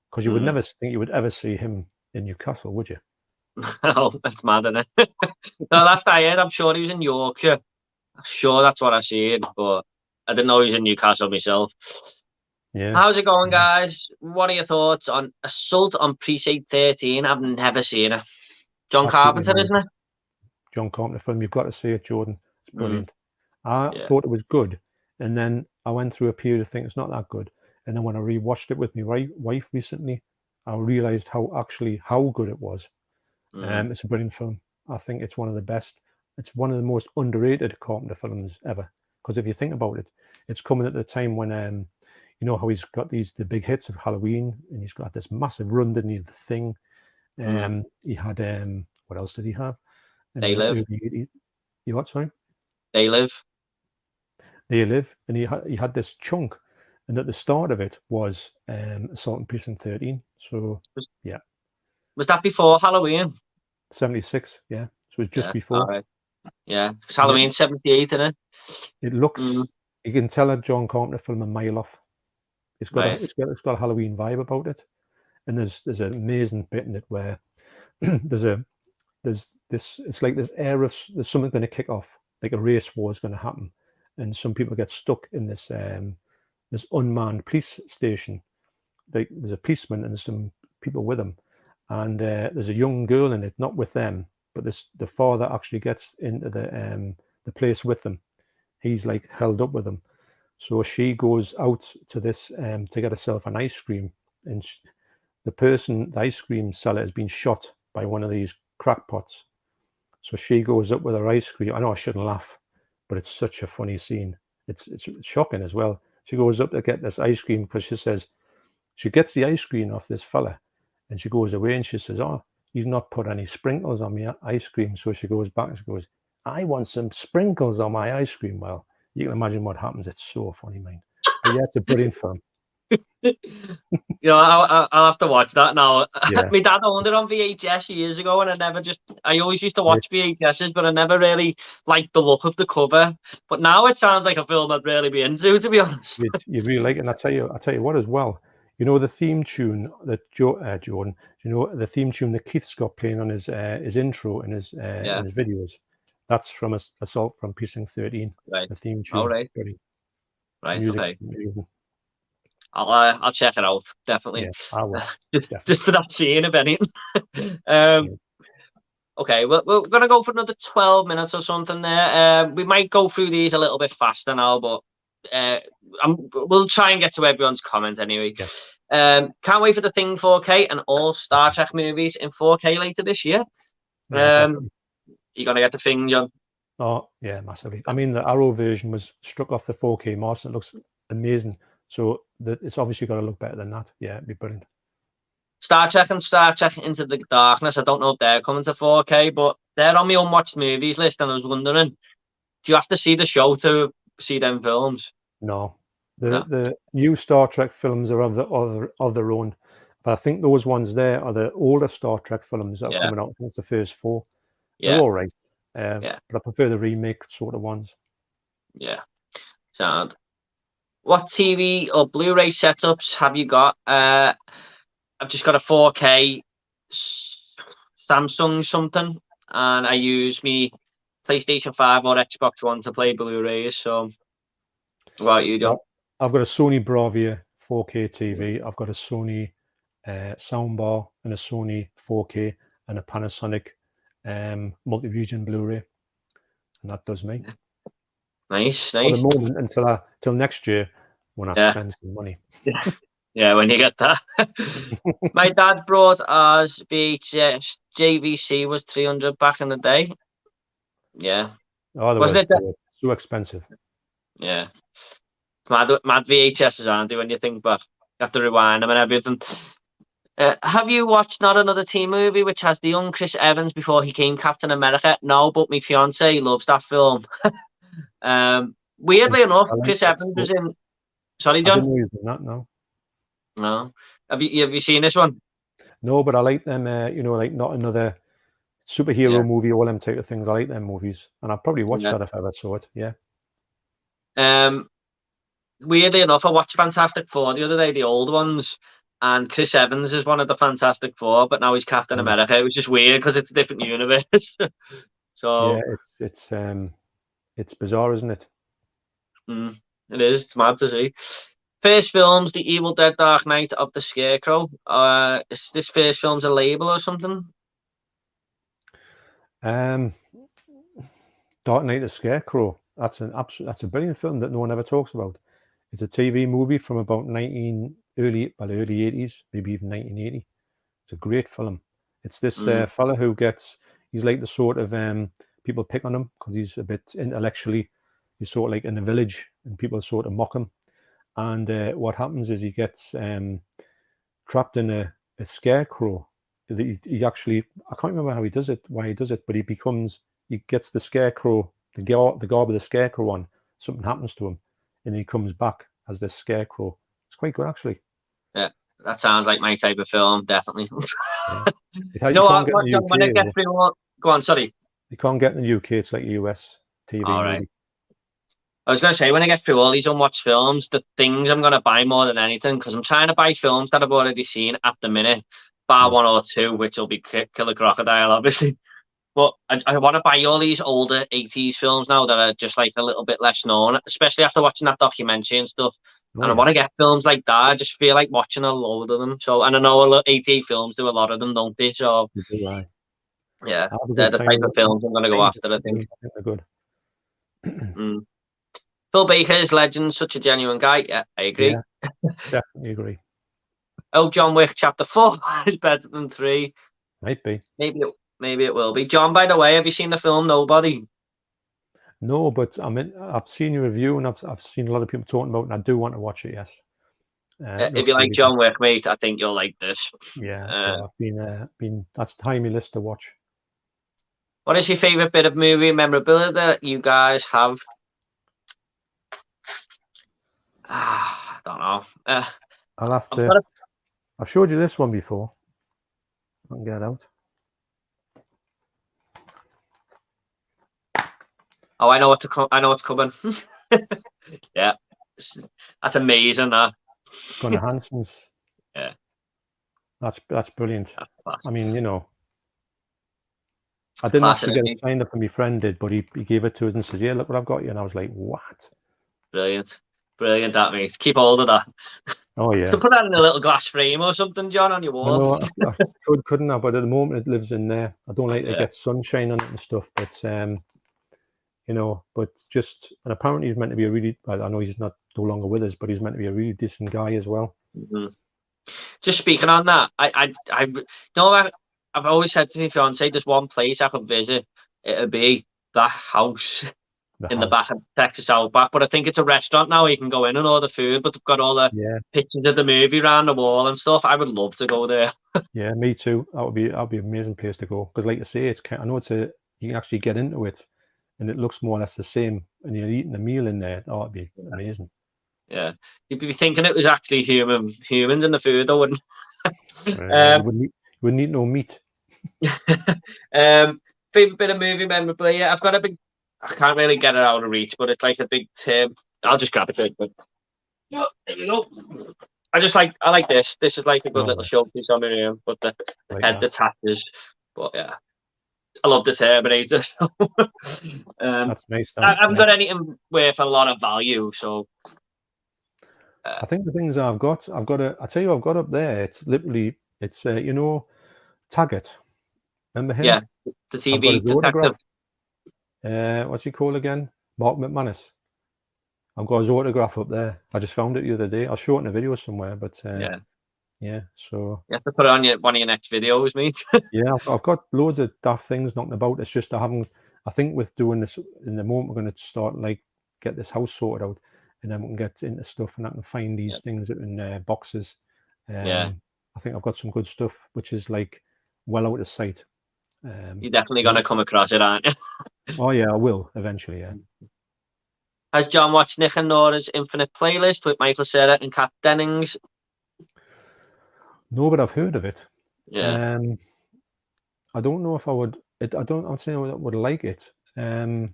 because you would never think you would ever see him in Newcastle, would you? Oh, that's mad, isn't it? No, last I heard, I'm sure he was in Yorkshire. I'm sure that's what I seen, but I didn't know he was in Newcastle myself. Yeah. How's it going, guys? What are your thoughts on Assault on Precinct 13? I've never seen it. John Carpenter, isn't it? John Carpenter film. You've got to see it, Jordan. It's brilliant. I thought it was good, and then I went through a period of thinking it's not that good. And then when I rewatched it with my wife recently, I realised how good it was. It's a brilliant film. I think it's one of the best. It's one of the most underrated Carpenter films ever. Because if you think about it, it's coming at the time when you know how he's got the big hits of Halloween, and he's got this massive run, didn't he? The Thing. He had what else did he have? They Live. You what? Sorry. They Live. They Live, and he had this chunk, and at the start of it was Assault on Precinct 13. So yeah. Was that before Halloween? 76, yeah. So it was just before. Right. Yeah, because Halloween 78, isn't it? It looks. You can tell a John Carpenter film a mile off. It's got a Halloween vibe about it, and there's an amazing bit in it where there's this. It's like this air of there's something going to kick off, like a race war is going to happen, and some people get stuck in this this unmanned police station. There's a policeman and some people with him, and there's a young girl in it, not with them, but the father actually gets into the place with them. He's like held up with them, so she goes out to this to get herself an ice cream, and the ice cream seller has been shot by one of these crackpots. So she goes up with her ice cream. I know I shouldn't laugh, but it's such a funny scene. It's shocking as well. She goes up to get this ice cream because she says she gets the ice cream off this fella, and she goes away and she says, "Oh, he's not put any sprinkles on my ice cream." So she goes back and she goes, "I want some sprinkles on my ice cream." Well, you can imagine what happens. It's so funny, man. But yeah, it's a brilliant film. You know, I'll have to watch that now. Yeah. My dad owned it on VHS years ago, and I always used to watch VHSs, but I never really liked the look of the cover. But now it sounds like a film I'd really be into, to be honest. You really like it, and I tell you what as well. You know the theme tune that Jordan. You know the theme tune that Keith's got playing on his intro and his videos. That's from Assault from Precinct 13. Right. The theme tune. Oh, right. Right. Okay. I'll check it out, definitely. Yeah, I will. Just for that scene, if anything. Okay, we're gonna go for another 12 minutes or something there. We might go through these a little bit faster now, but we'll try and get to everyone's comments anyway. Yeah. Can't wait for the Thing 4K and all Star Trek movies in 4K later this year. You gonna get the Thing, John? Oh yeah, massively. I mean, the Arrow version was struck off the 4K master. It looks amazing. So it's obviously got to look better than that. Yeah, it'd be brilliant. Star Trek and Star Trek Into the Darkness. I don't know if they're coming to 4K, but they're on my unwatched movies list, and I was wondering, do you have to see the show to see them films? No. The new Star Trek films are of their own, but I think those ones there are the older Star Trek films that are coming out. I think it's the first 4. Yeah. They're all right. But I prefer the remake sort of ones. Yeah. Sound. What TV or Blu-ray setups have you got? I've just got a 4K Samsung something, and I use me PlayStation 5 or Xbox One to play Blu-rays. So What about you, John? I've got a Sony Bravia 4K TV. I've got a Sony soundbar and a Sony 4K and a Panasonic multi-region Blu-ray, and that does me. Nice. For the moment, until next year when I spend some money. Yeah, when you get that. My dad brought us VHS. JVC was 300 back in the day. Yeah. Otherwise, they were so expensive. Yeah. Mad VHS is handy when you think back. You have to rewind them and everything. Have you watched Not Another Teen Movie, which has the young Chris Evans before he came Captain America? No, but my fiance loves that film. Weirdly enough, Chris Evans was in. Sorry, John. I didn't know he was in that. No. Have you seen this one? No, but I like them. Like Not Another Superhero movie, all them type of things. I like them movies, and I'd probably watch that if I ever saw it. Yeah. Weirdly enough, I watched Fantastic Four the other day, the old ones, and Chris Evans is one of the Fantastic Four, but now he's Captain America. It was just weird because it's a different universe. So yeah, it's bizarre, isn't it? It is. It's mad to see. First film's The Evil Dead: Dark Knight of the Scarecrow. Is this first film's a label or something? Dark Knight the Scarecrow. That's a brilliant film that no one ever talks about. It's a TV movie from about early 80s, maybe even 1980. It's a great film. It's this fella who he's like the sort of people pick on him because he's a bit intellectually, he's sort of like in a village and people sort of mock him. And what happens is he gets trapped in a scarecrow. He actually, I can't remember why he does it, but he gets the scarecrow, the garb of the scarecrow on. Something happens to him, and he comes back as this scarecrow. It's quite good, actually. Yeah, that sounds like my type of film, definitely. You know what? When I get through, go on. Sorry. You can't get in the UK. It's like a US TV movie. Right. I was going to say, when I get through all these unwatched films, the things I'm going to buy more than anything, because I'm trying to buy films that I've already seen at the minute, bar one or two, which will be Killer Crocodile, obviously. But I want to buy all these older 80s films now that are just like a little bit less known, especially after watching that documentary and stuff. I want to get films like that. I just feel like watching a load of them. So, and I know 88 films do a lot of them, don't they? So, yeah, they're the type of films I'm going to go after, I think. They're good. Phil Baker's Legend, such a genuine guy. Yeah, I agree. Yeah, definitely agree. Oh, John Wick Chapter 4 is better than 3. Might be. Maybe it will be. John, by the way, have you seen the film Nobody? No, but I've seen your review and I've seen a lot of people talking about it, and I do want to watch it. Yes. If you like John Wick, mate, I think you'll like this. Yeah, I've been that's high on my list to watch. What is your favorite bit of movie memorabilia that you guys have? I don't know. I'll have to. I've showed you this one before. I can get it out. Oh, I know what's coming. Yeah, that's amazing. That. Gunnar Hansen's. Yeah. That's brilliant. I mean, I didn't actually get it signed up, and my friend did, but he gave it to us and says, "Yeah, look what I've got you," and I was like, "What?" Brilliant. That means keep hold of that. Oh yeah. So put that in a little glass frame or something, John, on your wall. I couldn't have, but at the moment it lives in there. I don't like to get sunshine on it and stuff, but but just, and apparently he's meant to be a really, I know he's no longer with us, but he's meant to be a really decent guy as well. Just speaking on that, I've always said to my fiance, there's one place I could visit. It'd be that house. The back of Texas Outback, but I think it's a restaurant now. You can go in and order food, but they've got all the pictures of the movie around the wall and stuff. I would love to go there. Yeah, me too. That'd be an amazing place to go, because, like you say, I know you can actually get into it, and it looks more or less the same, and you're eating a meal in there. Oh, it'd be amazing. Yeah, you'd be thinking it was actually humans in the food, though, wouldn't? You wouldn't eat no meat. Favorite bit of movie memorabilia? I've got a big. I can't really get it out of reach, but it's like a big tip. I'll just grab it quick. But there we go. I like this. This is like a good little showpiece on my room, but the head detaches. But yeah. I love the Terminator. That's nice. I haven't got anything worth a lot of value, so. I think the things I've got I tell you, I've got up there. It's literally, it's you know, Taggart. Remember him? Yeah, the I've got TV his autograph. detective. What's he called again? Mark McManus. I've got his autograph up there. I just found it the other day. I'll show it in a video somewhere, but yeah. So you have to put it on one of your next videos, mate. yeah, I've got loads of daft things knocking about. It's just I think with doing this in the moment, we're going to start like get this house sorted out, and then we can get into stuff, and I can find these things in boxes. I think I've got some good stuff, which is like well out of sight. You're definitely going to come across it, aren't you? Oh yeah, I will eventually. Yeah. Has John watched Nick and Nora's Infinite Playlist with Michael Cera and Kat Dennings? No, but I've heard of it. Yeah. I don't know if I would. I'm saying I would like it. I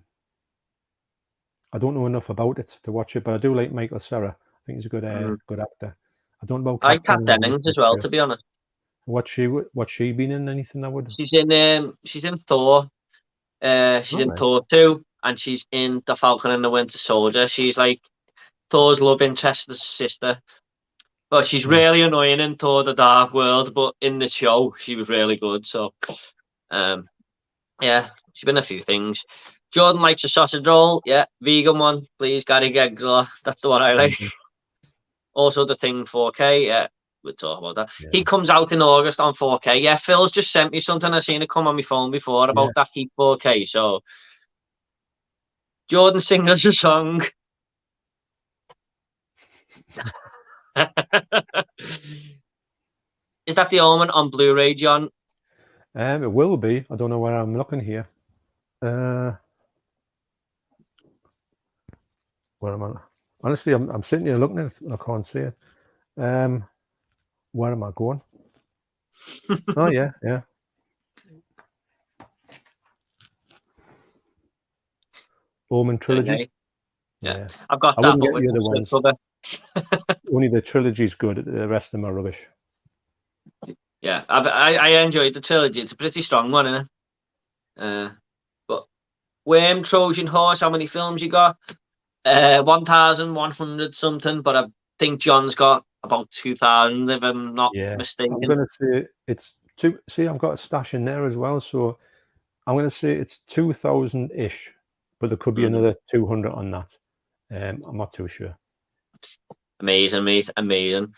don't know enough about it to watch it, but I do like Michael Cera. I think he's a good actor. I don't know about I like Kat Dennings as well, to be honest. What's she been in? Anything I would? She's in Thor. She's in Thor 2, and she's in The Falcon and the Winter Soldier. She's like Thor's love interest, the sister. But she's really annoying in Thor: The Dark World, but in the show she was really good. So, yeah, she's been a few things. Jordan likes a sausage roll. Yeah, vegan one, please, Gary Gensler. That's the one I like. Also, The Thing 4K. Yeah, we'll talk about that. Yeah. He comes out in August on 4K. Yeah, Phil's just sent me something. I've seen it come on my phone before about that Heat 4K. So, Jordan sing us a song. Is that The Omen on Blu-ray, John? It will be. I don't know where I'm looking here. Where am I? Honestly, I'm sitting here looking at it and I can't see it. Where am I going? Oh yeah. Omen trilogy. Yeah. I've got I that. Wouldn't get the other ones. Only the trilogy's good. The rest of them are rubbish. Yeah, I enjoyed the trilogy. It's a pretty strong one, isn't it? But Worm, Trojan Horse, how many films you got? 1,100 something, but I think John's got about 2,000 if I'm not mistaken. I'm going to say it's two. See, I've got a stash in there as well, so I'm going to say it's 2,000-ish, but there could be another 200 on that. I'm not too sure. Amazing, mate. Amazing.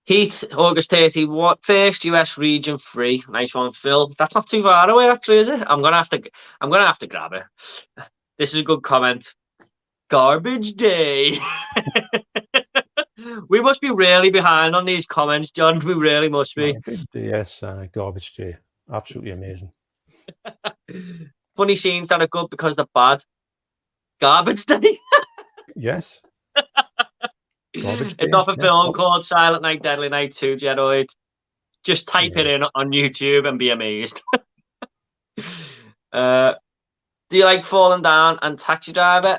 Heat, August 30. What first US region free? Nice one, Phil. That's not too far away, actually, is it? I'm gonna have to grab it. This is a good comment. Garbage day. We must be really behind on these comments, John. We really must be. Yes, garbage day. Absolutely amazing. Funny scenes that are good because they're bad. Garbage day. Yes. Garbage it's off a film called Silent Night, Deadly Night 2, Geroid. Just type it in on YouTube and be amazed. Do you like Falling Down and Taxi Driver?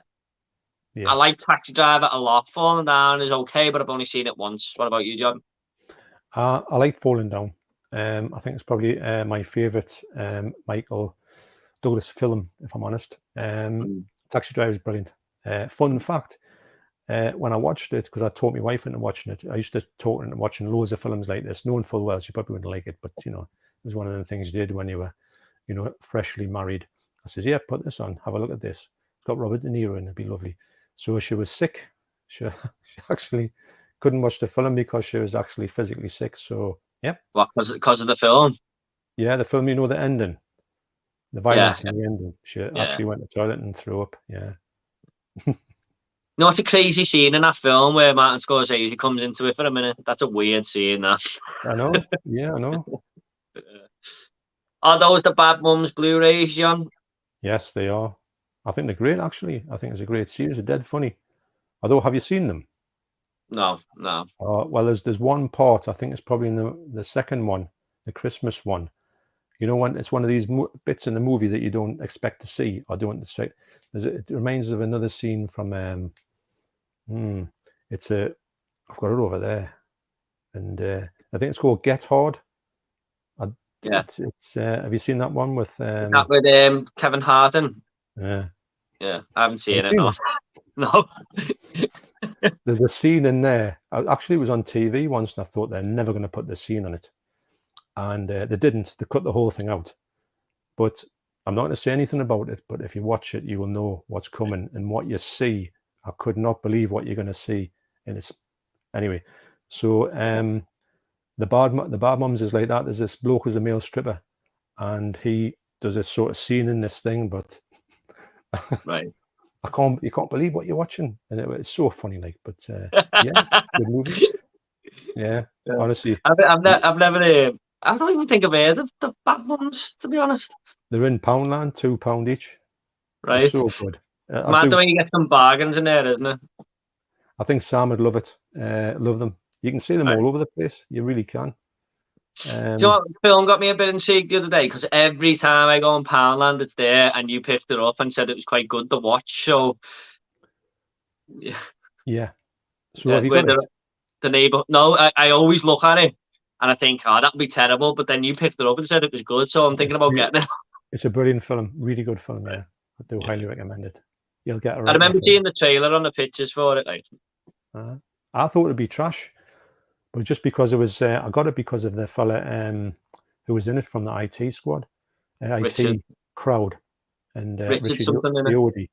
Yeah. I like Taxi Driver a lot. Falling Down is okay, but I've only seen it once. What about you, John? I like Falling Down. I think it's probably my favourite Michael Douglas film, if I'm honest. Taxi Driver is brilliant. Fun fact, when I watched it, because I taught my wife into watching it, I used to talk her into watching loads of films like this, knowing full well she probably wouldn't like it, but, you know, it was one of the things you did when you were, you know, freshly married. I said, yeah, put this on, have a look at this. It's got Robert De Niro in it, it'd be lovely. So she was sick. She actually couldn't watch the film because she was actually physically sick. So, yeah. What, because of the film? Yeah, the film, you know, the ending. The violence in the ending. She actually went to the toilet and threw up. Yeah. You know what's a crazy scene in that film where Martin Scorsese comes into it for a minute? That's a weird scene, that. I know. Yeah, I know. Are those the Bad Mums Blu-rays, John? Yes, they are. I think they're great, actually. I think it's a great series. They're dead funny. Although, have you seen them? No. Well, there's one part, I think it's probably in the second one, the Christmas one. You know, when it's one of these bits in the movie that you don't expect to see or don't expect. It reminds of another scene from, I've got it over there. And I think it's called Get Hard. Yeah. It's have you seen that one with That with Kevin Hart in? yeah. Yeah, I haven't Have you seen it. seen No, it? no. There's a scene in there. Actually, it was on TV once, and I thought they're never going to put this scene on it, and they didn't. They cut the whole thing out. But I'm not going to say anything about it. But if you watch it, you will know what's coming and what you see. I could not believe what you're going to see, and it's anyway. So the bad moms is like that. There's this bloke who's a male stripper, and he does a sort of scene in this thing, but Right. you can't believe what you're watching, and it's so funny, like. But yeah, good movie. Yeah, honestly, I've never. I don't even think I've heard of the Bad Ones, to be honest. they're in Poundland, £2 each. They're Right. so good. Mad when you get some bargains in there, isn't it? I think Sam would love it. Love them. You can see them all over the place. You really can. Do you know what film got me a bit intrigued the other day? Because every time I go on Poundland, it's there, and you picked it up and said it was quite good to watch. So, yeah. So have you got it? The neighbor? No, I always look at it and I think, oh, that'd be terrible. But then you picked it up and said it was good, so I'm thinking about getting it. It's a brilliant film, really good film. Yeah, I do highly recommend it. You'll get it. I remember seeing the trailer on the pictures for it. Like, I thought it'd be trash, but just because it was, I got it because of the fella who was in it from the IT squad, IT crowd, and Richard Yodi,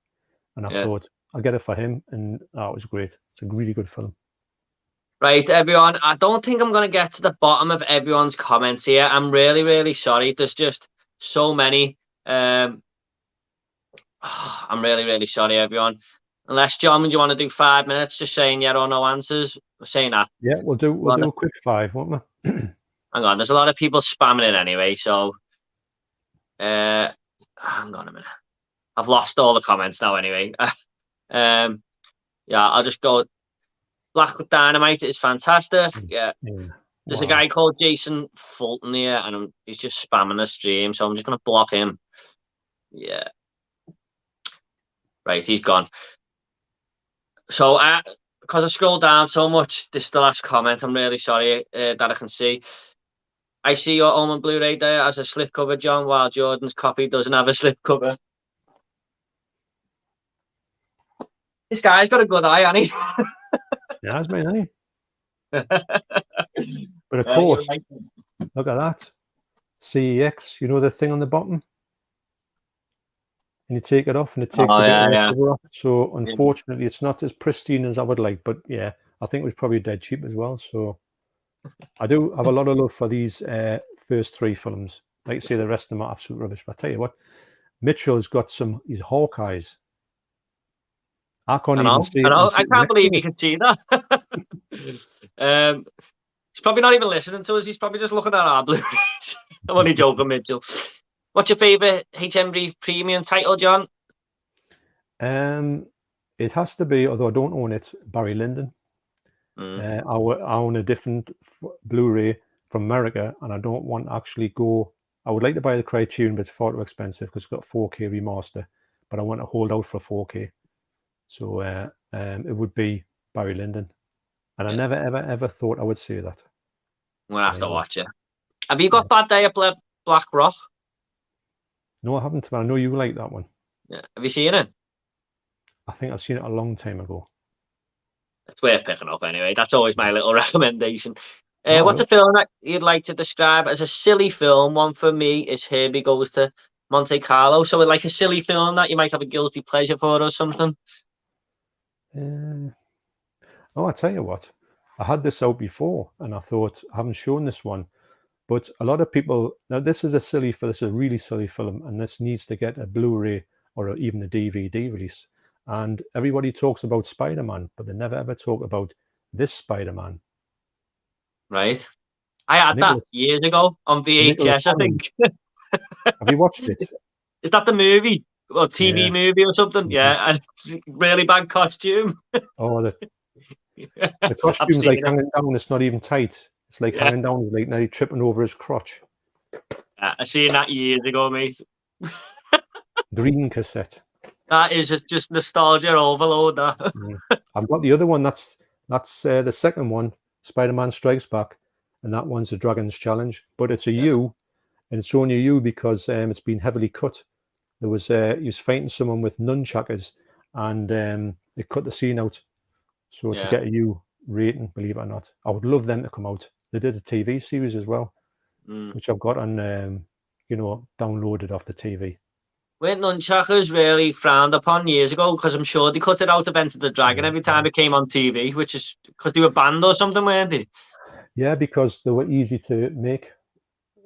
and I thought I'll get it for him, and it was great. It's a really good film. Right, everyone. I don't think I'm going to get to the bottom of everyone's comments here. I'm really, really sorry. There's just so many. I'm really, really sorry, everyone. Unless, John, would you want to do 5 minutes just saying yeah or no answers? We're saying that. Yeah, we'll do a quick 5, won't we? Hang on, there's a lot of people spamming it anyway, so hang on a minute. I've lost all the comments now anyway. Yeah, I'll just go. Black Dynamite is fantastic. Yeah. There's a guy called Jason Fulton here, and he's just spamming the stream, so I'm just going to block him. Yeah. Right, he's gone. So, because I scrolled down so much, this is the last comment. I'm really sorry that I can see. I see your Omen Blu-ray there as a slipcover, John, while Jordan's copy doesn't have a slipcover. This guy's got a good eye, hasn't he? Yeah, that's mine, hasn't he? But of course, look at that. CEX, you know the thing on the bottom? And you take it off and it takes a bit of the cover off. So unfortunately, it's not as pristine as I would like. But yeah, I think it was probably dead cheap as well. So I do have a lot of love for these first 3 films. Like I say, the rest of them are absolute rubbish. But I tell you what, Mitchell's got his Hawkeyes. I can't even see it. I can't believe you can see that. He's probably not even listening to us. He's probably just looking at our Blu-rays. I'm only joking, Mitchell. What's your favourite HMV premium title, John? It has to be, although I don't own it, Barry Lyndon. I own a different Blu-ray from America, and I don't want to actually go. I would like to buy the Criterion, but it's far too expensive because it's got 4K remaster. But I want to hold out for 4K. So it would be Barry Lyndon. And I never, ever thought I would say that. We'll have to watch it. Have you got Bad Day at Black Rock? No, I haven't, but I know you like that one. Yeah. Have you seen it? I think I've seen it a long time ago. It's worth picking up anyway. That's always my little recommendation. What's a film that you'd like to describe as a silly film? One for me is Herbie Goes to Monte Carlo. So like a silly film that you might have a guilty pleasure for or something? I tell you what, I had this out before and I thought I haven't shown this one, but a lot of people, now this is a really silly film, and this needs to get a Blu-ray or even a DVD release. And everybody talks about Spider-Man, but they never ever talk about this Spider-Man. Right. I had that years ago on VHS, I think. Have you watched it? Is that the movie? Or TV movie or something? Yeah, and it's really bad costume. Oh, the costume's like hanging down. It's not even tight. It's like hanging down, like nearly tripping over his crotch. I seen that years ago, mate. Green cassette. That is just nostalgia overload. That. I've got the other one. That's the second one, Spider-Man Strikes Back, and that one's the Dragon's Challenge. But it's a U, and it's only you because it's been heavily cut. There was he was fighting someone with nunchuckers, and they cut the scene out. So to get a U rating, believe it or not, I would love them to come out. They did a TV series as well, which I've got on, you know, downloaded off the TV. Weren't nunchuckers really frowned upon years ago? Because I'm sure they cut it out of Enter the Dragon every time it came on TV, which is because they were banned or something, weren't they? Yeah, because they were easy to make.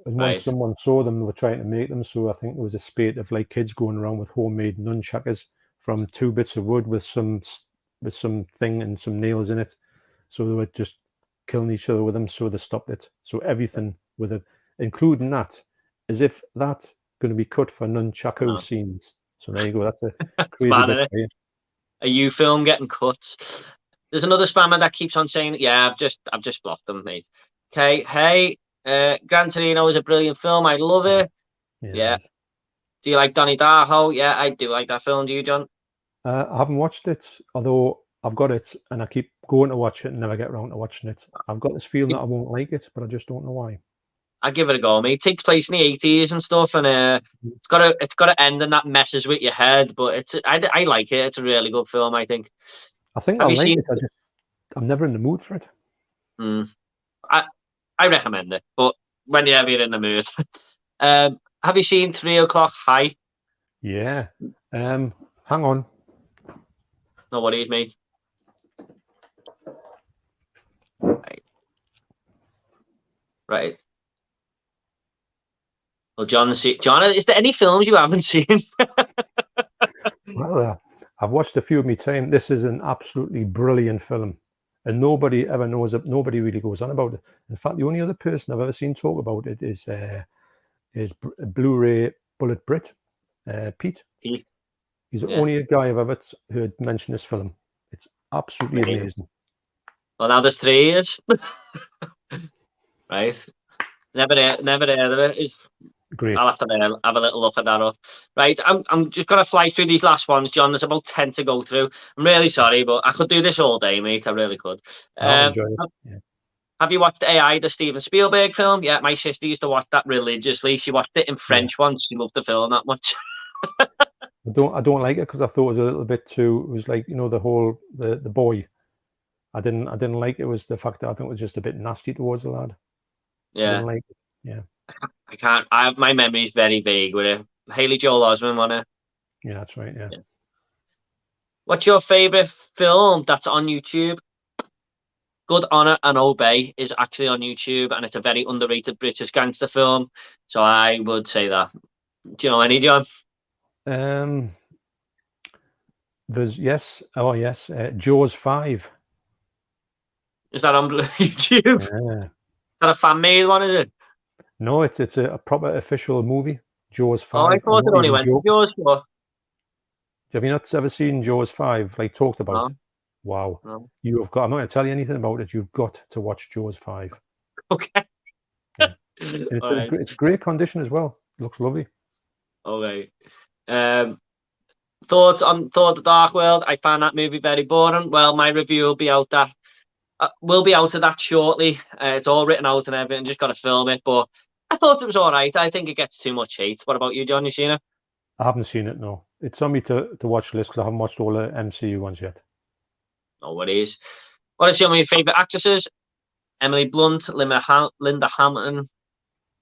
And once Right. someone saw them, they were trying to make them. So I think there was a spate of like kids going around with homemade nunchuckers from 2 bits of wood with some thing and some nails in it. So they were just killing each other with them. So they stopped it. So everything with it, including that, as if that's going to be cut for nunchaku scenes. So there you go. That's a crazy Bad, bit innit? for you. A U film getting cut. There's another spammer that keeps on saying, "Yeah, I've just blocked them, mate." Okay, hey, Gran Torino is a brilliant film. I love it. Yeah. Do you like Donnie Darko? Yeah, I do like that film. Do you, John? I haven't watched it, although I've got it and I keep going to watch it and never get around to watching it. I've got this feeling that I won't like it, but I just don't know why. I give it a go, mate. It takes place in the 80s and stuff, and it's got to end and that messes with your head. But I like it. It's a really good film, I think. I think Have I'll you like seen it. I'm never in the mood for it. I recommend it, but whenever you're in the mood. Have you seen 3 O'Clock High? Yeah. Hang on. No worries, mate. Right. Well, John, is there any films you haven't seen? Well, I've watched a few of my time. This is an absolutely brilliant film, and nobody ever knows it. Nobody really goes on about it. In fact, the only other person I've ever seen talk about it is Blu-ray Bullet Brit, Pete. He's the only guy I've ever heard mention this film. It's absolutely amazing. Well, now there's 3 years. Right. Never heard of it. It's great. I'll have to have a little look at that up. Right. I'm just gonna fly through these last ones, John. There's about 10 to go through. I'm really sorry, but I could do this all day, mate. I really could. I'll enjoy it. Yeah. Have you watched AI, the Steven Spielberg film? Yeah, my sister used to watch that religiously. She watched it in French once. She loved the film that much. I don't like it because I thought it was a little bit too. It was like, you know, the whole the boy. I didn't like it. Was the fact that I think it was just a bit nasty towards the lad. Yeah. I didn't like it. Yeah. I can't. My memory is very vague with it. Haley Joel Osment on it. Yeah, that's right. Yeah. What's your favorite film that's on YouTube? Good Honor and Obey is actually on YouTube, and it's a very underrated British gangster film. So I would say that. Do you know any, John? There's Jaws 5. Is that on YouTube? Yeah. Is that a fan made one? Is it? No, it's a proper official movie. Jaws 5. Oh, I thought it only went to Jaws 4. Have you not ever seen Jaws 5? Like talked about? No. Wow. No. You have got. I'm not going to tell you anything about it. You've got to watch Jaws 5. Okay. Yeah. It's great condition as well. Looks lovely. Okay. Thoughts on Thor: The Dark World? I found that movie very boring. Well, my review will be out that. We'll be out of that shortly. It's all written out and everything. Just got to film it. But I thought it was all right. I think it gets too much hate. What about you, John? You seen it? I haven't seen it. No, it's on me to watch list because I haven't watched all the MCU ones yet. No worries. What are some of your favourite actresses? Emily Blunt, Linda Hamilton,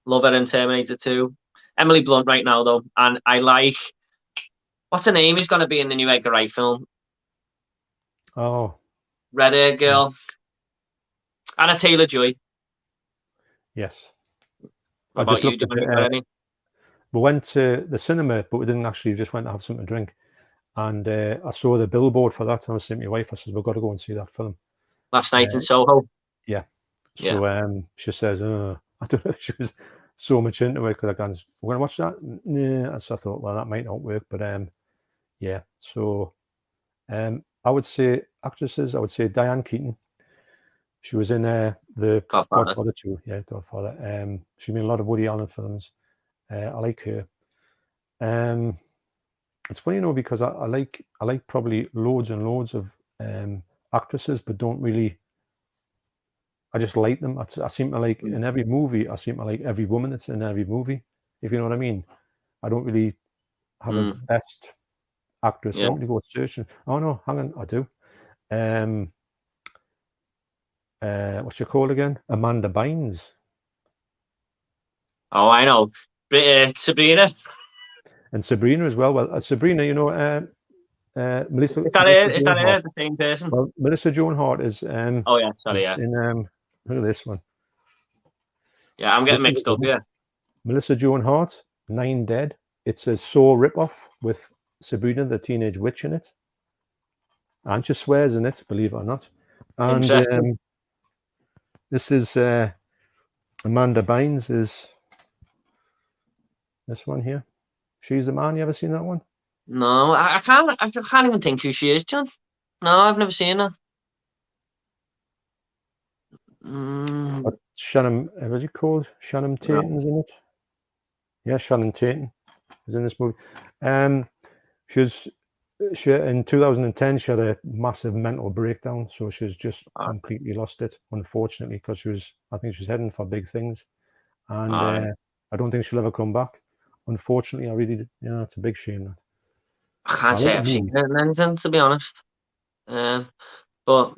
love her in Terminator 2. Emily Blunt right now though, and I like. What's her name? Who's going to be in the new Edgar Wright film? Oh, red hair girl. Anna Taylor-Joy. Yes. What about you? We went to the cinema, but we didn't actually. We just went to have something to drink, and I saw the billboard for that. And I was saying to my wife, I said, "We've got to go and see that film." Last night in Soho. Yeah. So she says, I don't know if she was so much into it because I gone, "We're going to watch that." Yeah. So I thought, well, that might not work, but yeah. So I would say actresses. I would say Diane Keaton. She was in the Godfather 2. Yeah, Godfather. She's been in a lot of Woody Allen films. I like her. It's funny, you know, because I like probably loads and loads of actresses, but don't really. I just like them. I seem to like in every movie. I seem to like every woman that's in every movie. if you know what I mean. I don't really have a best actress. So I don't really go searching. Oh no, hang on, I do. What's she called again? Amanda Bynes. Oh, I know. Sabrina. And Sabrina as well. Well, Sabrina, you know, Melissa. Is that it? Is that it? The same person? Well, Melissa Joan Hart is. Oh yeah, sorry, yeah. Look at this one. Yeah, I'm getting mixed up. Yeah. Melissa Joan Hart, 9 Dead. It's a Saw ripoff with Sabrina the Teenage Witch in it, and she swears in it, believe it or not. And this is Amanda Bynes. Is this one here? She's the Man. You ever seen that one? No, I can't. I can't even think who she is, John. No, I've never seen her. Shannon, what's it called? Shannon Tatum's in it. Yeah, Shannon Tatum is in this movie. She in 2010 she had a massive mental breakdown, so she's just completely lost it, unfortunately, because I think she was heading for big things, and I don't think she'll ever come back. Unfortunately, I really, it's a big shame. That I can't say I've seen anything, to be honest. But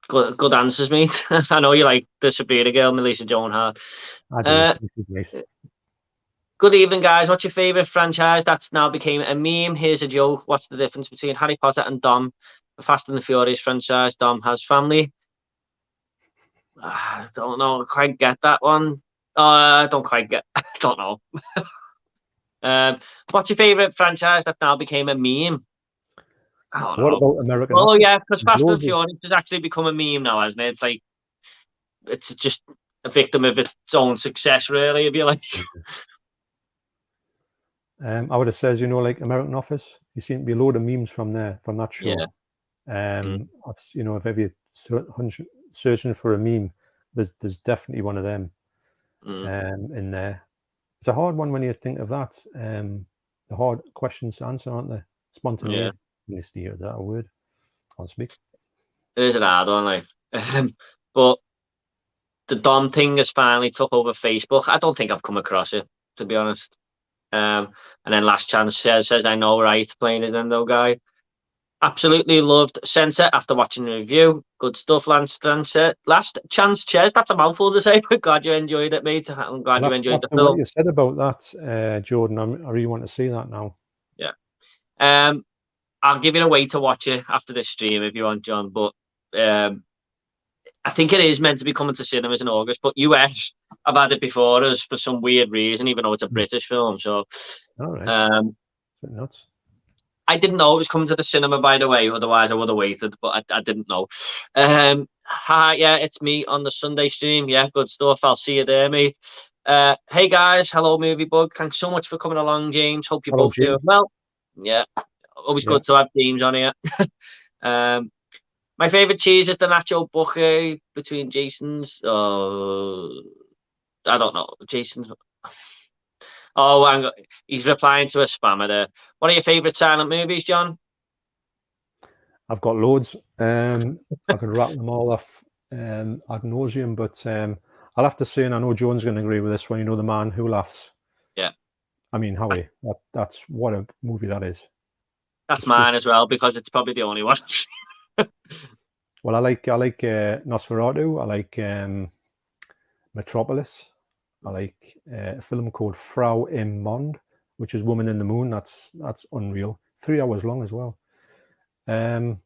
good answers, mate. I know you like the Sabrina girl, Melissa Joan Hart. I do. Good evening, guys. What's your favourite franchise that's now became a meme? Here's a joke. What's the difference between Harry Potter and Dom? The Fast and the Furious franchise. Dom has family. I don't know. Quite get that one. I don't quite get. I don't know. What's your favourite franchise that now became a meme? I don't know. What about American? Oh yeah, because Fast and Furious has actually become a meme now, hasn't it? It's like it's just a victim of its own success, really. If you like. I would have said, like American Office, you seem to be a load of memes from that show. Yeah. You know, if ever you're searching for a meme, there's definitely one of them in there. It's a hard one when you think of that. The hard questions to answer, aren't they? Spontaneity. Is that a word? Can't speak. It is an hard one, like. But the Dom thing has finally took over Facebook. I don't think I've come across it, to be honest. And then Last Chance says I know, right? Playing it then though, guy. Absolutely loved Sensor after watching the review. Good stuff, Last Chance Chairs. That's a mouthful to say. Glad you enjoyed it, mate. I'm glad you enjoyed the film. What you said about that, Jordan, I really want to see that now. Yeah. I'll give you a way to watch it after this stream if you want, John. But I think it is meant to be coming to cinemas in August. But US, I've had it before us for some weird reason, even though it's a British film. So, all right. Nuts. I didn't know it was coming to the cinema, by the way. Otherwise, I would have waited, but I didn't know. Hi, yeah, it's me on the Sunday stream. Yeah, good stuff. I'll see you there, mate. Hey, guys. Hello, Movie Bug. Thanks so much for coming along, James. Hope you're both doing well. Yeah, always good to have James on here. My favourite cheese is the nacho bucket between Jason's. I don't know. Jason's. Oh, he's replying to a spammer there. What are your favourite silent movies, John? I've got loads. I could rattle them all off ad nauseum, but I'll have to say, and I know John's going to agree with this one, The Man Who Laughs. Yeah. I mean, Howie, that's what a movie that is. That's mine as well, because it's probably the only one. Well, I like Nosferatu. I like Metropolis. I like a film called Frau im Mond, which is Woman in the Moon. That's unreal. 3 hours long as well. The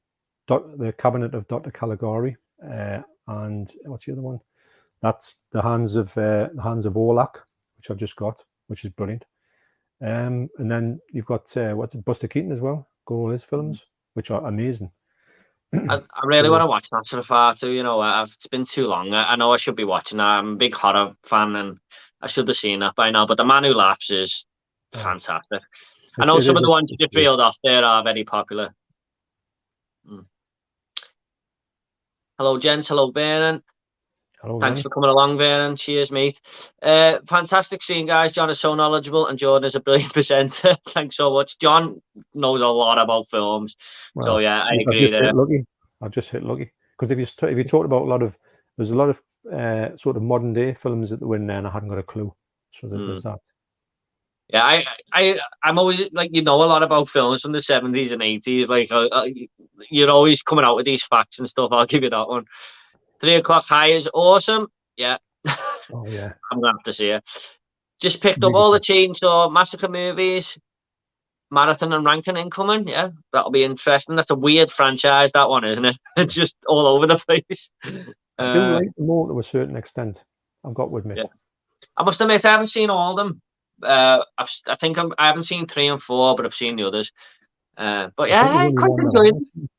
Cabinet of Dr. Caligari, and what's the other one? That's the Hands of Orlak, which I've just got, which is brilliant. And then you've got Buster Keaton as well. Got all his films, which are amazing. I really want to watch that so far too. It's been too long. I know I should be watching that. I'm a big horror fan, and I should have seen that by now. But The Man Who Laughs is fantastic. I know some of the ones you just reeled off there are very popular. Hello, gents. Hello, Vernon. Hello, thanks for coming along, Vernon. Cheers, mate. Fantastic seeing, guys. John is so knowledgeable, and Jordan is a brilliant presenter. Thanks so much. John knows a lot about films, so yeah, I agree there. I just hit lucky because if you talked about there's a lot of sort of modern day films that were in there, and I hadn't got a clue. So there's that. Yeah, I'm always like, you know, a lot about films from the 70s and 80s. Like, you're always coming out with these facts and stuff. I'll give you that one. 3 O'Clock High is awesome. Yeah. Oh yeah, I'm gonna have to see it. Just picked up really all the good. Chainsaw Massacre movies, Marathon and Rankin incoming. Yeah, that'll be interesting. That's a weird franchise, that one, isn't it? It's just all over the place. I do Uh, like them all to a certain extent. I've got to yeah. admit. I must admit, I haven't seen all of them. I think I haven't seen 3 and 4, but I've seen the others. But I yeah, think there's I only quite one that I enjoyed haven't it. seen.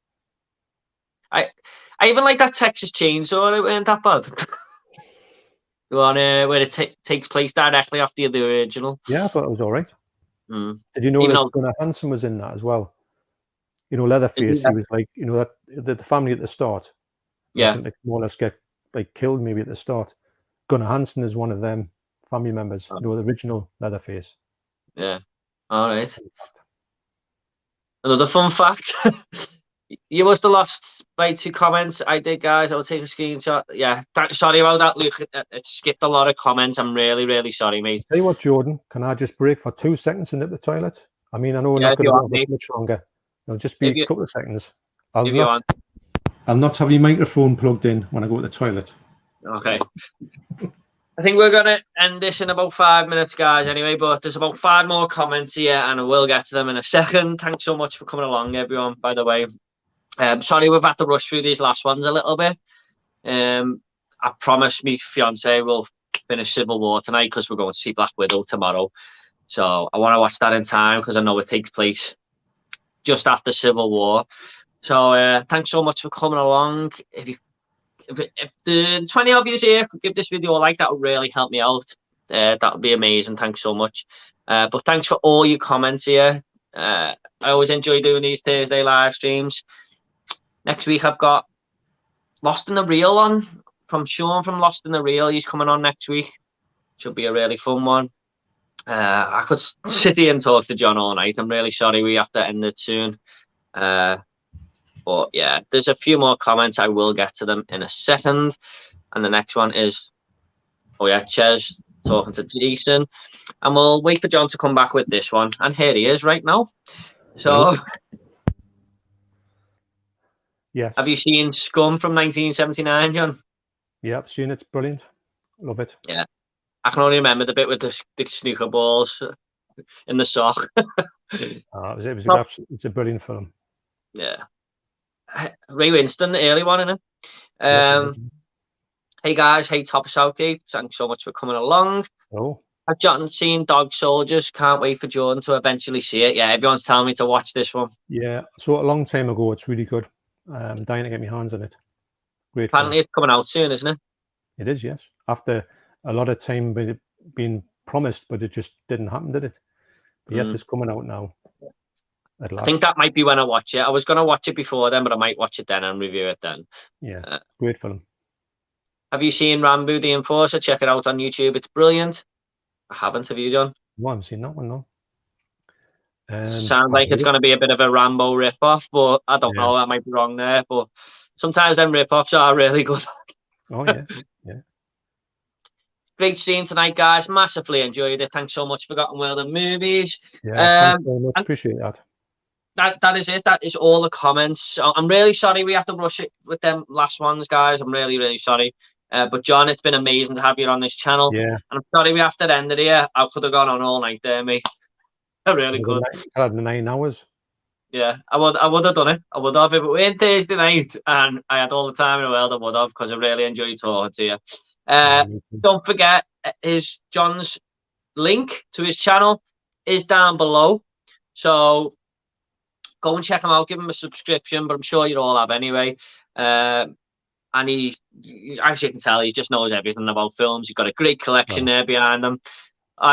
I even like that Texas Chainsaw. It weren't that bad. The one where it takes place directly after the original. Yeah, I thought it was all right. Mm. Did you know Even that though, Gunnar Hansen was in that as well? You know, Leatherface. yeah, He was like, you know, that the family at the start. I yeah. think they more or less get like killed maybe at the start. Gunnar Hansen is one of them family members. You know, the original Leatherface. Yeah. All right. Another fun fact. You must have lost by 2 comments. I did, guys. I'll take a screenshot. Yeah. Sorry about that, Luke. It skipped a lot of comments. I'm really, really sorry, mate. Tell you what, Jordan, can I just break for 2 seconds and nip the toilet? I mean, I know we're Yeah, not if going you to want, go mate. much longer. It'll just be If a you couple of seconds. I'll if you not want. have your microphone plugged in when I go to the toilet. Okay. I think we're gonna end this in about 5 minutes, guys. Anyway, but there's about 5 more comments here, and I will get to them in a second. Thanks so much for coming along, everyone. By the way, sorry we've had to rush through these last ones a little bit. I promise me fiance will finish Civil War tonight because we're going to see Black Widow tomorrow. So I want to watch that in time because I know it takes place just after Civil War. So thanks so much for coming along. If the 20 of you here could give this video a like, that would really help me out. That would be amazing. Thanks so much. But thanks for all your comments here. I always enjoy doing these Thursday live streams. Next week I've got Lost in the Reel on from Sean from Lost in the Reel. He's coming on next week. Should be a really fun one. I could sit here and talk to John all night. I'm really sorry we have to end it soon. But yeah, there's a few more comments. I will get to them in a second. And the next one is, oh yeah, Ches talking to Jason. And we'll wait for John to come back with this one. And here he is right now. So, Hello. Yes. have you seen Scum from 1979, John? Yeah, I've seen it. It's brilliant. Love it. Yeah. I can only remember the bit with the snooker balls in the sock. It's a brilliant film. Yeah. Ray Winston, the early one, innit? Yes, Hey guys, hey Top Southgate, thanks so much for coming along. oh, I've John seen Dog Soldiers, can't wait for Jordan to eventually see it. Yeah, everyone's telling me to watch this one. yeah. So a long time ago, it's really good. I'm dying to get my hands on it. Great Apparently film. it's coming out soon, isn't it? It is, yes. After a lot of time being promised, but it just didn't happen, did it? But yes, it's coming out now. At last. I think that might be when I watch it. I was going to watch it before then, but I might watch it then and review it then. Yeah, great film. Have you seen Rambo the Enforcer? Check it out on YouTube. It's brilliant. I haven't. Have you, John? No, I haven't seen that one, no. Sounds like it's going to be a bit of a Rambo rip-off, but I don't know. I might be wrong there. But sometimes them rip-offs are really good. Oh, yeah. Yeah. Great stream tonight, guys. Massively enjoyed it. Thanks so much for Forgotten World of Movies. Yeah, thanks very much. Appreciate that. That is it. That is all the comments. I'm really sorry we have to rush it with them last ones, guys. I'm really, really sorry. But John, it's been amazing to have you on this channel. Yeah. And I'm sorry we have to end it here. I could have gone on all night there, mate. I really could. I had 9 hours. Yeah, I would have done it. I would have. If it were Thursday night and I had all the time in the world, I would have, because I really enjoyed talking to you. Don't forget, John's link to his channel is down below. So go and check him out. Give him a subscription, but I'm sure you all have anyway. And he, as you can tell, he just knows everything about films. He's got a great collection there behind him.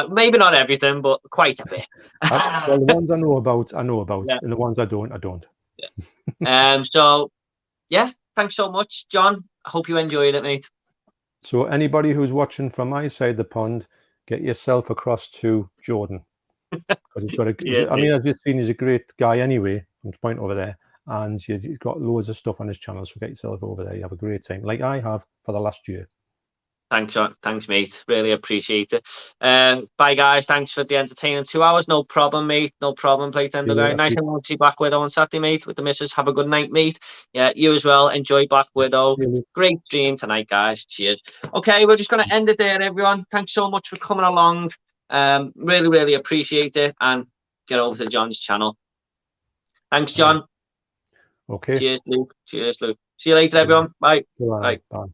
Maybe not everything, but quite a bit. Well, the ones I know about, yeah. and the ones I don't. Yeah. So, yeah, thanks so much, John. I hope you enjoyed it, mate. So anybody who's watching from my side of the pond, get yourself across to Jordan. He's got I mean, I've just seen he's a great guy anyway, from the point over there. And he's got loads of stuff on his channel, so get yourself over there. You have a great time, like I have for the last year. Thanks, thanks, mate. Really appreciate it. Bye, guys. Thanks for the entertaining 2 hours. No problem, mate. No problem. Play Tender guy. Nice and want to see Black Widow on Saturday, mate. With the missus. Have a good night, mate. Yeah, you as well. Enjoy Black Widow. Great stream tonight, guys. Cheers. Okay, we're just gonna end it there, everyone. Thanks so much for coming along. Really, really appreciate it. And get over to John's channel. Thanks, John. Okay. Cheers, Luke. Cheers, Luke. See you later, everyone. Bye. Bye. Bye.